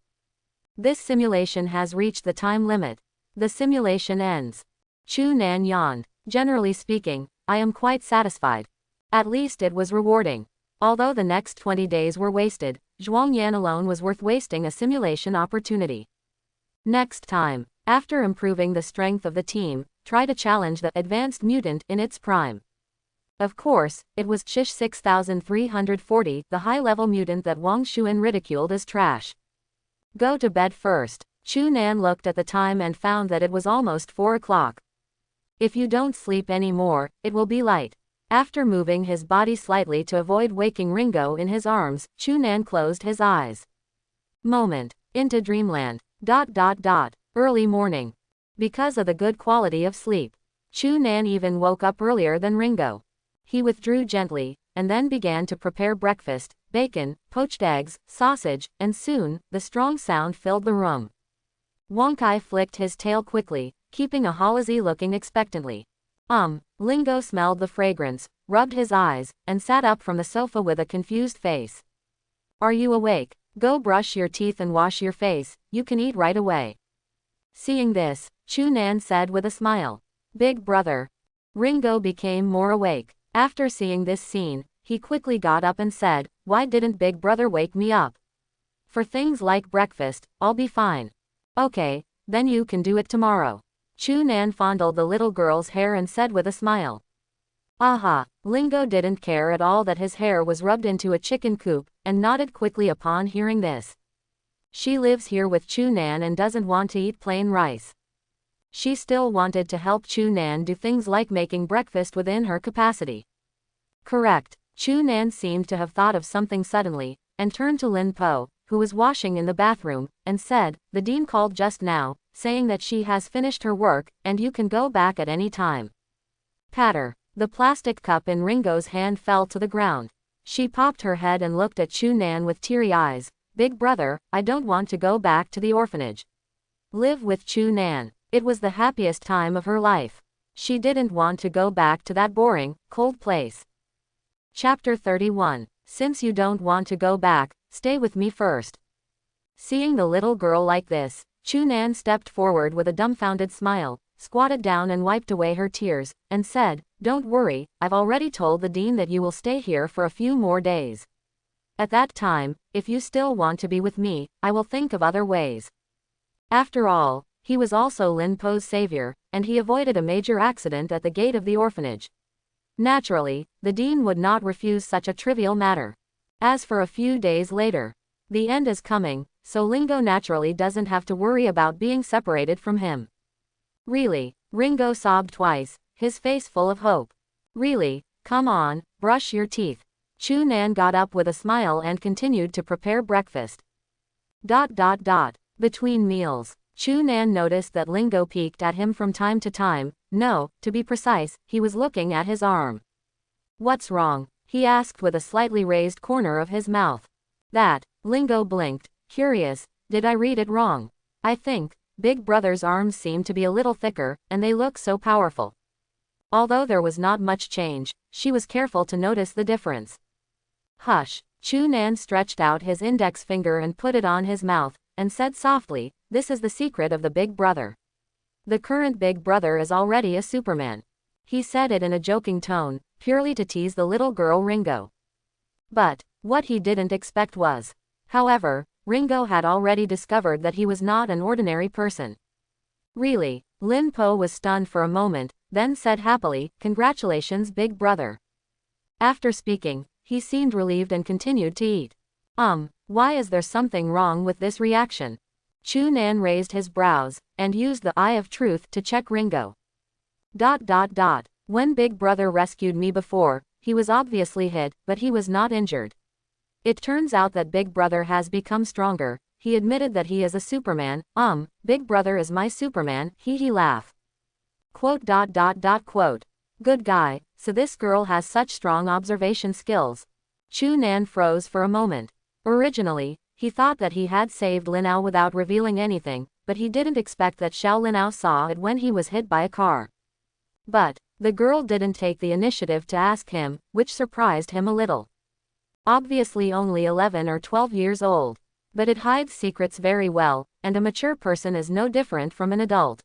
This simulation has reached the time limit. The simulation ends. Chu Nan yawned. Generally speaking, I am quite satisfied. At least it was rewarding. Although the next 20 days were wasted, Zhuang Yan alone was worth wasting a simulation opportunity. Next time, after improving the strength of the team, try to challenge the advanced mutant in its prime. Of course, it was Chish 6340, the high-level mutant that Wang Xuan ridiculed as trash. Go to bed first. Chu Nan looked at the time and found that it was almost 4 o'clock. If you don't sleep anymore, it will be light. After moving his body slightly to avoid waking Ringo in his arms, Chu Nan closed his eyes. Moment. Into dreamland. Early morning. Because of the good quality of sleep, Chu Nan even woke up earlier than Ringo. He withdrew gently, and then began to prepare breakfast: bacon, poached eggs, sausage, and soon, the strong sound filled the room. Wang Kai flicked his tail quickly, keeping a Halazi looking expectantly. Lingo smelled the fragrance, rubbed his eyes, and sat up from the sofa with a confused face. Are you awake? Go brush your teeth and wash your face, you can eat right away. Seeing this, Chu Nan said with a smile. Big brother. Ringo became more awake. After seeing this scene, he quickly got up and said, why didn't Big Brother wake me up? For things like breakfast, I'll be fine. Okay, then you can do it tomorrow. Chu Nan fondled the little girl's hair and said with a smile. Aha, Lingo didn't care at all that his hair was rubbed into a chicken coop, and nodded quickly upon hearing this. She lives here with Chu Nan and doesn't want to eat plain rice. She still wanted to help Chu Nan do things like making breakfast within her capacity. Correct. Chu Nan seemed to have thought of something suddenly, and turned to Lin Po, who was washing in the bathroom, and said, "The dean called just now, saying that she has finished her work, and you can go back at any time." Patter. The plastic cup in Ringo's hand fell to the ground. She popped her head and looked at Chu Nan with teary eyes. "Big brother, I don't want to go back to the orphanage. Live with Chu Nan. It was the happiest time of her life. She didn't want to go back to that boring, cold place." Chapter 31. Since you don't want to go back, stay with me first. Seeing the little girl like this, Chu Nan stepped forward with a dumbfounded smile, squatted down and wiped away her tears, and said, "Don't worry, I've already told the dean that you will stay here for a few more days. At that time, if you still want to be with me, I will think of other ways." After all, he was also Lin Po's savior, and he avoided a major accident at the gate of the orphanage. Naturally, the dean would not refuse such a trivial matter. As for a few days later, the end is coming, so Lingo naturally doesn't have to worry about being separated from him. Really? Ringo sobbed twice, his face full of hope. Really? Come on, brush your teeth. Chu Nan got up with a smile and continued to prepare breakfast. Between meals, Chu Nan noticed that Lingo peeked at him from time to time. No, to be precise, he was looking at his arm. "What's wrong?" he asked with a slightly raised corner of his mouth. "That." Lingo blinked, curious. "Did I read it wrong? I think Big Brother's arms seem to be a little thicker, and they look so powerful." Although there was not much change, she was careful to notice the difference. "Hush." Chu Nan stretched out his index finger and put it on his mouth, and said softly, "This is the secret of the Big Brother. The current Big Brother is already a Superman." He said it in a joking tone, purely to tease the little girl Ringo. But what he didn't expect was. However, Ringo had already discovered that he was not an ordinary person. "Really?" Lin Po was stunned for a moment, then said happily, "Congratulations, Big Brother." After speaking, he seemed relieved and continued to eat. Why is there something wrong with this reaction?" Chu Nan raised his brows, and used the eye of truth to check Ringo. When Big Brother rescued me before, he was obviously hit, but he was not injured. It turns out that Big Brother has become stronger. He admitted that he is a Superman. Big Brother is my Superman, he laugh. Quote. Good guy, so this girl has such strong observation skills. Chu Nan froze for a moment. Originally, he thought that he had saved Linao without revealing anything, but he didn't expect that Xiao Linao saw it when he was hit by a car. But the girl didn't take the initiative to ask him, which surprised him a little. Obviously only 11 or 12 years old. But it hides secrets very well, and a mature person is no different from an adult.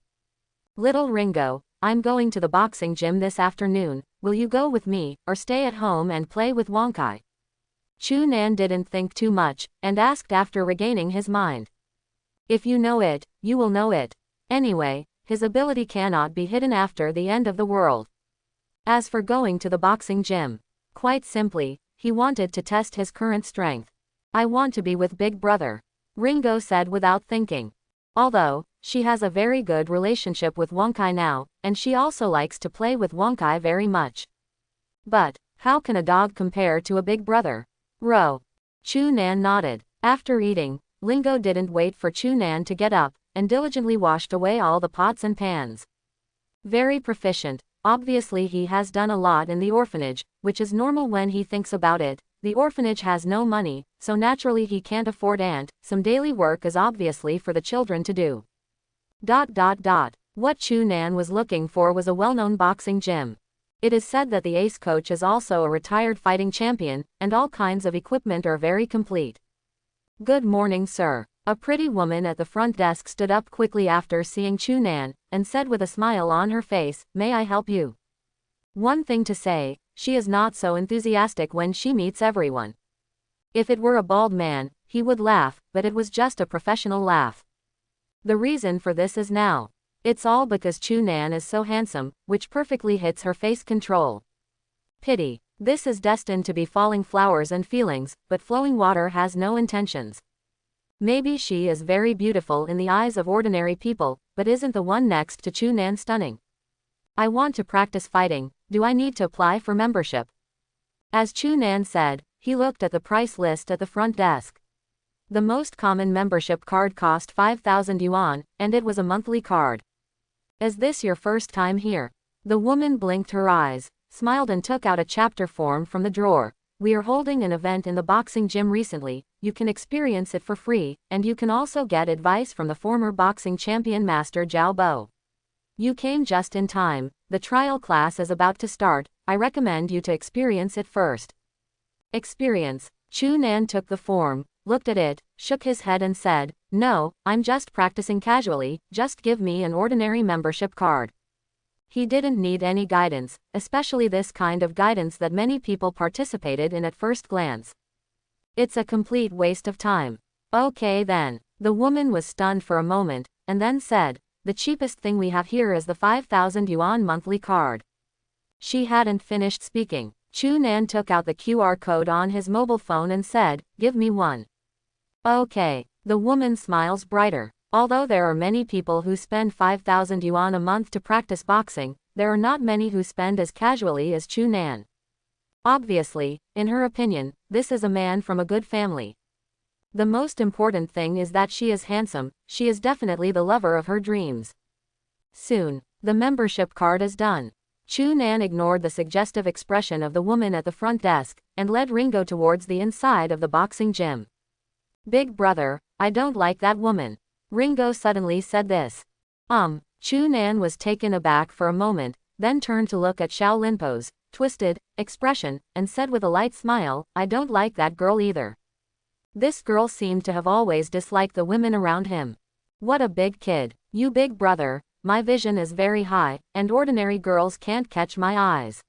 "Little Ringo, I'm going to the boxing gym this afternoon. Will you go with me, or stay at home and play with Wonkai?" Chu Nan didn't think too much, and asked after regaining his mind. "If you know it, you will know it. Anyway, his ability cannot be hidden after the end of the world." As for going to the boxing gym, quite simply, he wanted to test his current strength. "I want to be with Big Brother," Ringo said without thinking. Although, she has a very good relationship with Wonkai now, and she also likes to play with Wonkai very much. But how can a dog compare to a Big Brother? Row. Chu Nan nodded. After eating, Lingo didn't wait for Chu Nan to get up, and diligently washed away all the pots and pans. Very proficient. Obviously he has done a lot in the orphanage, which is normal when he thinks about it. The orphanage has no money, so naturally he can't afford some daily work is obviously for the children to do. What Chu Nan was looking for was a well-known boxing gym. It is said that the ace coach is also a retired fighting champion, and all kinds of equipment are very complete. "Good morning, sir." A pretty woman at the front desk stood up quickly after seeing Chu Nan, and said with a smile on her face, "May I help you?" One thing to say, she is not so enthusiastic when she meets everyone. If it were a bald man, he would laugh, but it was just a professional laugh. The reason for this is now. It's all because Chu Nan is so handsome, which perfectly hits her face control. Pity. This is destined to be falling flowers and feelings, but flowing water has no intentions. Maybe she is very beautiful in the eyes of ordinary people, but isn't the one next to Chu Nan stunning? I want to practice fighting. Do I need to apply for membership? As Chu Nan said, he looked at the price list at the front desk. The most common membership card cost 5,000 yuan, and it was a monthly card. Is this your first time here? The woman blinked her eyes, smiled and took out a chapter form from the drawer. We are holding an event in the boxing gym recently, you can experience it for free, and you can also get advice from the former boxing champion master Zhao Bo. You came just in time, the trial class is about to start, I recommend you to experience it first. Experience. Chu Nan took the form, looked at it, shook his head and said, no, I'm just practicing casually, just give me an ordinary membership card. He didn't need any guidance, especially this kind of guidance that many people participated in at first glance. It's a complete waste of time. Okay then. The woman was stunned for a moment, and then said, the cheapest thing we have here is the 5,000 yuan monthly card. She hadn't finished speaking. Chu Nan took out the QR code on his mobile phone and said, give me one. Okay. The woman smiles brighter. Although there are many people who spend 5,000 yuan a month to practice boxing, there are not many who spend as casually as Chu Nan. Obviously, in her opinion, this is a man from a good family. The most important thing is that she is handsome, she is definitely the lover of her dreams. Soon, the membership card is done. Chu Nan ignored the suggestive expression of the woman at the front desk, and led Ringo towards the inside of the boxing gym. Big brother, I don't like that woman. Ringo suddenly said this. Chu Nan was taken aback for a moment, then turned to look at Xiao Linpo's twisted expression, and said with a light smile, I don't like that girl either. This girl seemed to have always disliked the women around him. What a big kid. You big brother, my vision is very high, and ordinary girls can't catch my eyes.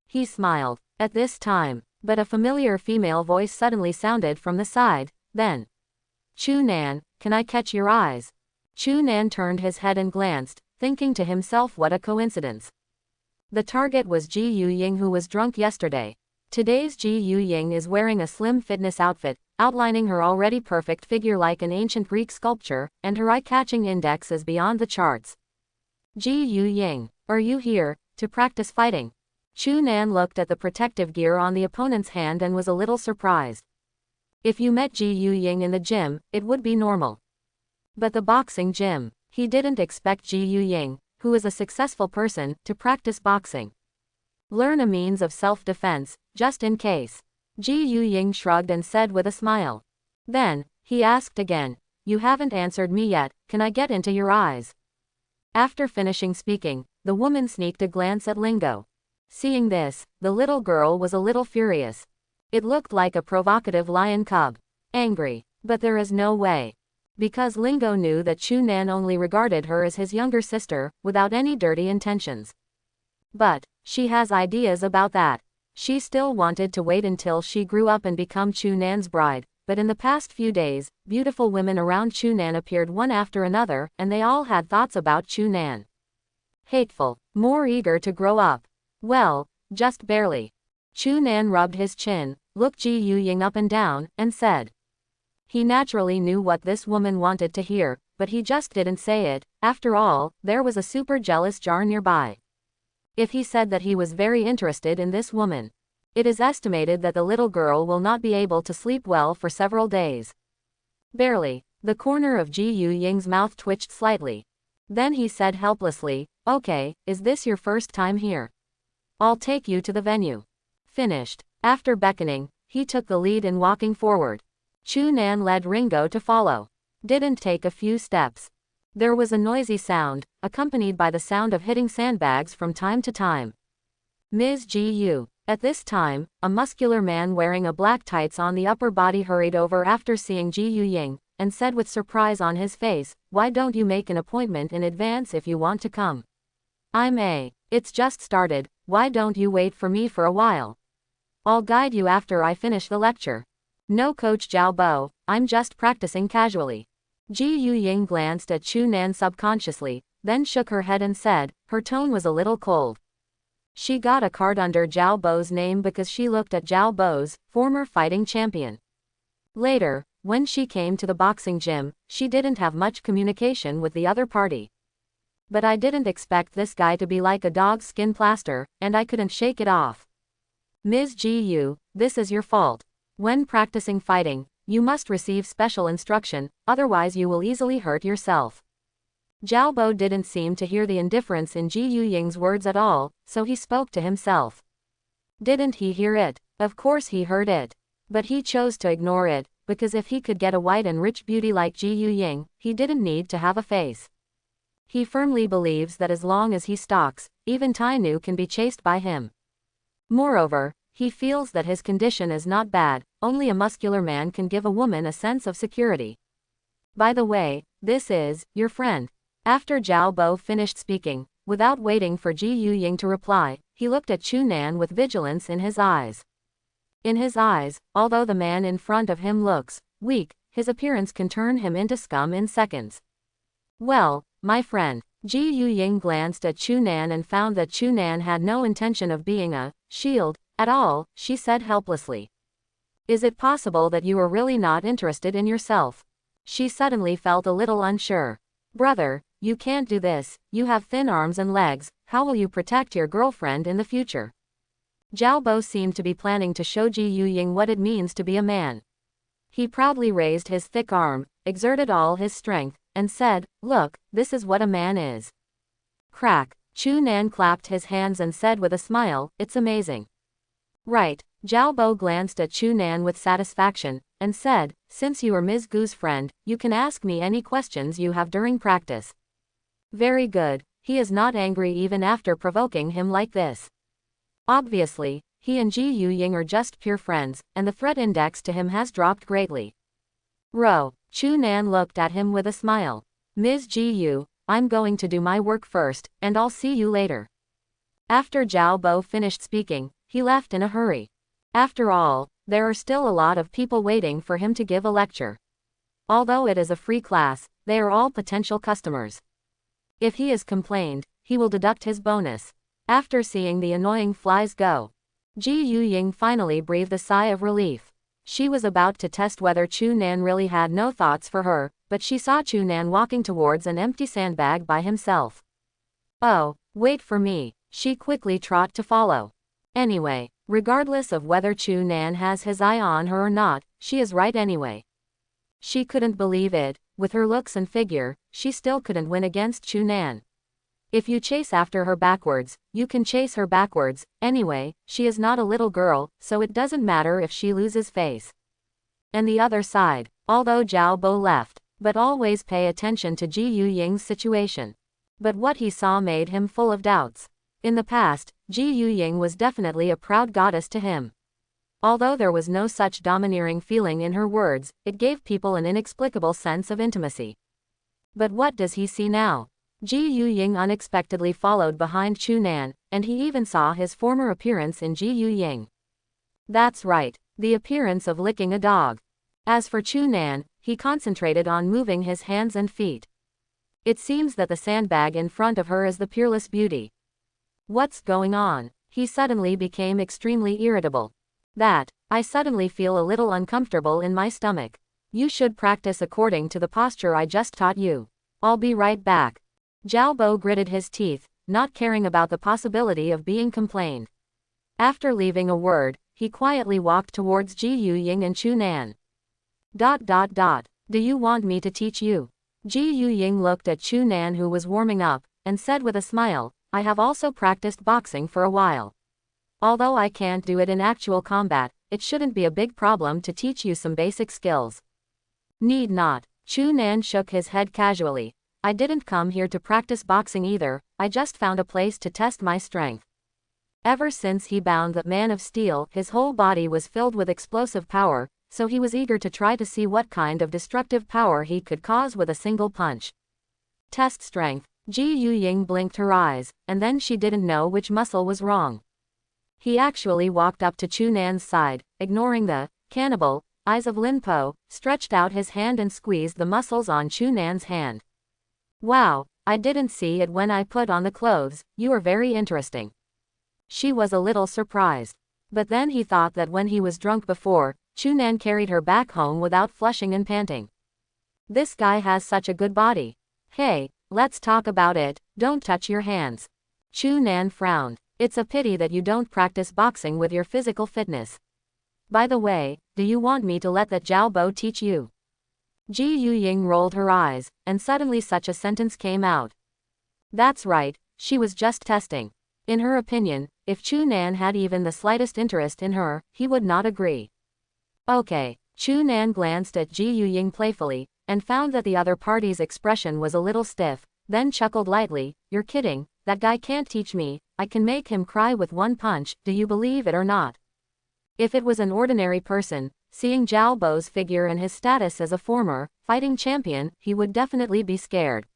He smiled. At this time, but a familiar female voice suddenly sounded from the side, then. Chu Nan, can I catch your eyes? Chu Nan turned his head and glanced, thinking to himself what a coincidence. The target was Ji Yuying, who was drunk yesterday. Today's Ji Yuying is wearing a slim fitness outfit, outlining her already perfect figure like an ancient Greek sculpture, and her eye-catching index is beyond the charts. Ji Yuying, are you here to practice fighting? Chu Nan looked at the protective gear on the opponent's hand and was a little surprised. If you met Ji Yuying in the gym, it would be normal. But the boxing gym, he didn't expect Ji Yuying, who is a successful person, to practice boxing. Learn a means of self-defense, just in case. Ji Yuying shrugged and said with a smile. Then, he asked again, you haven't answered me yet, can I get into your eyes? After finishing speaking, the woman sneaked a glance at Lingo. Seeing this, the little girl was a little furious. It looked like a provocative lion cub. Angry. But there is no way. Because Lingo knew that Chu Nan only regarded her as his younger sister, without any dirty intentions. But, she has ideas about that. She still wanted to wait until she grew up and become Chu Nan's bride, but in the past few days, beautiful women around Chu Nan appeared one after another, and they all had thoughts about Chu Nan. Hateful. More eager to grow up. Well, just barely. Chu Nan rubbed his chin, looked Ji Yuying up and down, and said. He naturally knew what this woman wanted to hear, but he just didn't say it. After all, there was a super jealous jar nearby. If he said that he was very interested in this woman, it is estimated that the little girl will not be able to sleep well for several days. Barely. The corner of Ji Yuying's mouth twitched slightly. Then he said helplessly, okay, is this your first time here? I'll take you to the venue. Finished. After beckoning, he took the lead in walking forward. Chu Nan led Ringo to follow. Didn't take a few steps. There was a noisy sound, accompanied by the sound of hitting sandbags from time to time. Ms. Ji Yu. At this time, a muscular man wearing a black tights on the upper body hurried over after seeing Ji Yuying, and said with surprise on his face, why don't you make an appointment in advance if you want to come? It's just started, why don't you wait for me for a while? I'll guide you after I finish the lecture. No Coach Zhao Bo, I'm just practicing casually. Ji Yuying glanced at Chu Nan subconsciously, then shook her head and said, her tone was a little cold. She got a card under Zhao Bo's name because she looked at Zhao Bo's former fighting champion. Later, when she came to the boxing gym, she didn't have much communication with the other party. But I didn't expect this guy to be like a dog's skin plaster, and I couldn't shake it off. Ms. Ji Yu, this is your fault. When practicing fighting, you must receive special instruction, otherwise you will easily hurt yourself. Zhao Bo didn't seem to hear the indifference in Ji Yuying's words at all, so he spoke to himself. Didn't he hear it? Of course he heard it. But he chose to ignore it, because if he could get a white and rich beauty like Ji Yuying, he didn't need to have a face. He firmly believes that as long as he stalks, even Tai Nu can be chased by him. Moreover, he feels that his condition is not bad, only a muscular man can give a woman a sense of security. By the way, this is your friend. After Zhao Bo finished speaking, without waiting for Ji Yuying to reply, he looked at Chu Nan with vigilance in his eyes. In his eyes, although the man in front of him looks weak, his appearance can turn him into scum in seconds. Well, my friend. Ji Yuying glanced at Chu Nan and found that Chu Nan had no intention of being a shield at all, she said helplessly. Is it possible that you are really not interested in yourself? She suddenly felt a little unsure. Brother, you can't do this, you have thin arms and legs, how will you protect your girlfriend in the future? Zhao Bo seemed to be planning to show Ji Yuying what it means to be a man. He proudly raised his thick arm, exerted all his strength, and said, look, this is what a man is. Crack. Chu Nan clapped his hands and said with a smile, it's amazing. Right. Zhao Bo glanced at Chu Nan with satisfaction, and said, since you are Ms. Gu's friend, you can ask me any questions you have during practice. Very good. He is not angry even after provoking him like this. Obviously, he and Ji Yuying are just pure friends, and the threat index to him has dropped greatly. Ro. Chu Nan looked at him with a smile. Ms. Ji Yu, I'm going to do my work first, and I'll see you later. After Zhao Bo finished speaking, he left in a hurry. After all, there are still a lot of people waiting for him to give a lecture. Although it is a free class, they are all potential customers. If he is complained, he will deduct his bonus. After seeing the annoying flies go, Ji Yuying finally breathed a sigh of relief. She was about to test whether Chu Nan really had no thoughts for her, but she saw Chu Nan walking towards an empty sandbag by himself. Oh, wait for me. She quickly trot to follow. Anyway, regardless of whether Chu Nan has his eye on her or not, she is right anyway. She couldn't believe it, with her looks and figure, she still couldn't win against Chu Nan. If you chase after her backwards, you can chase her backwards, anyway, she is not a little girl, so it doesn't matter if she loses face. And the other side, although Zhao Bo left, but always pay attention to Ji Yuying's situation. But what he saw made him full of doubts. In the past, Ji Yuying was definitely a proud goddess to him. Although there was no such domineering feeling in her words, it gave people an inexplicable sense of intimacy. But what does he see now? Ji Yuying unexpectedly followed behind Chu Nan, and he even saw his former appearance in Ji Yuying. That's right, the appearance of licking a dog. As for Chu Nan, he concentrated on moving his hands and feet. It seems that the sandbag in front of her is the peerless beauty. What's going on? He suddenly became extremely irritable. I suddenly feel a little uncomfortable in my stomach. You should practice according to the posture I just taught you. I'll be right back. Zhao Bo gritted his teeth, not caring about the possibility of being complained. After leaving a word, he quietly walked towards Ji Yuying and Chu Nan. Do you want me to teach you? Ji Yuying looked at Chu Nan who was warming up, and said with a smile, I have also practiced boxing for a while. Although I can't do it in actual combat, it shouldn't be a big problem to teach you some basic skills. Need not. Chu Nan shook his head casually. I didn't come here to practice boxing either, I just found a place to test my strength. Ever since he bound the Man of Steel, his whole body was filled with explosive power, so he was eager to try to see what kind of destructive power he could cause with a single punch. Test strength. Ji Yuying blinked her eyes, and then she didn't know which muscle was wrong. He actually walked up to Chu Nan's side, ignoring the cannibal eyes of Lin Po, stretched out his hand and squeezed the muscles on Chu Nan's hand. Wow, I didn't see it when I put on the clothes, you are very interesting. She was a little surprised. But then he thought that when he was drunk before, Chu Nan carried her back home without flushing and panting. This guy has such a good body. Hey, let's talk about it, don't touch your hands. Chu Nan frowned. It's a pity that you don't practice boxing with your physical fitness. By the way, do you want me to let that Zhao Bo teach you? Ji Yuying rolled her eyes, and suddenly such a sentence came out. That's right, she was just testing. In her opinion, if Chu Nan had even the slightest interest in her, he would not agree. Okay, Chu Nan glanced at Ji Yuying playfully, and found that the other party's expression was a little stiff, then chuckled lightly, you're kidding, that guy can't teach me, I can make him cry with one punch, do you believe it or not? If it was an ordinary person, seeing Zhao Bo's figure and his status as a former fighting champion, he would definitely be scared.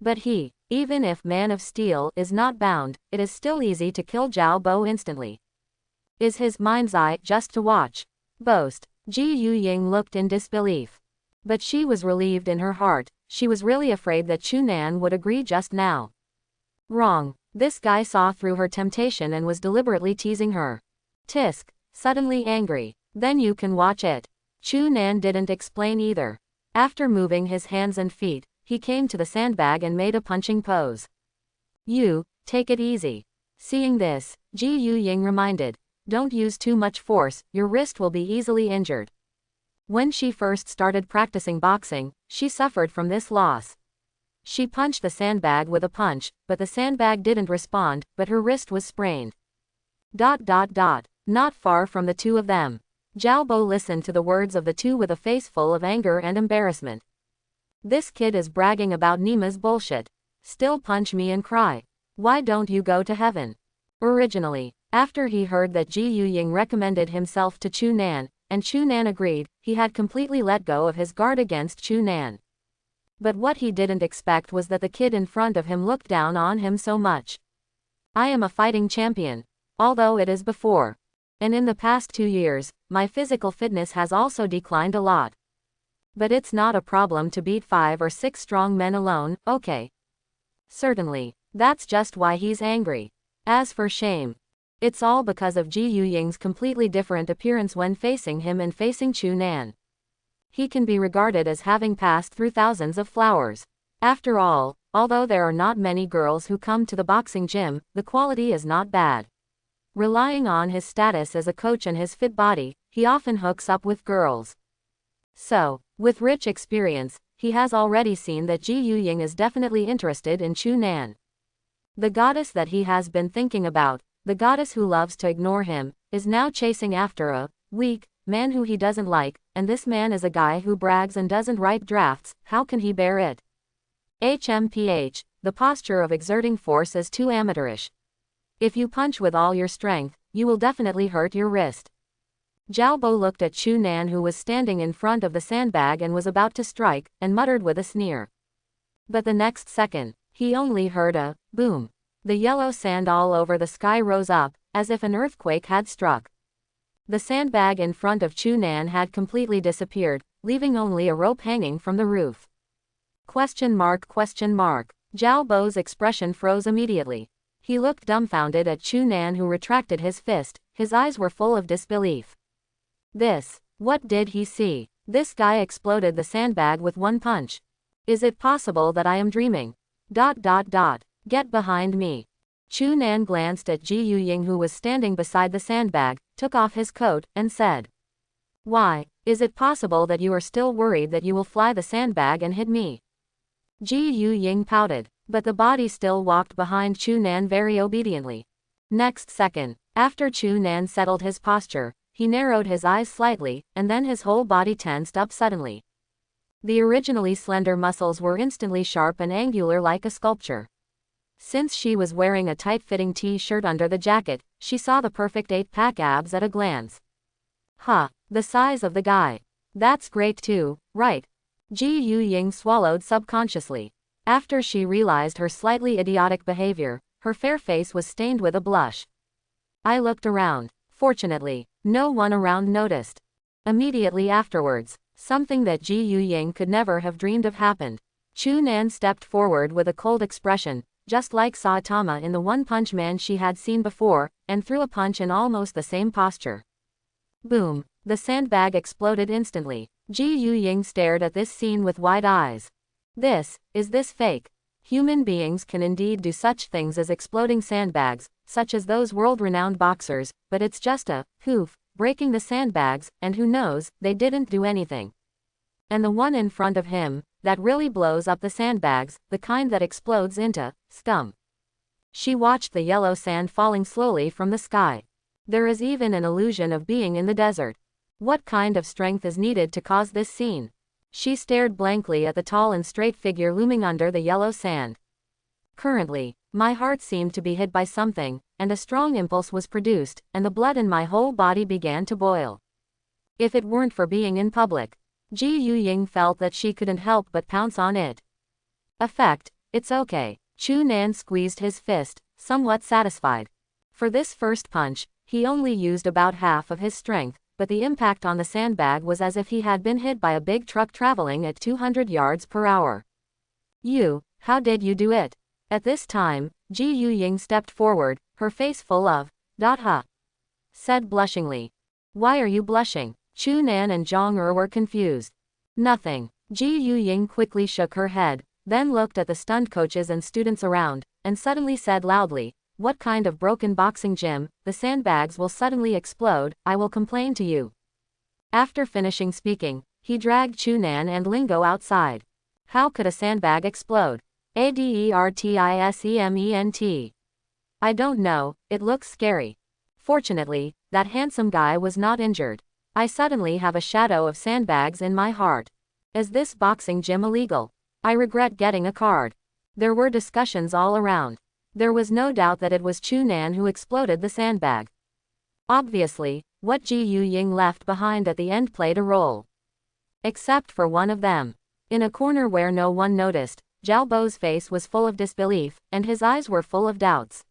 But he, even if Man of Steel is not bound, it is still easy to kill Zhao Bo instantly. Is his mind's eye just to watch? Boast. Ji Yuying looked in disbelief. But she was relieved in her heart, she was really afraid that Chu Nan would agree just now. Wrong. This guy saw through her temptation and was deliberately teasing her. Tisk. Suddenly angry. Then you can watch it. Chu Nan didn't explain either. After moving his hands and feet, he came to the sandbag and made a punching pose. You, take it easy. Seeing this, Ji Yuying reminded, don't use too much force, your wrist will be easily injured. When she first started practicing boxing, she suffered from this loss. She punched the sandbag with a punch, but the sandbag didn't respond, but her wrist was sprained. Not far from the two of them. Zhao Bo listened to the words of the two with a face full of anger and embarrassment. This kid is bragging about Nima's bullshit. Still punch me and cry. Why don't you go to heaven? Originally, after he heard that Ji Yuying recommended himself to Chu Nan, and Chu Nan agreed, he had completely let go of his guard against Chu Nan. But what he didn't expect was that the kid in front of him looked down on him so much. I am a fighting champion. Although it is before. And in the past 2 years, my physical fitness has also declined a lot. But it's not a problem to beat 5 or 6 strong men alone, okay? Certainly. That's just why he's angry. As for shame, it's all because of Ji Yuying's completely different appearance when facing him and facing Chu Nan. He can be regarded as having passed through thousands of flowers. After all, although there are not many girls who come to the boxing gym, the quality is not bad. Relying on his status as a coach and his fit body, he often hooks up with girls. So, with rich experience, he has already seen that Ji Yuying is definitely interested in Chu Nan. The goddess that he has been thinking about, the goddess who loves to ignore him, is now chasing after a weak man who he doesn't like, and this man is a guy who brags and doesn't write drafts. How can he bear it? HMPH, the posture of exerting force is too amateurish. If you punch with all your strength, you will definitely hurt your wrist. Zhao Bo looked at Chu Nan, who was standing in front of the sandbag and was about to strike, and muttered with a sneer. But the next second, he only heard a boom. The yellow sand all over the sky rose up, as if an earthquake had struck. The sandbag in front of Chu Nan had completely disappeared, leaving only a rope hanging from the roof. ? Zhao Bo's expression froze immediately. He looked dumbfounded at Chu Nan, who retracted his fist. His eyes were full of disbelief. What did he see? This guy exploded the sandbag with one punch. Is it possible that I am dreaming? Get behind me. Chu Nan glanced at Ji Yuying, who was standing beside the sandbag, took off his coat, and said, why, is it possible that you are still worried that you will fly the sandbag and hit me? Ji Yuying pouted, but the body still walked behind Chu Nan very obediently. Next second, after Chu Nan settled his posture, he narrowed his eyes slightly, and then his whole body tensed up suddenly. The originally slender muscles were instantly sharp and angular like a sculpture. Since she was wearing a tight-fitting t-shirt under the jacket, she saw the perfect 8-pack abs at a glance. The size of the guy. That's great too, right? Ji Yuying swallowed subconsciously. After she realized her slightly idiotic behavior, her fair face was stained with a blush. I looked around. Fortunately, no one around noticed. Immediately afterwards, something that Ji Yuying could never have dreamed of happened. Chu Nan stepped forward with a cold expression, just like Saitama in the One Punch Man she had seen before, and threw a punch in almost the same posture. Boom! The sandbag exploded instantly. Ji Yuying stared at this scene with wide eyes. Is this fake? Human beings can indeed do such things as exploding sandbags, such as those world-renowned boxers, but it's just a hoof, breaking the sandbags, and who knows, they didn't do anything. And the one in front of him, that really blows up the sandbags, the kind that explodes into scum. She watched the yellow sand falling slowly from the sky. There is even an illusion of being in the desert. What kind of strength is needed to cause this scene? She stared blankly at the tall and straight figure looming under the yellow sand. Currently, my heart seemed to be hit by something, and a strong impulse was produced, and the blood in my whole body began to boil. If it weren't for being in public, Ji Yuying felt that she couldn't help but pounce on it. Effect, it's okay. Chu Nan squeezed his fist, somewhat satisfied. For this first punch, he only used about half of his strength, but the impact on the sandbag was as if he had been hit by a big truck traveling at 200 yards per hour. How did you do it? At this time, Ji Yuying stepped forward, her face full of, said blushingly. Why are you blushing? Chu Nan and Zhang Er were confused. Nothing. Ji Yuying quickly shook her head, then looked at the stunt coaches and students around, and suddenly said loudly, what kind of broken boxing gym? The sandbags will suddenly explode, I will complain to you. After finishing speaking, he dragged Chu Nan and Lingo outside. How could a sandbag explode? Advertisement. I don't know, it looks scary. Fortunately, that handsome guy was not injured. I suddenly have a shadow of sandbags in my heart. Is this boxing gym illegal? I regret getting a card. There were discussions all around. There was no doubt that it was Chu Nan who exploded the sandbag. Obviously, what Ji Yuying left behind at the end played a role. Except for one of them. In a corner where no one noticed, Zhao Bo's face was full of disbelief, and his eyes were full of doubts.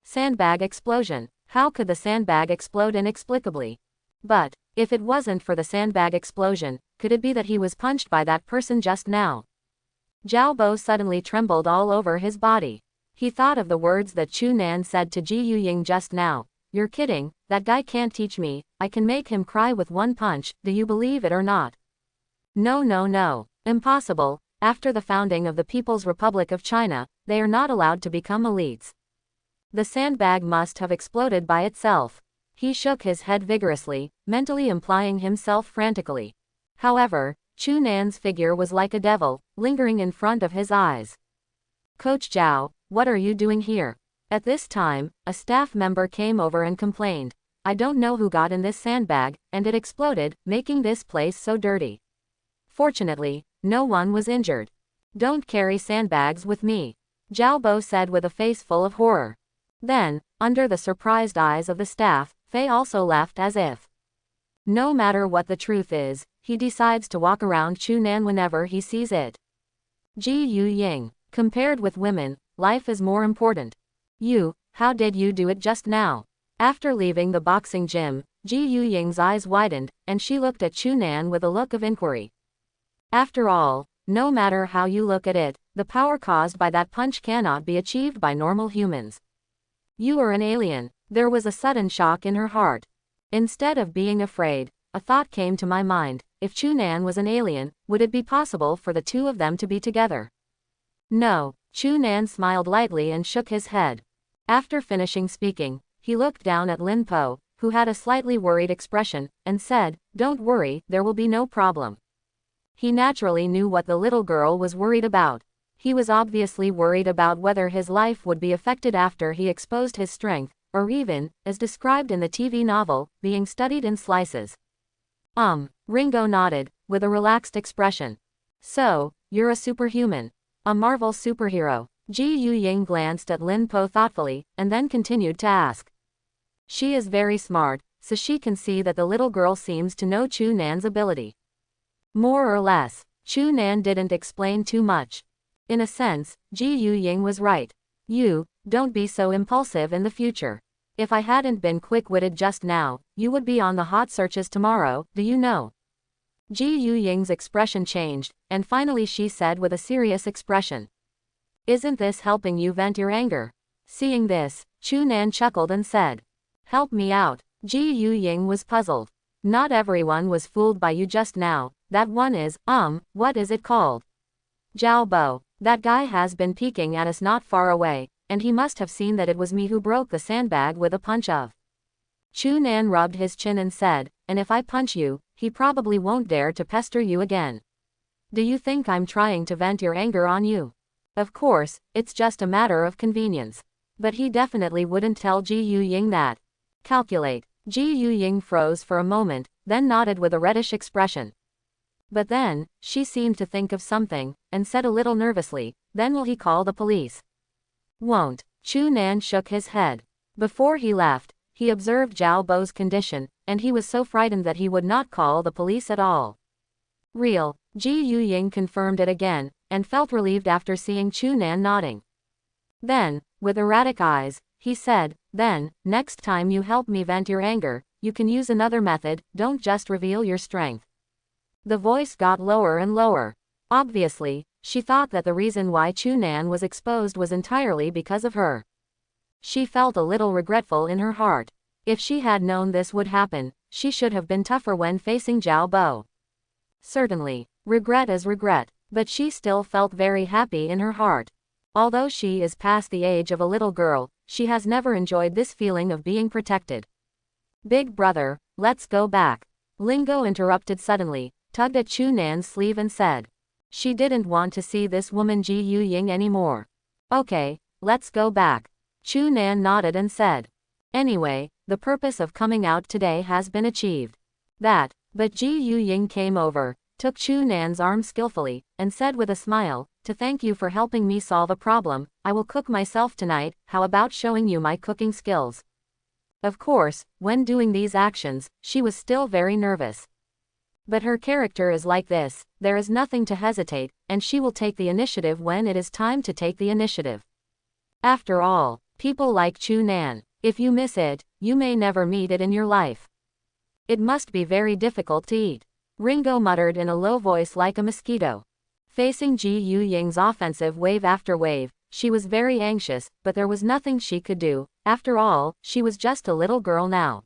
Sandbag explosion. How could the sandbag explode inexplicably? But, if it wasn't for the sandbag explosion, could it be that he was punched by that person just now? Zhao Bo suddenly trembled all over his body. He thought of the words that Chu Nan said to Ji Yuying just now. You're kidding, that guy can't teach me, I can make him cry with one punch, do you believe it or not? No. Impossible, after the founding of the People's Republic of China, they are not allowed to become elites. The sandbag must have exploded by itself. He shook his head vigorously, mentally implying himself frantically. However, Chu Nan's figure was like a devil, lingering in front of his eyes. Coach Zhao, what are you doing here? At this time, a staff member came over and complained. I don't know who got in this sandbag, and it exploded, making this place so dirty. Fortunately, no one was injured. Don't carry sandbags with me, Zhao Bo said with a face full of horror. Then, under the surprised eyes of the staff, Fei also left as if. No matter what the truth is, he decides to walk around Chu Nan whenever he sees it. Ji Yuying, compared with women, life is more important. How did you do it just now? After leaving the boxing gym, Ji Yuying's eyes widened, and she looked at Chu Nan with a look of inquiry. After all, no matter how you look at it, the power caused by that punch cannot be achieved by normal humans. You are an alien. There was a sudden shock in her heart. Instead of being afraid, a thought came to my mind. If Chu Nan was an alien, would it be possible for the two of them to be together? No. Chu Nan smiled lightly and shook his head. After finishing speaking, he looked down at Lin Po, who had a slightly worried expression, and said, Don't worry, there will be no problem. He naturally knew what the little girl was worried about. He was obviously worried about whether his life would be affected after he exposed his strength, or even, as described in the TV novel, being studied in slices. Ringo nodded, with a relaxed expression. So, you're a superhuman. A Marvel superhero. Ji Yuying glanced at Lin Po thoughtfully, and then continued to ask. She is very smart, so she can see that the little girl seems to know Chu Nan's ability. More or less, Chu Nan didn't explain too much. In a sense, Ji Yuying was right. Don't be so impulsive in the future. If I hadn't been quick-witted just now, you would be on the hot searches tomorrow, do you know? Ji Yuying's expression changed, and finally she said with a serious expression. Isn't this helping you vent your anger? Seeing this, Chu Nan chuckled and said. Help me out. Ji Yuying was puzzled. Not everyone was fooled by you just now, that one is, what is it called? Zhao Bo. That guy has been peeking at us not far away, and he must have seen that it was me who broke the sandbag with a punch of. Chu Nan rubbed his chin and said, and if I punch you, he probably won't dare to pester you again. Do you think I'm trying to vent your anger on you? Of course, it's just a matter of convenience. But he definitely wouldn't tell Ji Yuying that. Calculate. Ji Yuying froze for a moment, then nodded with a reddish expression. But then, she seemed to think of something, and said a little nervously, then will he call the police? Won't. Chu Nan shook his head. Before he left, he observed Zhao Bo's condition, and he was so frightened that he would not call the police at all. Real. Ji Yuying confirmed it again, and felt relieved after seeing Chu Nan nodding. Then, with erratic eyes, he said, then, next time you help me vent your anger, you can use another method, don't just reveal your strength. The voice got lower and lower. Obviously, she thought that the reason why Chu Nan was exposed was entirely because of her. She felt a little regretful in her heart. If she had known this would happen, she should have been tougher when facing Zhao Bo. Certainly, regret is regret, but she still felt very happy in her heart. Although she is past the age of a little girl, she has never enjoyed this feeling of being protected. Big brother, let's go back. Lingo interrupted suddenly, tugged at Chu Nan's sleeve and said. She didn't want to see this woman Ji Yuying anymore. Okay, let's go back. Chu Nan nodded and said. Anyway, the purpose of coming out today has been achieved. But Ji Yuying came over, took Chu Nan's arm skillfully, and said with a smile, to thank you for helping me solve a problem, I will cook myself tonight, how about showing you my cooking skills? Of course, when doing these actions, she was still very nervous. But her character is like this, there is nothing to hesitate, and she will take the initiative when it is time to take the initiative. After all, people like Chu Nan, if you miss it, you may never meet it in your life. It must be very difficult to eat. Ringo muttered in a low voice like a mosquito. Facing Ji Yuying's offensive wave after wave, she was very anxious, but there was nothing she could do, after all, she was just a little girl now.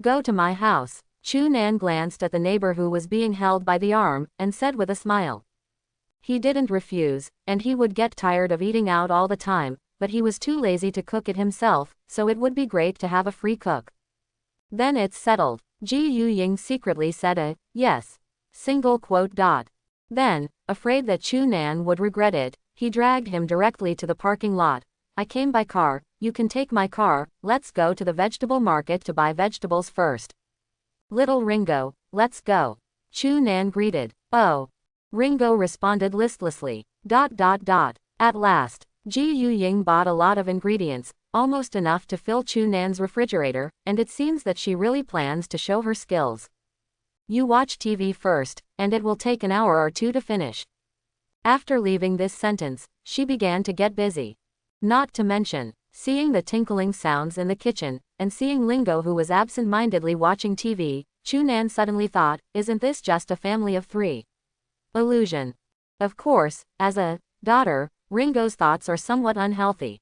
Go to my house. Chu Nan glanced at the neighbor who was being held by the arm, and said with a smile. He didn't refuse, and he would get tired of eating out all the time, but he was too lazy to cook it himself, so it would be great to have a free cook. Then it's settled. Ji Yuying secretly said a, yes. Then, afraid that Chu Nan would regret it, he dragged him directly to the parking lot. I came by car, you can take my car, let's go to the vegetable market to buy vegetables first. Little Ringo, let's go. Chu Nan greeted. Oh. Ringo responded listlessly. At last, Ji Yuying bought a lot of ingredients, almost enough to fill Chu Nan's refrigerator, and it seems that she really plans to show her skills. You watch TV first, and it will take an hour or two to finish. After leaving this sentence, she began to get busy. Not to mention, seeing the tinkling sounds in the kitchen, and seeing Lingo who was absent-mindedly watching TV, Chu Nan suddenly thought, isn't this just a family of three? Illusion. Of course, as a daughter, Ringo's thoughts are somewhat unhealthy.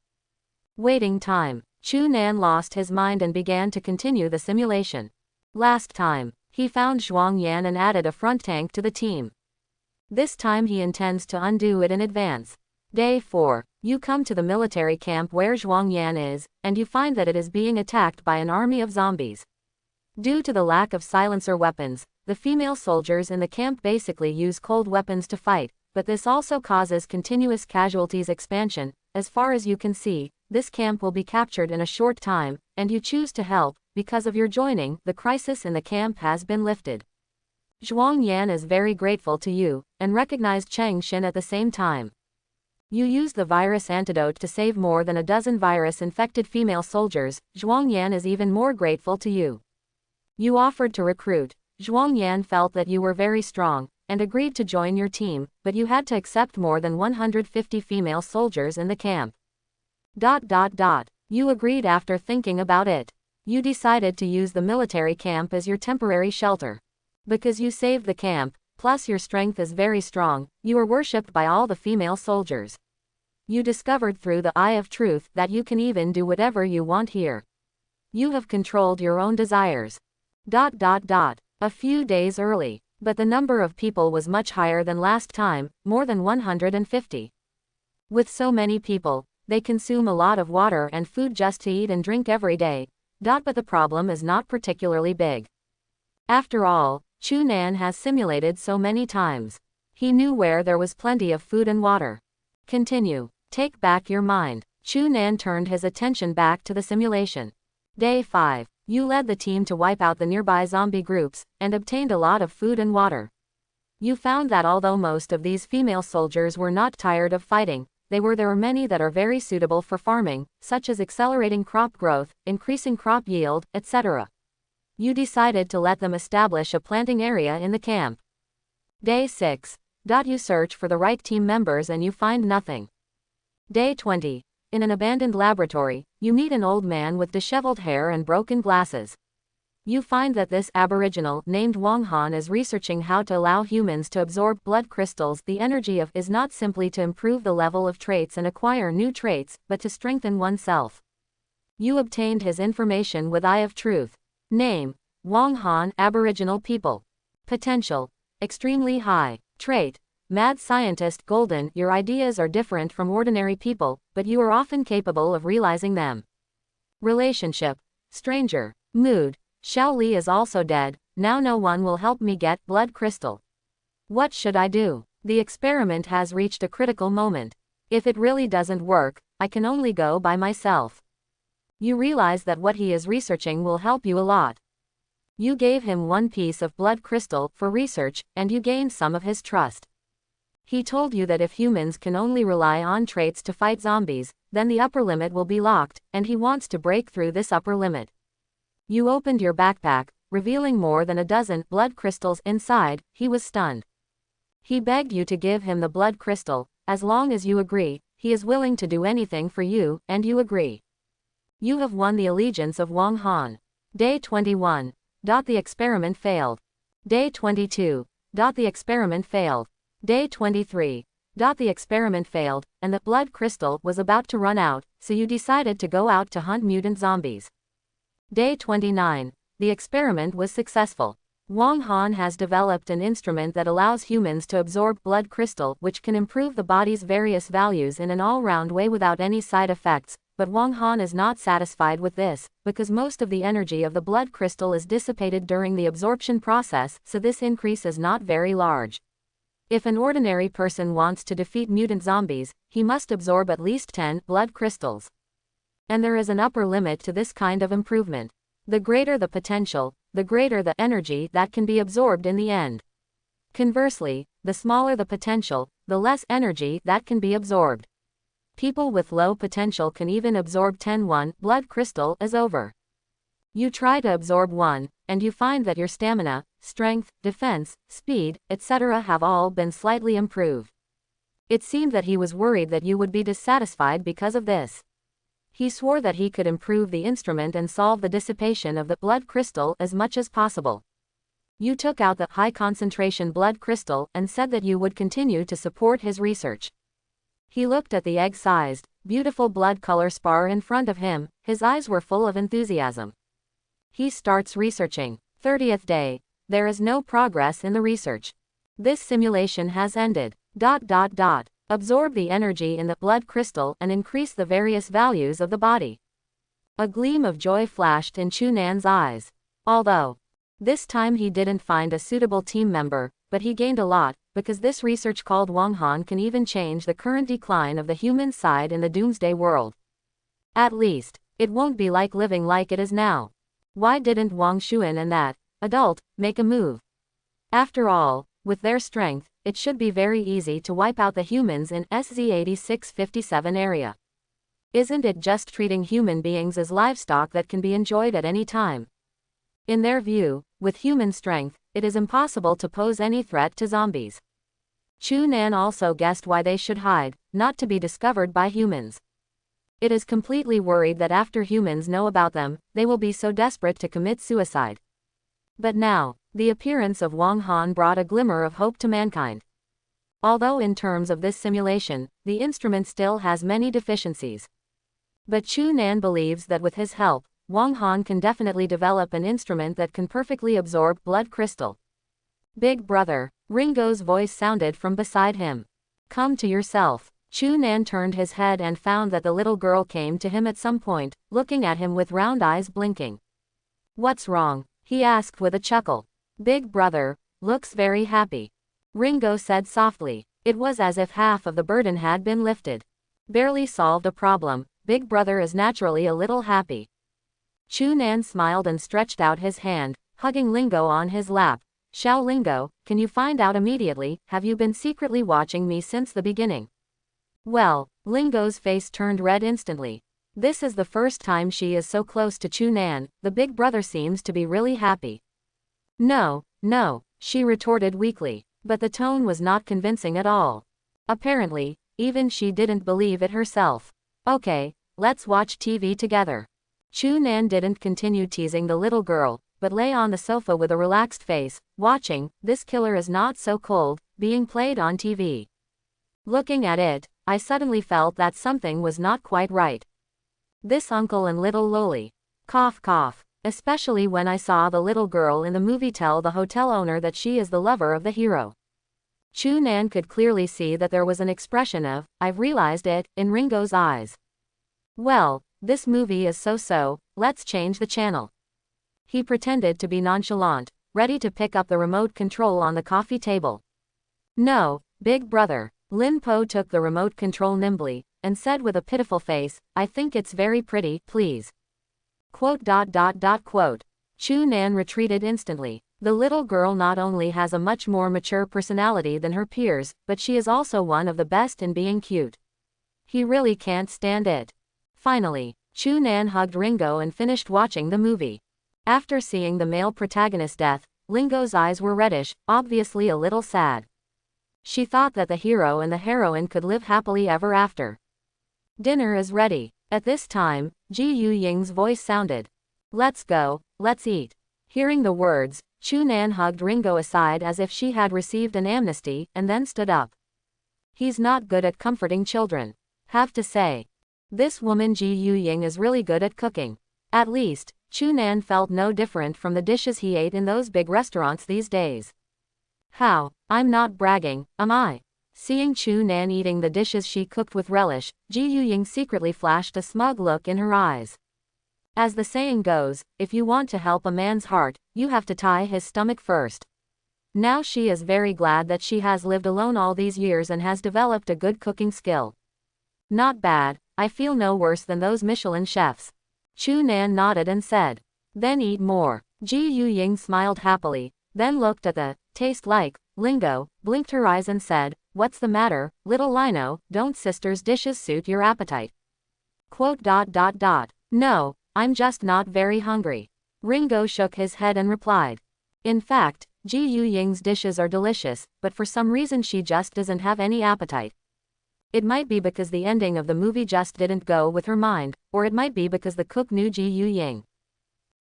Waiting time. Chu Nan lost his mind and began to continue the simulation. Last time, he found Zhuang Yan and added a front tank to the team. This time he intends to undo it in advance. Day 4. You come to the military camp where Zhuang Yan is, and you find that it is being attacked by an army of zombies. Due to the lack of silencer weapons, the female soldiers in the camp basically use cold weapons to fight, but this also causes continuous casualties expansion. As far as you can see, this camp will be captured in a short time, and you choose to help. Because of your joining, the crisis in the camp has been lifted. Zhuang Yan is very grateful to you, and recognized Cheng Xin at the same time. You used the virus antidote to save more than a dozen virus-infected female soldiers. Zhuang Yan is even more grateful to you. You offered to recruit. Zhuang Yan felt that you were very strong, and agreed to join your team, but you had to accept more than 150 female soldiers in the camp. You agreed after thinking about it. You decided to use the military camp as your temporary shelter. Because you saved the camp, plus your strength is very strong, you are worshipped by all the female soldiers. You discovered through the eye of truth that you can even do whatever you want here. You have controlled your own desires. A few days early. But the number of people was much higher than last time, more than 150. With so many people, they consume a lot of water and food just to eat and drink every day. But the problem is not particularly big. After all, Chu Nan has simulated so many times. He knew where there was plenty of food and water. Continue. Take back your mind. Chu Nan turned his attention back to the simulation. Day 5. You led the team to wipe out the nearby zombie groups, and obtained a lot of food and water. You found that although most of these female soldiers were not tired of fighting, there are many that are very suitable for farming, such as accelerating crop growth, increasing crop yield, etc. You decided to let them establish a planting area in the camp. Day 6. You search for the right team members and you find nothing. Day 20. In an abandoned laboratory, you meet an old man with disheveled hair and broken glasses. You find that this aboriginal, named Wang Han, is researching how to allow humans to absorb blood crystals. The energy of is not simply to improve the level of traits and acquire new traits, but to strengthen oneself. You obtained his information with Eye of Truth. Name: Wang Han, Aboriginal people. Potential: extremely high. Trait: Mad scientist. Golden. Your ideas are different from ordinary people, but you are often capable of realizing them. Relationship: stranger. Mood: Xiao Li is also dead, now no one will help me get blood crystal. What should I do? The experiment has reached a critical moment. If it really doesn't work, I can only go by myself. You realize that what he is researching will help you a lot. You gave him one piece of blood crystal for research, and you gained some of his trust. He told you that if humans can only rely on traits to fight zombies, then the upper limit will be locked, and he wants to break through this upper limit. You opened your backpack, revealing more than a dozen blood crystals inside. He was stunned. He begged you to give him the blood crystal. As long as you agree, he is willing to do anything for you, and you agree. You have won the allegiance of Wang Han. Day 21. The experiment failed. Day 22. The experiment failed. Day 23. The experiment failed, and the blood crystal was about to run out, so you decided to go out to hunt mutant zombies. Day 29. The experiment was successful. Wang Han has developed an instrument that allows humans to absorb blood crystal, which can improve the body's various values in an all-round way without any side effects. But Wang Han is not satisfied with this, because most of the energy of the blood crystal is dissipated during the absorption process, so this increase is not very large. If an ordinary person wants to defeat mutant zombies, he must absorb at least 10 blood crystals. And there is an upper limit to this kind of improvement. The greater the potential, the greater the energy that can be absorbed in the end. Conversely, the smaller the potential, the less energy that can be absorbed. People with low potential can even absorb 10 blood crystal is over. You try to absorb one, and you find that your stamina, strength, defense, speed, etc. have all been slightly improved. It seemed that he was worried that you would be dissatisfied because of this. He swore that he could improve the instrument and solve the dissipation of the blood crystal as much as possible. You took out the high-concentration blood crystal and said that you would continue to support his research. He looked at the egg-sized, beautiful blood color spar in front of him. His eyes were full of enthusiasm. He starts researching. 30th day. There is no progress in the research. This simulation has ended. Absorb the energy in the blood crystal and increase the various values of the body. A gleam of joy flashed in Chu Nan's eyes. Although this time he didn't find a suitable team member, but he gained a lot, because this research called Wang Han can even change the current decline of the human side in the Doomsday world. At least, it won't be like living like it is now. Why didn't Wang Xuan and that adult make a move? After all, with their strength, it should be very easy to wipe out the humans in SZ8657 area. Isn't it just treating human beings as livestock that can be enjoyed at any time? In their view, with human strength, it is impossible to pose any threat to zombies. Chu Nan also guessed why they should hide, not to be discovered by humans. It is completely worried that after humans know about them, they will be so desperate to commit suicide. But now, the appearance of Wang Han brought a glimmer of hope to mankind. Although in terms of this simulation, the instrument still has many deficiencies. But Chu Nan believes that with his help, Wang Han can definitely develop an instrument that can perfectly absorb blood crystal. Big brother, Ringo's voice sounded from beside him. Come to yourself. Chu Nan turned his head and found that the little girl came to him at some point, looking at him with round eyes blinking. What's wrong? He asked with a chuckle. Big brother, looks very happy. Ringo said softly. It was as if half of the burden had been lifted. Barely solved a problem, Big brother is naturally a little happy. Chu Nan smiled and stretched out his hand, hugging Lingo on his lap. Xiao Lingo, can you find out immediately, have you been secretly watching me since the beginning? Well, Lingo's face turned red instantly. This is the first time she is so close to Chu Nan, the big brother seems to be really happy. No, she retorted weakly, but the tone was not convincing at all. Apparently, even she didn't believe it herself. Okay, let's watch TV together. Chu Nan didn't continue teasing the little girl, but lay on the sofa with a relaxed face, watching This Killer Is Not So Cold, being played on TV. Looking at it, I suddenly felt that something was not quite right. This uncle and little Loli. Cough cough. Especially when I saw the little girl in the movie tell the hotel owner that she is the lover of the hero. Chu Nan could clearly see that there was an expression of, I've realized it, in Ringo's eyes. Well, this movie is so, let's change the channel. He pretended to be nonchalant, ready to pick up the remote control on the coffee table. No, big brother. Lin Po took the remote control nimbly, and said with a pitiful face, I think it's very pretty, please. Quote. Chu Nan retreated instantly. The little girl not only has a much more mature personality than her peers, but she is also one of the best in being cute. He really can't stand it. Finally, Chu Nan hugged Ringo and finished watching the movie. After seeing the male protagonist's death, Ringo's eyes were reddish, obviously a little sad. She thought that the hero and the heroine could live happily ever after. Dinner is ready. At this time, Ji Yu Ying's voice sounded. Let's go, let's eat. Hearing the words, Chu Nan hugged Ringo aside as if she had received an amnesty, and then stood up. He's not good at comforting children. Have to say. This woman Ji Yu Ying is really good at cooking. At least, Chu Nan felt no different from the dishes he ate in those big restaurants these days. How? I'm not bragging, am I? Seeing Chu Nan eating the dishes she cooked with relish, Ji Yu Ying secretly flashed a smug look in her eyes. As the saying goes, if you want to help a man's heart, you have to tie his stomach first. Now she is very glad that she has lived alone all these years and has developed a good cooking skill. Not bad, I feel no worse than those Michelin chefs. Chu Nan nodded and said. Then eat more. Ji Yu Ying smiled happily, then looked at the taste like Lingo, blinked her eyes and said, What's the matter, little Lino, don't sister's dishes suit your appetite? Quote. No, I'm just not very hungry. Ringo shook his head and replied. In fact, Ji Yu Ying's dishes are delicious, but for some reason she just doesn't have any appetite. It might be because the ending of the movie just didn't go with her mind, or it might be because the cook knew Ji Yu Ying.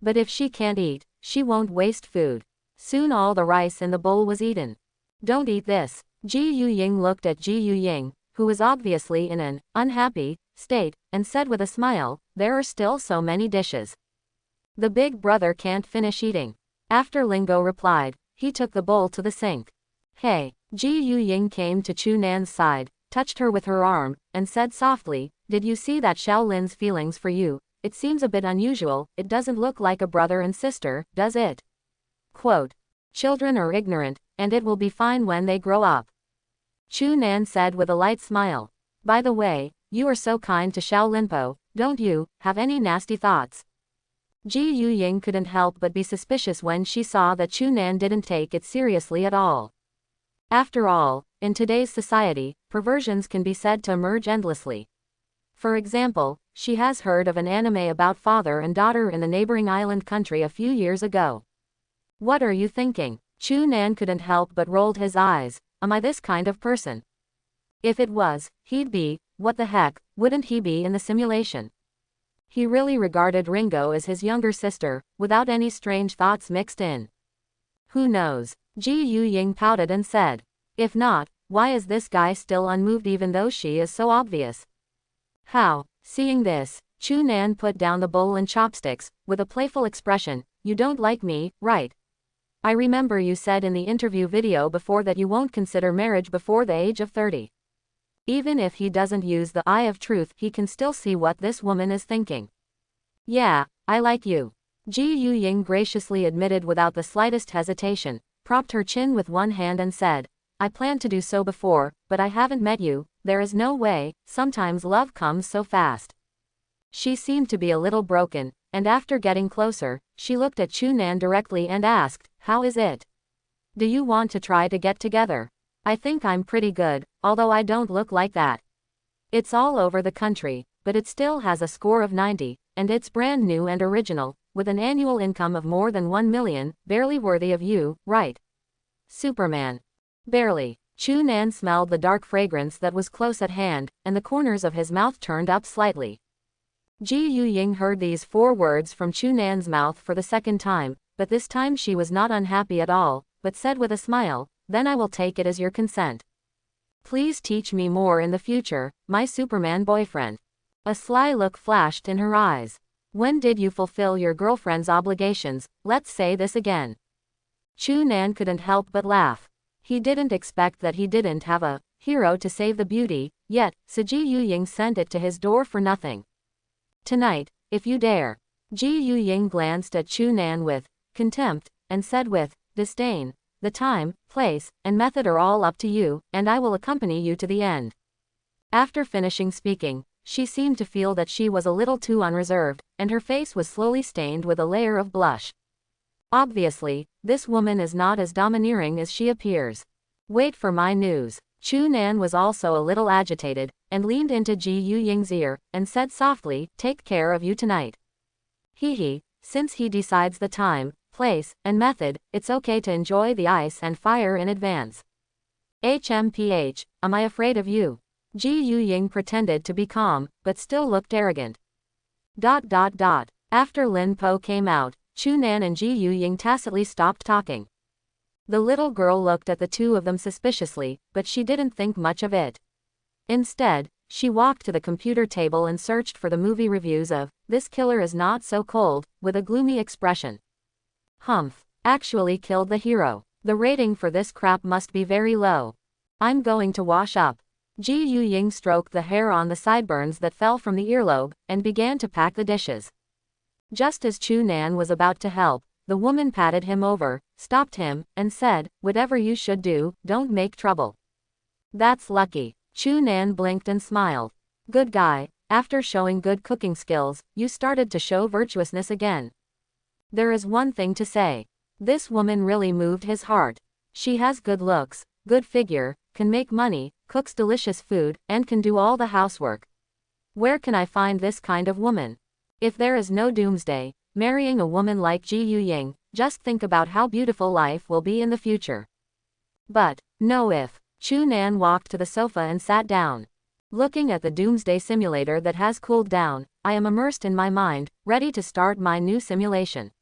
But if she can't eat, she won't waste food. Soon all the rice in the bowl was eaten. Don't eat this. Ji Yu Ying looked at Ji Yu Ying, who was obviously in an unhappy state, and said with a smile, there are still so many dishes. The big brother can't finish eating. After Lingo replied, he took the bowl to the sink. Hey, Ji Yu Ying came to Chu Nan's side, touched her with her arm, and said softly, did you see that Xiao Lin's feelings for you? It seems a bit unusual, it doesn't look like a brother and sister, does it? Quote. Children are ignorant, and it will be fine when they grow up. Chu Nan said with a light smile. By the way, you are so kind to Xiao Linpo, don't you have any nasty thoughts? Ji Yu Ying couldn't help but be suspicious when she saw that Chu Nan didn't take it seriously at all. After all, in today's society, perversions can be said to emerge endlessly. For example, she has heard of an anime about father and daughter in the neighboring island country a few years ago. What are you thinking? Chu Nan couldn't help but rolled his eyes. Am I this kind of person? If it was, he'd be what the heck, wouldn't he be in the simulation? He really regarded Ringo as his younger sister, without any strange thoughts mixed in. Who knows? Ji Yu-ying pouted and said. If not, why is this guy still unmoved even though she is so obvious? How? Seeing this, Chu Nan put down the bowl and chopsticks, with a playful expression. You don't like me, right? I remember you said in the interview video before that you won't consider marriage before the age of 30. Even if he doesn't use the eye of truth, he can still see what this woman is thinking. Yeah, I like you. Ji Yu-ying graciously admitted without the slightest hesitation, propped her chin with one hand and said, I planned to do so before, but I haven't met you, there is no way, sometimes love comes so fast. She seemed to be a little broken, and after getting closer, she looked at Chu Nan directly and asked, how is it? Do you want to try to get together? I think I'm pretty good, although I don't look like that. It's all over the country, but it still has a score of 90, and it's brand new and original, with an annual income of more than 1 million, barely worthy of you, right? Superman. Barely. Chu Nan smelled the dark fragrance that was close at hand, and the corners of his mouth turned up slightly. Ji Yu-ying heard these 4 words from Chu Nan's mouth for the second time, but this time she was not unhappy at all, but said with a smile, then I will take it as your consent. Please teach me more in the future, my Superman boyfriend. A sly look flashed in her eyes. When did you fulfill your girlfriend's obligations? Let's say this again. Chu Nan couldn't help but laugh. He didn't expect that he didn't have a hero to save the beauty, yet, so Ji Yu-ying sent it to his door for nothing. Tonight, if you dare. Ji Yu-ying glanced at Chu Nan with contempt, and said with disdain, the time, place, and method are all up to you, and I will accompany you to the end. After finishing speaking, she seemed to feel that she was a little too unreserved, and her face was slowly stained with a layer of blush. Obviously, this woman is not as domineering as she appears. Wait for my news. Chu Nan was also a little agitated, and leaned into Ji Yu-ying's ear, and said softly, take care of you tonight. Hee, since he decides the time, place, and method, it's okay to enjoy the ice and fire in advance. HMPH, am I afraid of you? Ji Yu-ying pretended to be calm, but still looked arrogant. After Lin Po came out, Chu Nan and Ji Yu-ying tacitly stopped talking. The little girl looked at the two of them suspiciously, but she didn't think much of it. Instead, she walked to the computer table and searched for the movie reviews of This Killer Is Not So Cold, with a gloomy expression. Humph, actually killed the hero. The rating for this crap must be very low. I'm going to wash up. Ji Yu-ying stroked the hair on the sideburns that fell from the earlobe, and began to pack the dishes. Just as Chu Nan was about to help, the woman patted him over, stopped him, and said, whatever you should do, don't make trouble. That's lucky. Chu Nan blinked and smiled. Good guy, after showing good cooking skills, you started to show virtuousness again. There is one thing to say. This woman really moved his heart. She has good looks, good figure, can make money, cooks delicious food, and can do all the housework. Where can I find this kind of woman? If there is no doomsday, marrying a woman like Ji Yu-ying, just think about how beautiful life will be in the future. But, no if. Chu Nan walked to the sofa and sat down. Looking at the doomsday simulator that has cooled down, I am immersed in my mind, ready to start my new simulation.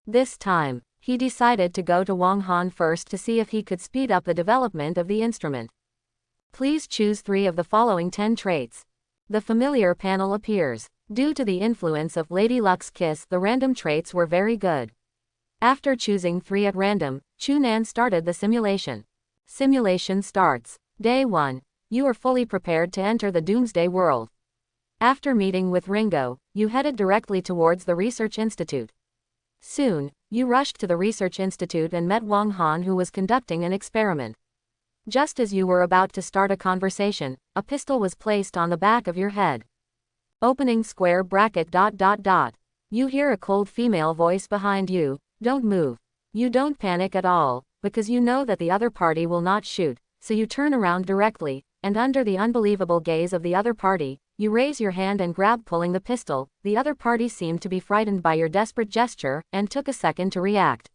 This time, he decided to go to Wang Han first to see if he could speed up the development of the instrument. Please choose 3 of the following 10 traits. The familiar panel appears. Due to the influence of Lady Luck's kiss, the random traits were very good. After choosing 3 at random, Chu Nan started the simulation. Simulation starts. Day 1. You are fully prepared to enter the Doomsday world. After meeting with Ringo, you headed directly towards the research institute. Soon, you rushed to the research institute and met Wang Han, who was conducting an experiment. Just as you were about to start a conversation, a pistol was placed on the back of your head. Opening square bracket ... You hear a cold female voice behind you, don't move. You don't panic at all, because you know that the other party will not shoot, so you turn around directly, and under the unbelievable gaze of the other party, you raise your hand and grab pulling the pistol. The other party seemed to be frightened by your desperate gesture, and took a second to react.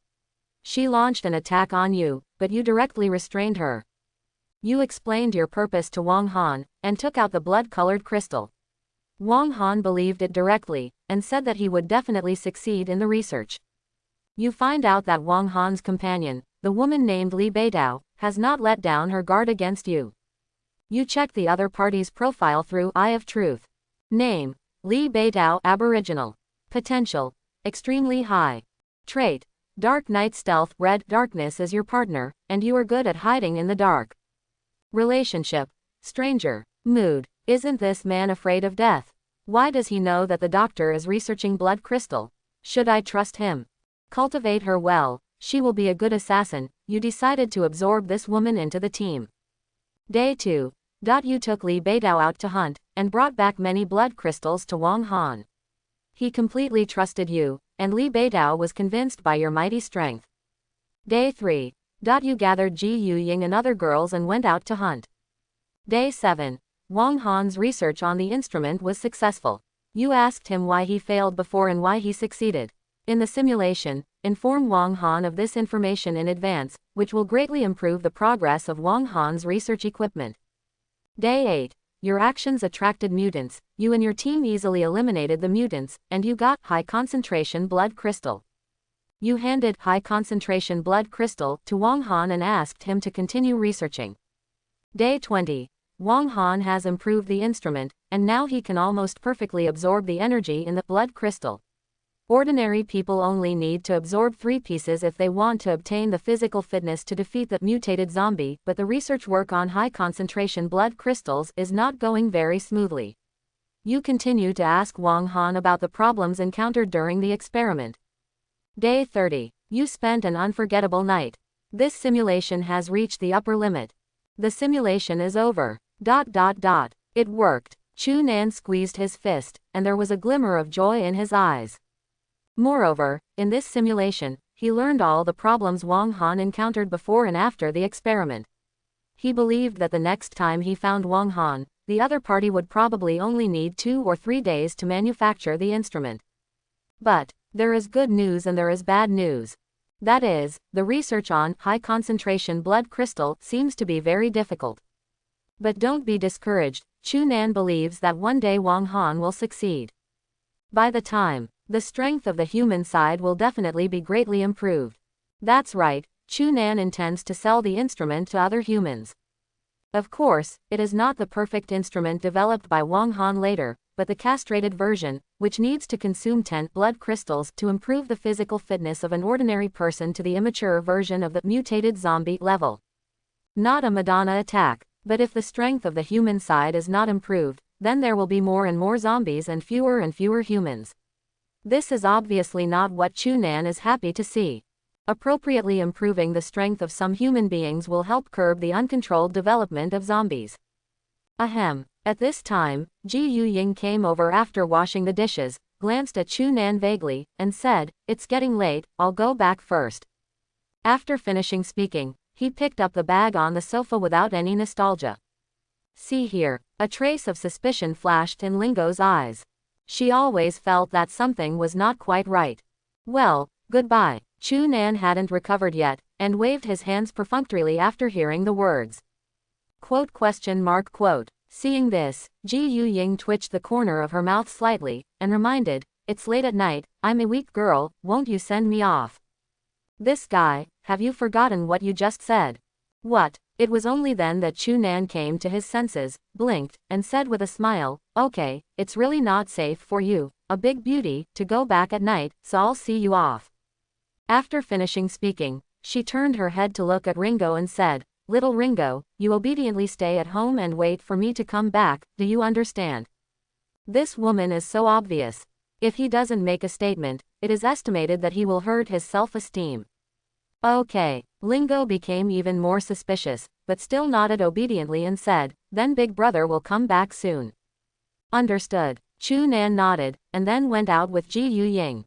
She launched an attack on you, but you directly restrained her. You explained your purpose to Wang Han, and took out the blood-colored crystal. Wang Han believed it directly, and said that he would definitely succeed in the research. You find out that Wang Han's companion, the woman named Li Beidao, has not let down her guard against you. You checked the other party's profile through Eye of Truth. Name: Li Beidao, Aboriginal. Potential: extremely high. Trait: Dark Night Stealth. Red darkness is your partner, and you are good at hiding in the dark. Relationship: stranger. Mood: isn't this man afraid of death? Why does he know that the doctor is researching blood crystal? Should I trust him? Cultivate her well, she will be a good assassin. You decided to absorb this woman into the team. Day 2. You took Li Beidao out to hunt, and brought back many blood crystals to Wang Han. He completely trusted you, and Li Beidao was convinced by your mighty strength. Day 3. You gathered Ji Yuying and other girls and went out to hunt. Day 7. Wang Han's research on the instrument was successful. You asked him why he failed before and why he succeeded. In the simulation, inform Wang Han of this information in advance, which will greatly improve the progress of Wang Han's research equipment. Day 8. Your actions attracted mutants. You and your team easily eliminated the mutants, and you got high-concentration blood crystal. You handed high-concentration blood crystal to Wang Han and asked him to continue researching. Day 20. Wang Han has improved the instrument, and now he can almost perfectly absorb the energy in the blood crystal. Ordinary people only need to absorb 3 pieces if they want to obtain the physical fitness to defeat the mutated zombie, but the research work on high-concentration blood crystals is not going very smoothly. You continue to ask Wang Han about the problems encountered during the experiment. Day 30. You spent an unforgettable night. This simulation has reached the upper limit. The simulation is over. It worked. Chu Nan squeezed his fist, and there was a glimmer of joy in his eyes. Moreover, in this simulation, he learned all the problems Wang Han encountered before and after the experiment. He believed that the next time he found Wang Han, the other party would probably only need 2 or 3 days to manufacture the instrument. But there is good news and there is bad news. That is, the research on high-concentration blood crystal seems to be very difficult. But don't be discouraged, Chu Nan believes that one day Wang Han will succeed. By the time, the strength of the human side will definitely be greatly improved. That's right, Chu Nan intends to sell the instrument to other humans. Of course, it is not the perfect instrument developed by Wang Han later, but the castrated version, which needs to consume 10 blood crystals to improve the physical fitness of an ordinary person to the immature version of the mutated zombie level. Not a Madonna attack, but if the strength of the human side is not improved, then there will be more and more zombies and fewer humans. This is obviously not what Chu Nan is happy to see. Appropriately improving the strength of some human beings will help curb the uncontrolled development of zombies. Ahem. At this time, Ji Yuying came over after washing the dishes, glanced at Chu Nan vaguely, and said, "It's getting late, I'll go back first." After finishing speaking, he picked up the bag on the sofa without any nostalgia. See here. A trace of suspicion flashed in Lingo's eyes. She always felt that something was not quite right. Well, goodbye. Chu Nan hadn't recovered yet, and waved his hands perfunctorily after hearing the words. Quote. Seeing this, Ji Yuying twitched the corner of her mouth slightly, and reminded, "It's late at night, I'm a weak girl, won't you send me off?" This guy, have you forgotten what you just said? What? It was only then that Chu Nan came to his senses, blinked, and said with a smile, "Okay, it's really not safe for you, a big beauty, to go back at night, so I'll see you off." After finishing speaking, she turned her head to look at Ringo and said, "Little Ringo, you obediently stay at home and wait for me to come back, do you understand?" This woman is so obvious. If he doesn't make a statement, it is estimated that he will hurt his self-esteem. Okay. Lingo became even more suspicious, but still nodded obediently and said, "Then Big Brother will come back soon." Understood. Chu Nan nodded, and then went out with Ji Yuying.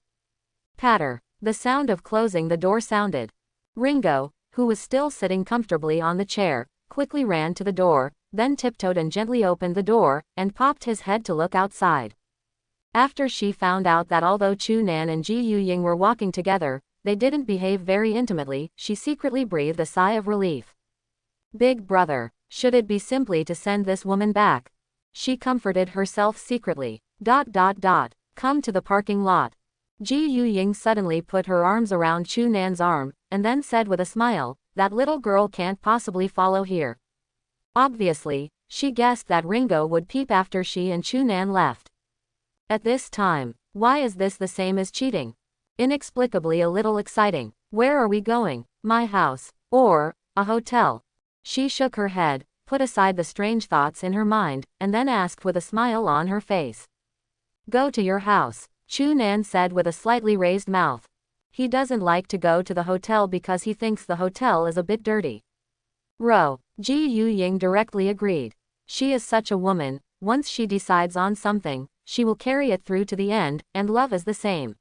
Patter. The sound of closing the door sounded. Ringo, who was still sitting comfortably on the chair, quickly ran to the door, then tiptoed and gently opened the door, and popped his head to look outside. After she found out that although Chu Nan and Ji Yuying were walking together, they didn't behave very intimately, she secretly breathed a sigh of relief. Big Brother. Should it be simply to send this woman back? She comforted herself secretly. Come to the parking lot. Ji Yuying suddenly put her arms around Chu Nan's arm, and then said with a smile, that little girl can't possibly follow here. Obviously, she guessed that Ringo would peep after she and Chu Nan left. At this time, why is this the same as cheating? Inexplicably a little exciting. Where are we going? My house. Or a hotel? She shook her head, put aside the strange thoughts in her mind, and then asked with a smile on her face. Go to your house, Chu Nan said with a slightly raised mouth. He doesn't like to go to the hotel because he thinks the hotel is a bit dirty. Ji Yuying directly agreed. She is such a woman, once she decides on something, she will carry it through to the end, and love is the same.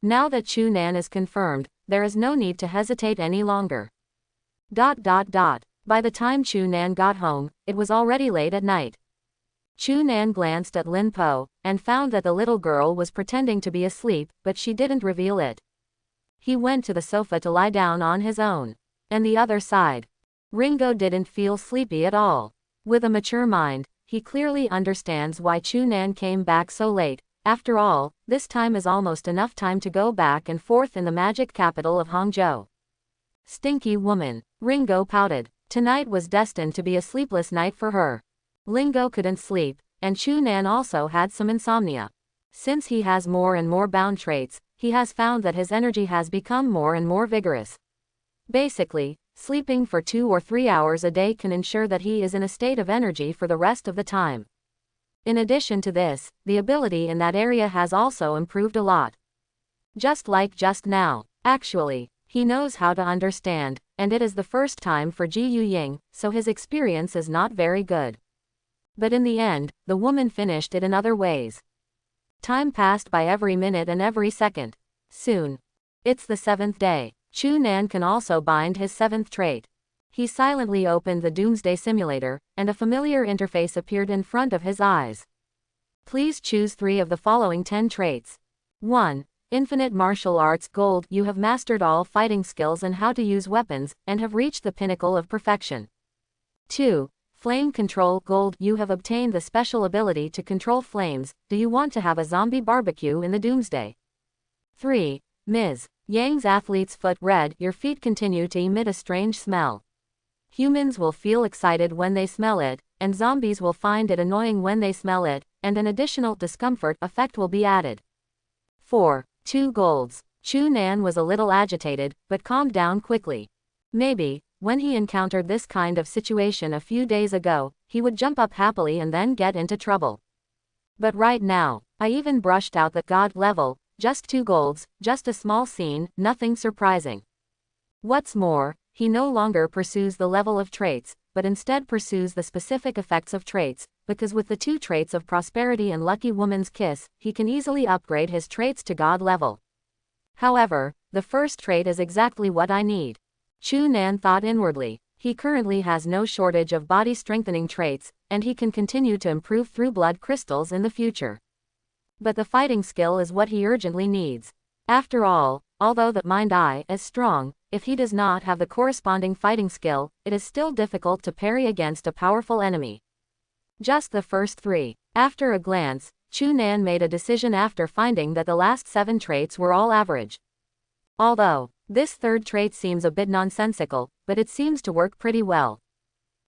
Now that Chu Nan is confirmed, there is no need to hesitate any longer. By the time Chu Nan got home, it was already late at night. Chu Nan glanced at Lin Po, and found that the little girl was pretending to be asleep, but she didn't reveal it. He went to the sofa to lie down on his own. And the other side. Ringo didn't feel sleepy at all. With a mature mind, he clearly understands why Chu Nan came back so late. After all, this time is almost enough time to go back and forth in the magic capital of Hangzhou. Stinky woman. Ringo pouted. Tonight was destined to be a sleepless night for her. Ringo couldn't sleep, and Chu Nan also had some insomnia. Since he has more and more bound traits, he has found that his energy has become more and more vigorous. Basically, sleeping for 2 or 3 hours a day can ensure that he is in a state of energy for the rest of the time. In addition to this, the ability in that area has also improved a lot. Just like just now. Actually, he knows how to understand, and it is the first time for Ji Yuying, so his experience is not very good. But in the end, the woman finished it in other ways. Time passed by every minute and every second. Soon. It's the 7th day. Chu Nan can also bind his 7th trait. He silently opened the Doomsday simulator, and a familiar interface appeared in front of his eyes. Please choose 3 of the following 10 traits. 1. Infinite Martial Arts Gold. You have mastered all fighting skills and how to use weapons, and have reached the pinnacle of perfection. 2. Flame Control Gold. You have obtained the special ability to control flames. Do you want to have a zombie barbecue in the Doomsday? 3. Ms. Yang's Athlete's Foot. Red. Your feet continue to emit a strange smell. Humans will feel excited when they smell it, and zombies will find it annoying when they smell it, and an additional discomfort effect will be added. 4. 2 golds. Chu Nan was a little agitated, but calmed down quickly. Maybe, when he encountered this kind of situation a few days ago, he would jump up happily and then get into trouble. But right now, I even brushed out the god level, just 2 golds, just a small scene, nothing surprising. What's more, he no longer pursues the level of traits, but instead pursues the specific effects of traits, because with the 2 traits of prosperity and lucky woman's kiss, he can easily upgrade his traits to god level. However, the first trait is exactly what I need. Chu Nan thought inwardly. He currently has no shortage of body strengthening traits, and he can continue to improve through blood crystals in the future. But the fighting skill is what he urgently needs. After all, although the mind-eye is strong, if he does not have the corresponding fighting skill, it is still difficult to parry against a powerful enemy. Just the first 3. After a glance, Chu Nan made a decision after finding that the last 7 traits were all average. Although, this 3rd trait seems a bit nonsensical, but it seems to work pretty well.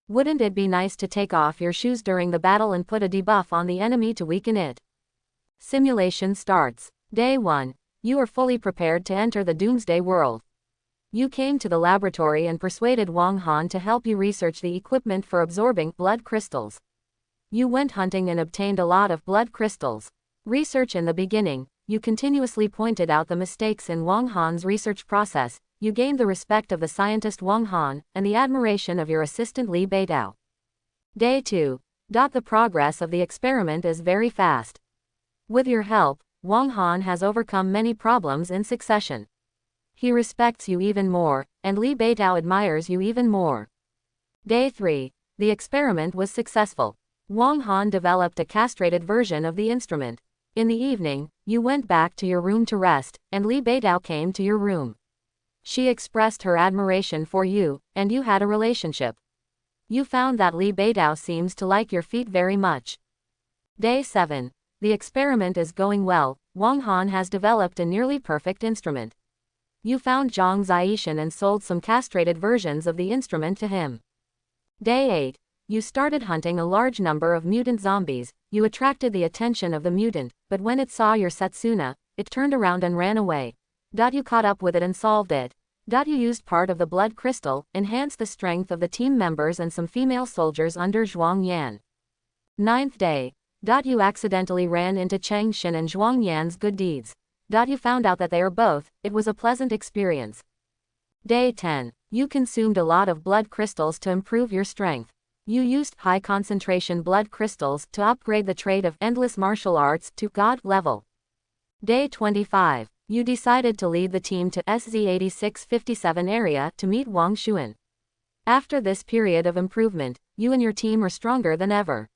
Wouldn't it be nice to take off your shoes during the battle and put a debuff on the enemy to weaken it? Simulation starts. Day 1. You are fully prepared to enter the Doomsday world. You came to the laboratory and persuaded Wang Han to help you research the equipment for absorbing blood crystals. You went hunting and obtained a lot of blood crystals. Research. In the beginning, you continuously pointed out the mistakes in Wang Han's research process. You gained the respect of the scientist Wang Han, and the admiration of your assistant Li Beidao. Day 2. The progress of the experiment is very fast. With your help, Wang Han has overcome many problems in succession. He respects you even more, and Li Beidao admires you even more. Day 3. The experiment was successful. Wang Han developed a castrated version of the instrument. In the evening, you went back to your room to rest, and Li Beidao came to your room. She expressed her admiration for you, and you had a relationship. You found that Li Beidao seems to like your feet very much. Day 7. The experiment is going well. Wang Han has developed a nearly perfect instrument. You found Zhang Zixian and sold some castrated versions of the instrument to him. Day 8. You started hunting a large number of mutant zombies. You attracted the attention of the mutant, but when it saw your Setsuna, it turned around and ran away. You caught up with it and solved it. You used part of the blood crystal, enhanced the strength of the team members and some female soldiers under Zhuang Yan. 9th day. You accidentally ran into Cheng Xin and Zhuang Yan's good deeds. You found out that they are both. It was a pleasant experience. Day 10. You consumed a lot of blood crystals to improve your strength. You used high concentration blood crystals to upgrade the trait of endless martial arts to God level. Day 25. You decided to lead the team to SZ8657 area to meet Wang Xuan. After this period of improvement, you and your team are stronger than ever.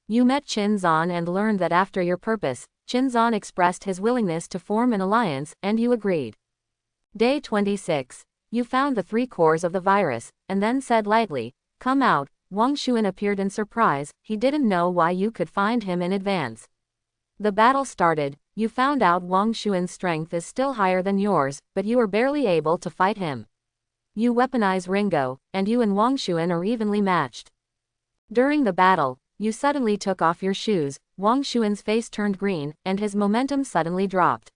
You met Qin Zan and learned that after your purpose, Qin Zan expressed his willingness to form an alliance, and you agreed. Day 26. You found the 3 cores of the virus, and then said lightly, "Come out." Wang Xuan appeared in surprise. He didn't know why you could find him in advance. The battle started. You found out Wang Xuan's strength is still higher than yours, but you are barely able to fight him. You weaponize Ringo, and you and Wang Xuan are evenly matched. During the battle, you suddenly took off your shoes. Wang Xuan's face turned green, and his momentum suddenly dropped.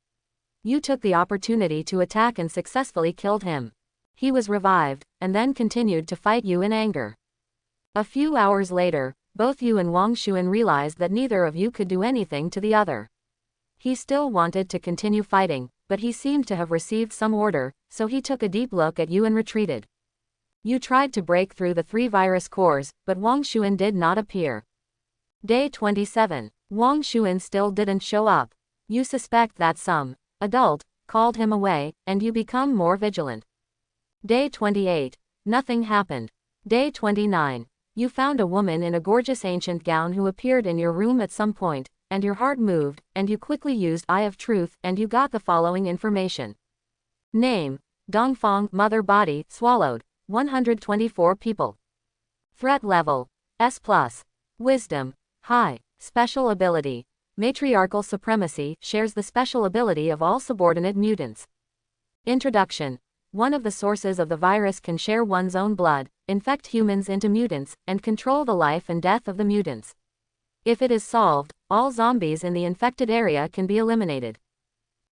You took the opportunity to attack and successfully killed him. He was revived, and then continued to fight you in anger. A few hours later, both you and Wang Xuan realized that neither of you could do anything to the other. He still wanted to continue fighting, but he seemed to have received some order, so he took a deep look at you and retreated. You tried to break through the 3 virus cores, but Wang Xuan did not appear. Day 27. Wang Xuan still didn't show up. You suspect that some adult called him away, and you become more vigilant. Day 28. Nothing happened. Day 29. You found a woman in a gorgeous ancient gown who appeared in your room at some point, and your heart moved, and you quickly used Eye of Truth, and you got the following information. Name: Dongfang. Mother body swallowed. 124 people. Threat level: S+. Wisdom: high. Special ability: Matriarchal Supremacy. Shares the special ability of all subordinate mutants. Introduction: one of the sources of the virus can share one's own blood, infect humans into mutants, and control the life and death of the mutants. If it is solved, all zombies in the infected area can be eliminated.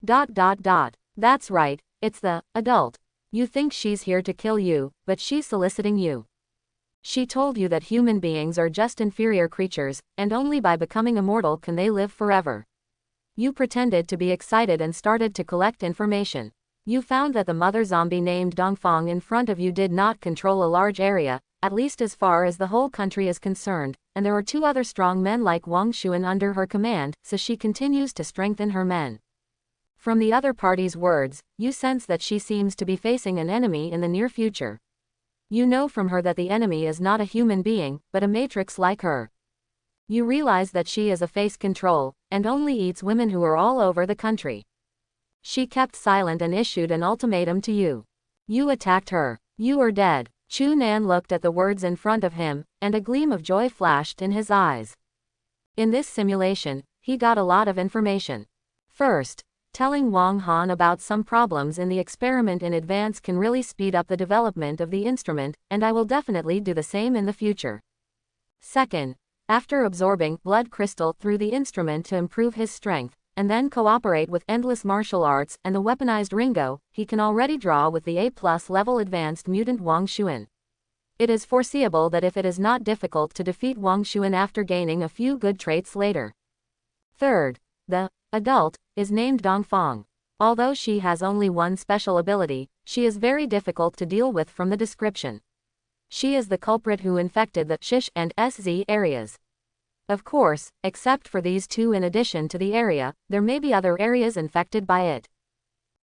That's right, it's the adult. You think she's here to kill you, but she's soliciting you. She told you that human beings are just inferior creatures, and only by becoming immortal can they live forever. You pretended to be excited and started to collect information. You found that the mother zombie named Dongfang in front of you did not control a large area, at least as far as the whole country is concerned, and there are 2 other strong men like Wang Xuan under her command, so she continues to strengthen her men. From the other party's words, you sense that she seems to be facing an enemy in the near future. You know from her that the enemy is not a human being, but a matrix like her. You realize that she is a face control, and only eats women who are all over the country. She kept silent and issued an ultimatum to you. You attacked her. You are dead. Chu Nan looked at the words in front of him, and a gleam of joy flashed in his eyes. In this simulation, he got a lot of information. First, telling Wang Han about some problems in the experiment in advance can really speed up the development of the instrument, and I will definitely do the same in the future. Second, after absorbing blood crystal through the instrument to improve his strength, and then cooperate with endless martial arts and the weaponized Ringo, he can already draw with the A+ level advanced mutant Wang Xuan. It is foreseeable that if it is not difficult to defeat Wang Xuan after gaining a few good traits later. Third, the adult is named Dongfang. Although she has only one special ability, she is very difficult to deal with from the description. She is the culprit who infected the Shish and SZ areas. Of course, except for these 2 in addition to the area, there may be other areas infected by it.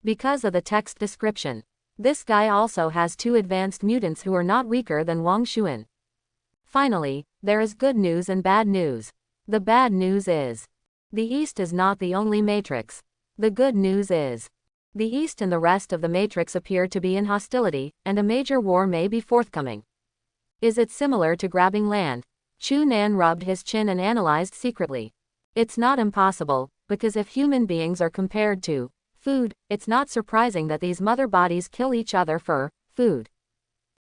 Because of the text description, this guy also has 2 advanced mutants who are not weaker than Wang Xuan. Finally, there is good news and bad news. The bad news is, the East is not the only matrix. The good news is, the East and the rest of the matrix appear to be in hostility, and a major war may be forthcoming. Is it similar to grabbing land? Chu Nan rubbed his chin and analyzed secretly. It's not impossible, because if human beings are compared to food, it's not surprising that these mother bodies kill each other for food.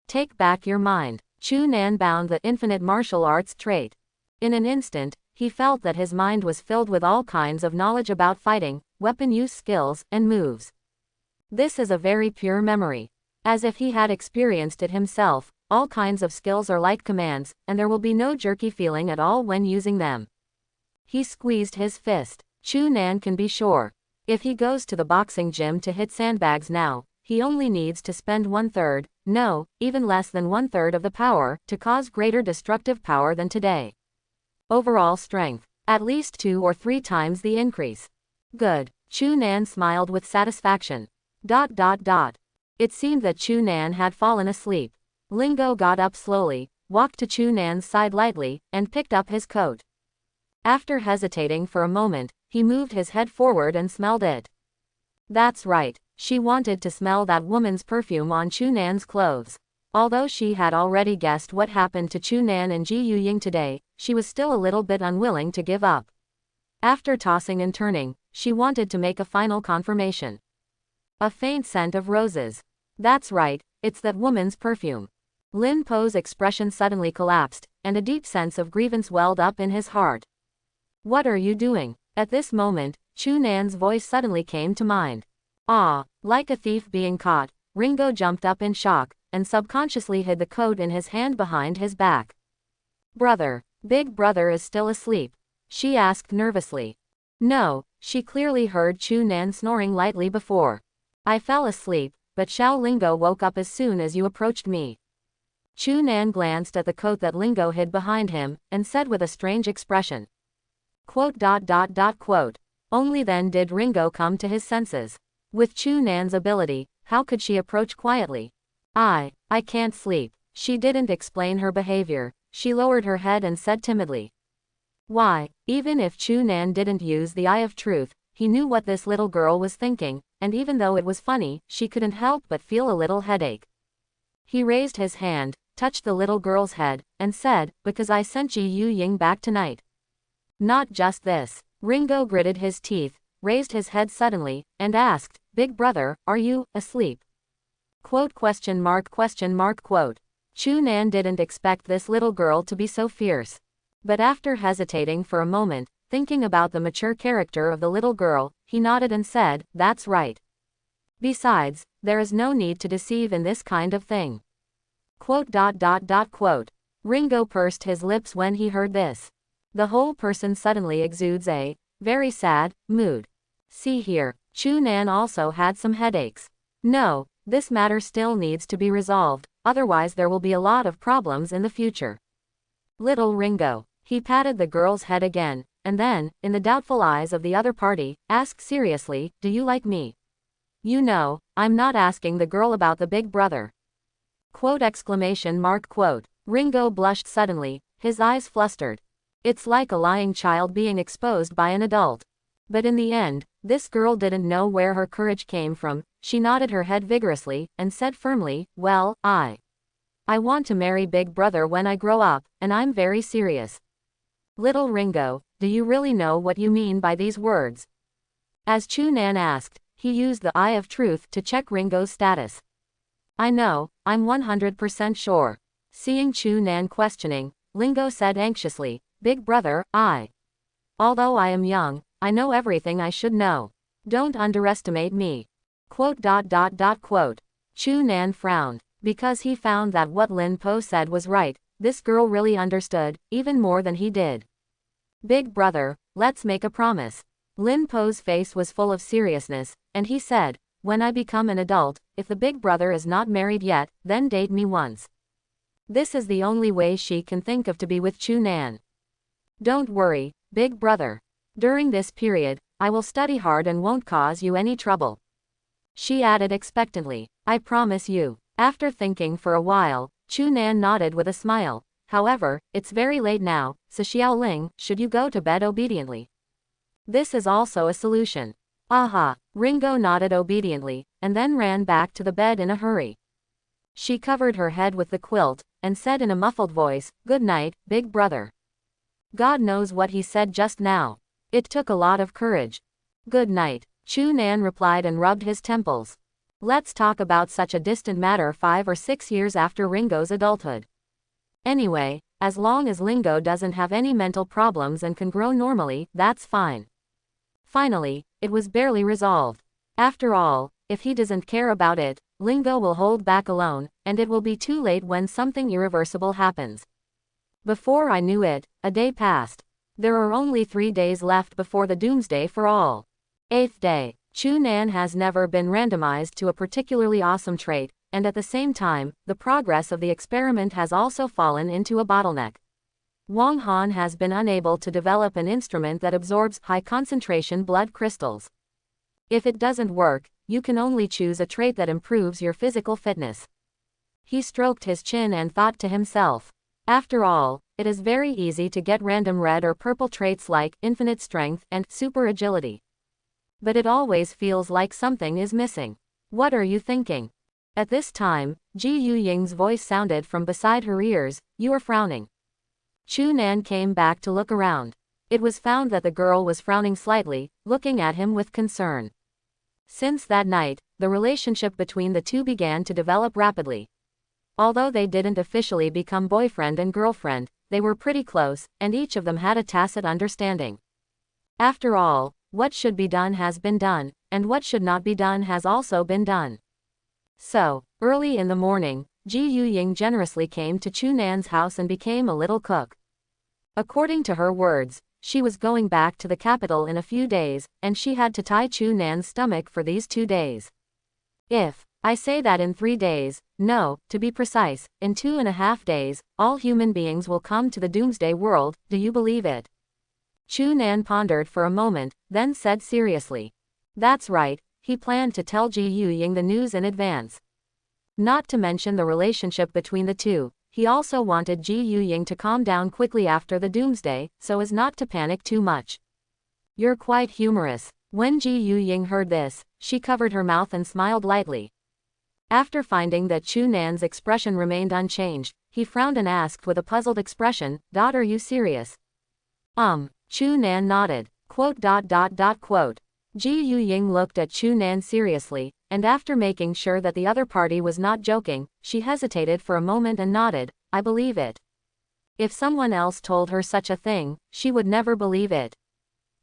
Take back your mind. Chu Nan bound the infinite martial arts trait. In an instant, he felt that his mind was filled with all kinds of knowledge about fighting, weapon use skills, and moves. This is a very pure memory. As if he had experienced it himself, all kinds of skills are like commands, and there will be no jerky feeling at all when using them. He squeezed his fist. Chu Nan can be sure. If he goes to the boxing gym to hit sandbags now, he only needs to spend 1/3, no, even less than 1/3 of the power, to cause greater destructive power than today. Overall strength, at least 2 or 3 times the increase. Good. Chu Nan smiled with satisfaction. It seemed that Chu Nan had fallen asleep. Lingo got up slowly, walked to Chu Nan's side lightly, and picked up his coat. After hesitating for a moment, he moved his head forward and smelled it. That's right, she wanted to smell that woman's perfume on Chu Nan's clothes. Although she had already guessed what happened to Chu Nan and Ji Yuying today, she was still a little bit unwilling to give up. After tossing and turning, she wanted to make a final confirmation. A faint scent of roses. That's right, it's that woman's perfume. Lin Po's expression suddenly collapsed, and a deep sense of grievance welled up in his heart. What are you doing? At this moment, Chu Nan's voice suddenly came to mind. Ah, like a thief being caught, Ringo jumped up in shock, and subconsciously hid the coat in his hand behind his back. Brother, Big Brother is still asleep? She asked nervously. No, she clearly heard Chu Nan snoring lightly before. I fell asleep, but Xiao Lingo woke up as soon as you approached me. Chu Nan glanced at the coat that Lingo hid behind him, and said with a strange expression. ... Only then did Ringo come to his senses. With Chu Nan's ability, how could she approach quietly? I can't sleep. She didn't explain her behavior. She lowered her head and said timidly. Why, even if Chu Nan didn't use the eye of truth, he knew what this little girl was thinking, and even though it was funny, she couldn't help but feel a little headache. He raised his hand, touched the little girl's head, and said, because I sent Ji Yuying back tonight. Not just this. Ringo gritted his teeth, raised his head suddenly, and asked, Big Brother, are you asleep? ? Chu Nan didn't expect this little girl to be so fierce. But after hesitating for a moment, thinking about the mature character of the little girl, he nodded and said, that's right. Besides, there is no need to deceive in this kind of thing. ... Ringo pursed his lips when he heard this. The whole person suddenly exudes a very sad mood. See here, Chu Nan also had some headaches. No, this matter still needs to be resolved, otherwise there will be a lot of problems in the future. Little Ringo. He patted the girl's head again, and then, in the doubtful eyes of the other party, asked seriously, do you like me? You know, I'm not asking the girl about the Big Brother. ... Ringo blushed suddenly, his eyes flustered. It's like a lying child being exposed by an adult. But in the end, this girl didn't know where her courage came from. She nodded her head vigorously, and said firmly, well, I want to marry Big Brother when I grow up, and I'm very serious. Little Ringo, do you really know what you mean by these words? As Chu Nan asked, he used the eye of truth to check Ringo's status. I know, I'm 100% sure. Seeing Chu Nan questioning, Ringo said anxiously, Big Brother, although I am young, I know everything I should know. Don't underestimate me. ... Chu Nan frowned, because he found that what Lin Po said was right. This girl really understood, even more than he did. Big Brother, let's make a promise. Lin Po's face was full of seriousness, and he said, when I become an adult, if the Big Brother is not married yet, then date me once. This is the only way she can think of to be with Chu Nan. Don't worry, Big Brother. During this period, I will study hard and won't cause you any trouble. She added expectantly, I promise you. After thinking for a while, Chu Nan nodded with a smile. However, it's very late now, so Xiaoling, should you go to bed obediently? This is also a solution. Aha, Ringo nodded obediently, and then ran back to the bed in a hurry. She covered her head with the quilt, and said in a muffled voice, "Good night, big brother." God knows what he said just now. It took a lot of courage. "Good night," Chu Nan replied and rubbed his temples. Let's talk about such a distant matter 5 or 6 years after Ringo's adulthood. Anyway, as long as Lingo doesn't have any mental problems and can grow normally, that's fine. Finally, it was barely resolved. After all, if he doesn't care about it, Lingo will hold back alone, and it will be too late when something irreversible happens. Before I knew it, a day passed. There are only 3 days left before the Doomsday for all. 8th day. Chu Nan has never been randomized to a particularly awesome trait, and at the same time, the progress of the experiment has also fallen into a bottleneck. Wang Han has been unable to develop an instrument that absorbs high-concentration blood crystals. If it doesn't work, you can only choose a trait that improves your physical fitness. He stroked his chin and thought to himself, after all, it is very easy to get random red or purple traits like infinite strength and super agility. But it always feels like something is missing. What are you thinking? At this time, Ji Yuying's voice sounded from beside her ears, "You are frowning." Chu Nan came back to look around. It was found that the girl was frowning slightly, looking at him with concern. Since that night, the relationship between the two began to develop rapidly. Although they didn't officially become boyfriend and girlfriend, they were pretty close, and each of them had a tacit understanding. After all, what should be done has been done, and what should not be done has also been done. So, early in the morning, Ji Yuying generously came to Chu Nan's house and became a little cook. According to her words, she was going back to the capital in a few days, and she had to tie Chu Nan's stomach for these 2 days. If I say that in 3 days, no, to be precise, in 2.5 days, all human beings will come to the Doomsday world, do you believe it? Chu Nan pondered for a moment, then said seriously. That's right, he planned to tell Ji Yuying the news in advance. Not to mention the relationship between the two, he also wanted Ji Yuying to calm down quickly after the Doomsday, so as not to panic too much. You're quite humorous. When Ji Yuying heard this, she covered her mouth and smiled lightly. After finding that Chu Nan's expression remained unchanged, he frowned and asked with a puzzled expression, "Are you serious?" Chu Nan nodded. Ji Yuying looked at Chu Nan seriously, and after making sure that the other party was not joking, she hesitated for a moment and nodded, "I believe it." If someone else told her such a thing, she would never believe it.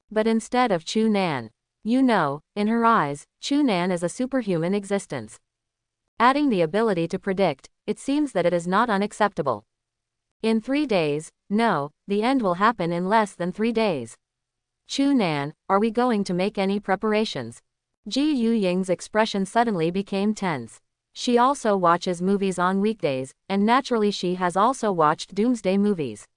But instead of Chu Nan, in her eyes, Chu Nan is a superhuman existence. Adding the ability to predict, it seems that it is not unacceptable. In 3 days, no, the end will happen in less than 3 days. Chu Nan, are we going to make any preparations? Ji Yuying's expression suddenly became tense. She also watches movies on weekdays, and naturally she has also watched Doomsday movies.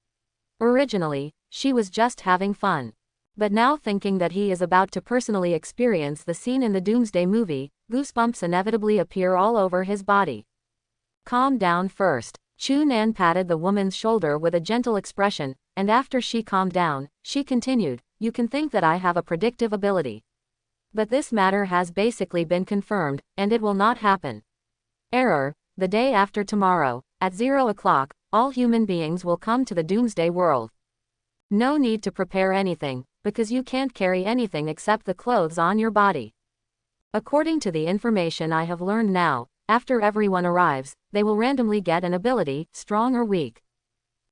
Originally, she was just having fun. But now thinking that he is about to personally experience the scene in the Doomsday movie, goosebumps inevitably appear all over his body. Calm down first. Chu Nan patted the woman's shoulder with a gentle expression, and after she calmed down, she continued, "You can think that I have a predictive ability. But this matter has basically been confirmed, and it will not happen. Error, the day after tomorrow, at 0 o'clock, all human beings will come to the Doomsday world. No need to prepare anything, because you can't carry anything except the clothes on your body. According to the information I have learned now, after everyone arrives, they will randomly get an ability, strong or weak.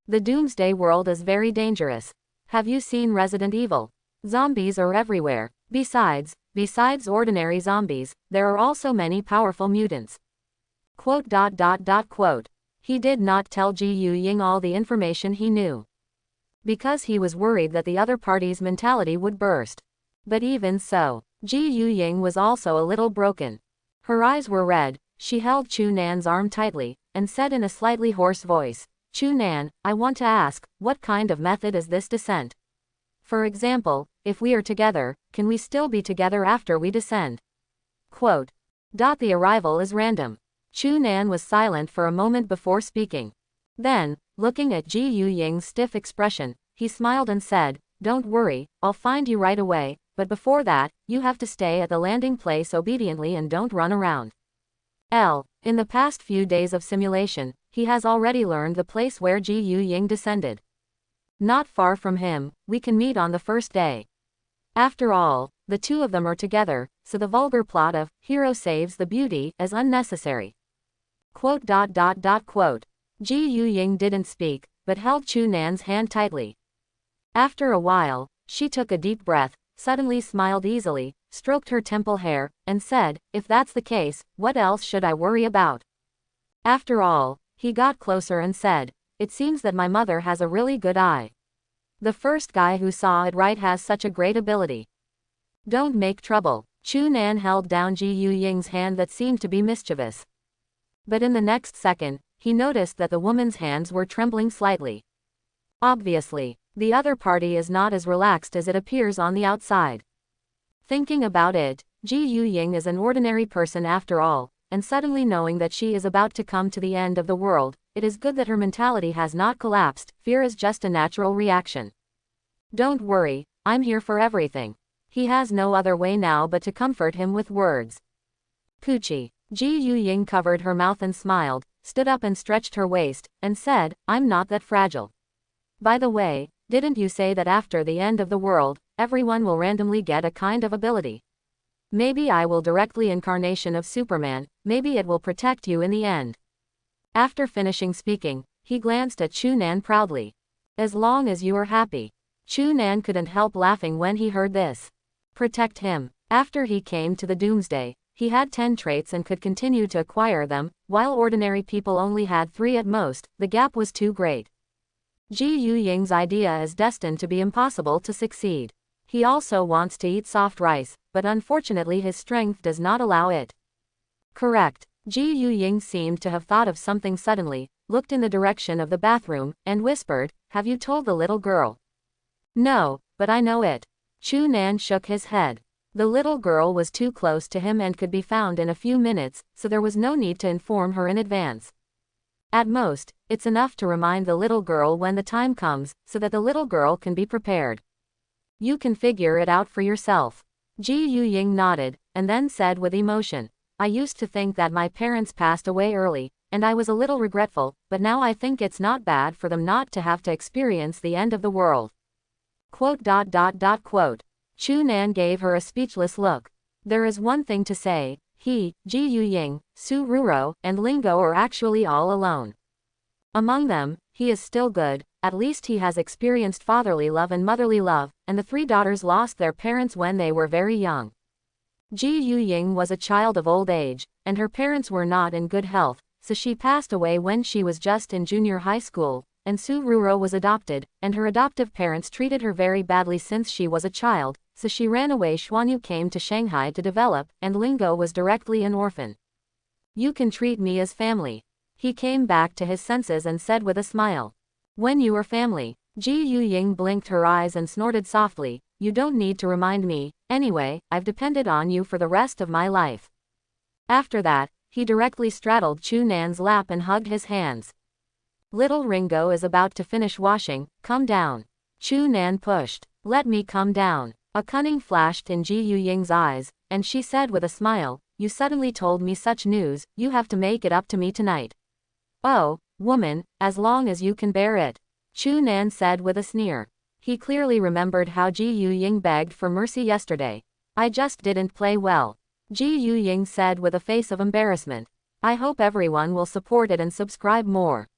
The Doomsday world is very dangerous. Have you seen Resident Evil? Zombies are everywhere. Besides ordinary zombies, there are also many powerful mutants." He did not tell Ji Yuying all the information he knew, because he was worried that the other party's mentality would burst. But even so, Ji Yuying was also a little broken. Her eyes were red. She held Chu Nan's arm tightly, and said in a slightly hoarse voice, "Chu Nan, I want to ask, what kind of method is this descent? For example, if we are together, can we still be together after we descend?" The arrival is random. Chu Nan was silent for a moment before speaking. Then, looking at Ji Yuying's stiff expression, he smiled and said, "Don't worry, I'll find you right away, but before that, you have to stay at the landing place obediently and don't run around. In the past few days of simulation, he has already learned the place where Ji Yu Ying descended. Not far from him, we can meet on the first day. After all, the two of them are together, so the vulgar plot of hero saves the beauty is unnecessary. Quote. Ji Yu Ying didn't speak, but held Chu Nan's hand tightly. After a while, she took a deep breath, suddenly smiled easily, stroked her temple hair, and said, if that's the case, what else should I worry about? After all, he got closer and said, it seems that my mother has a really good eye. The first guy who saw it right has such a great ability. Don't make trouble. Chu Nan held down Ji Yu Ying's hand that seemed to be mischievous. But in the next second, he noticed that the woman's hands were trembling slightly. Obviously, the other party is not as relaxed as it appears on the outside. Thinking about it, Ji Yu Ying is an ordinary person after all, and suddenly knowing that she is about to come to the end of the world, it is good that her mentality has not collapsed. Fear is just a natural reaction. Don't worry, I'm here for everything. He has no other way now but to comfort him with words. Coochie. Ji Yu Ying covered her mouth and smiled, stood up and stretched her waist, and said, I'm not that fragile. By the way, didn't you say that after the end of the world, everyone will randomly get a kind of ability? Maybe I will directly incarnation of Superman, maybe it will protect you in the end. After finishing speaking, he glanced at Chu Nan proudly. As long as you are happy. Chu Nan couldn't help laughing when he heard this. Protect him. After he came to the Doomsday, he had 10 traits and could continue to acquire them, while ordinary people only had 3 at most. The gap was too great. Ji Yu Ying's idea is destined to be impossible to succeed. He also wants to eat soft rice, but unfortunately his strength does not allow it. Correct. Ji Yu Ying seemed to have thought of something suddenly, looked in the direction of the bathroom, and whispered, have you told the little girl? No, but I know it. Chu Nan shook his head. The little girl was too close to him and could be found in a few minutes, so there was no need to inform her in advance. At most, it's enough to remind the little girl when the time comes, so that the little girl can be prepared. You can figure it out for yourself. Ji Yu Ying nodded, and then said with emotion, I used to think that my parents passed away early, and I was a little regretful, but now I think it's not bad for them not to have to experience the end of the world. Quote. Chu Nan gave her a speechless look. There is one thing to say, he, Ji Yu Ying, Su Ruro, and Lingo are actually all alone. Among them, he is still good, at least he has experienced fatherly love and motherly love, and the 3 daughters lost their parents when they were very young. Ji Yu Ying was a child of old age, and her parents were not in good health, so she passed away when she was just in junior high school, and Su Ruro was adopted, and her adoptive parents treated her very badly since she was a child, so she ran away. Xuanyu came to Shanghai to develop, and Lingo was directly an orphan. You can treat me as family. He came back to his senses and said with a smile. When you are family. Ji Yu Ying blinked her eyes and snorted softly, you don't need to remind me, anyway, I've depended on you for the rest of my life. After that, he directly straddled Chu Nan's lap and hugged his hands. Little Ringo is about to finish washing, come down. Chu Nan pushed. Let me come down. A cunning flashed in Ji Yu Ying's eyes, and she said with a smile, you suddenly told me such news, you have to make it up to me tonight. Oh, woman, as long as you can bear it. Chu Nan said with a sneer. He clearly remembered how Ji Yu Ying begged for mercy yesterday. I just didn't play well. Ji Yu Ying said with a face of embarrassment. I hope everyone will support it and subscribe more.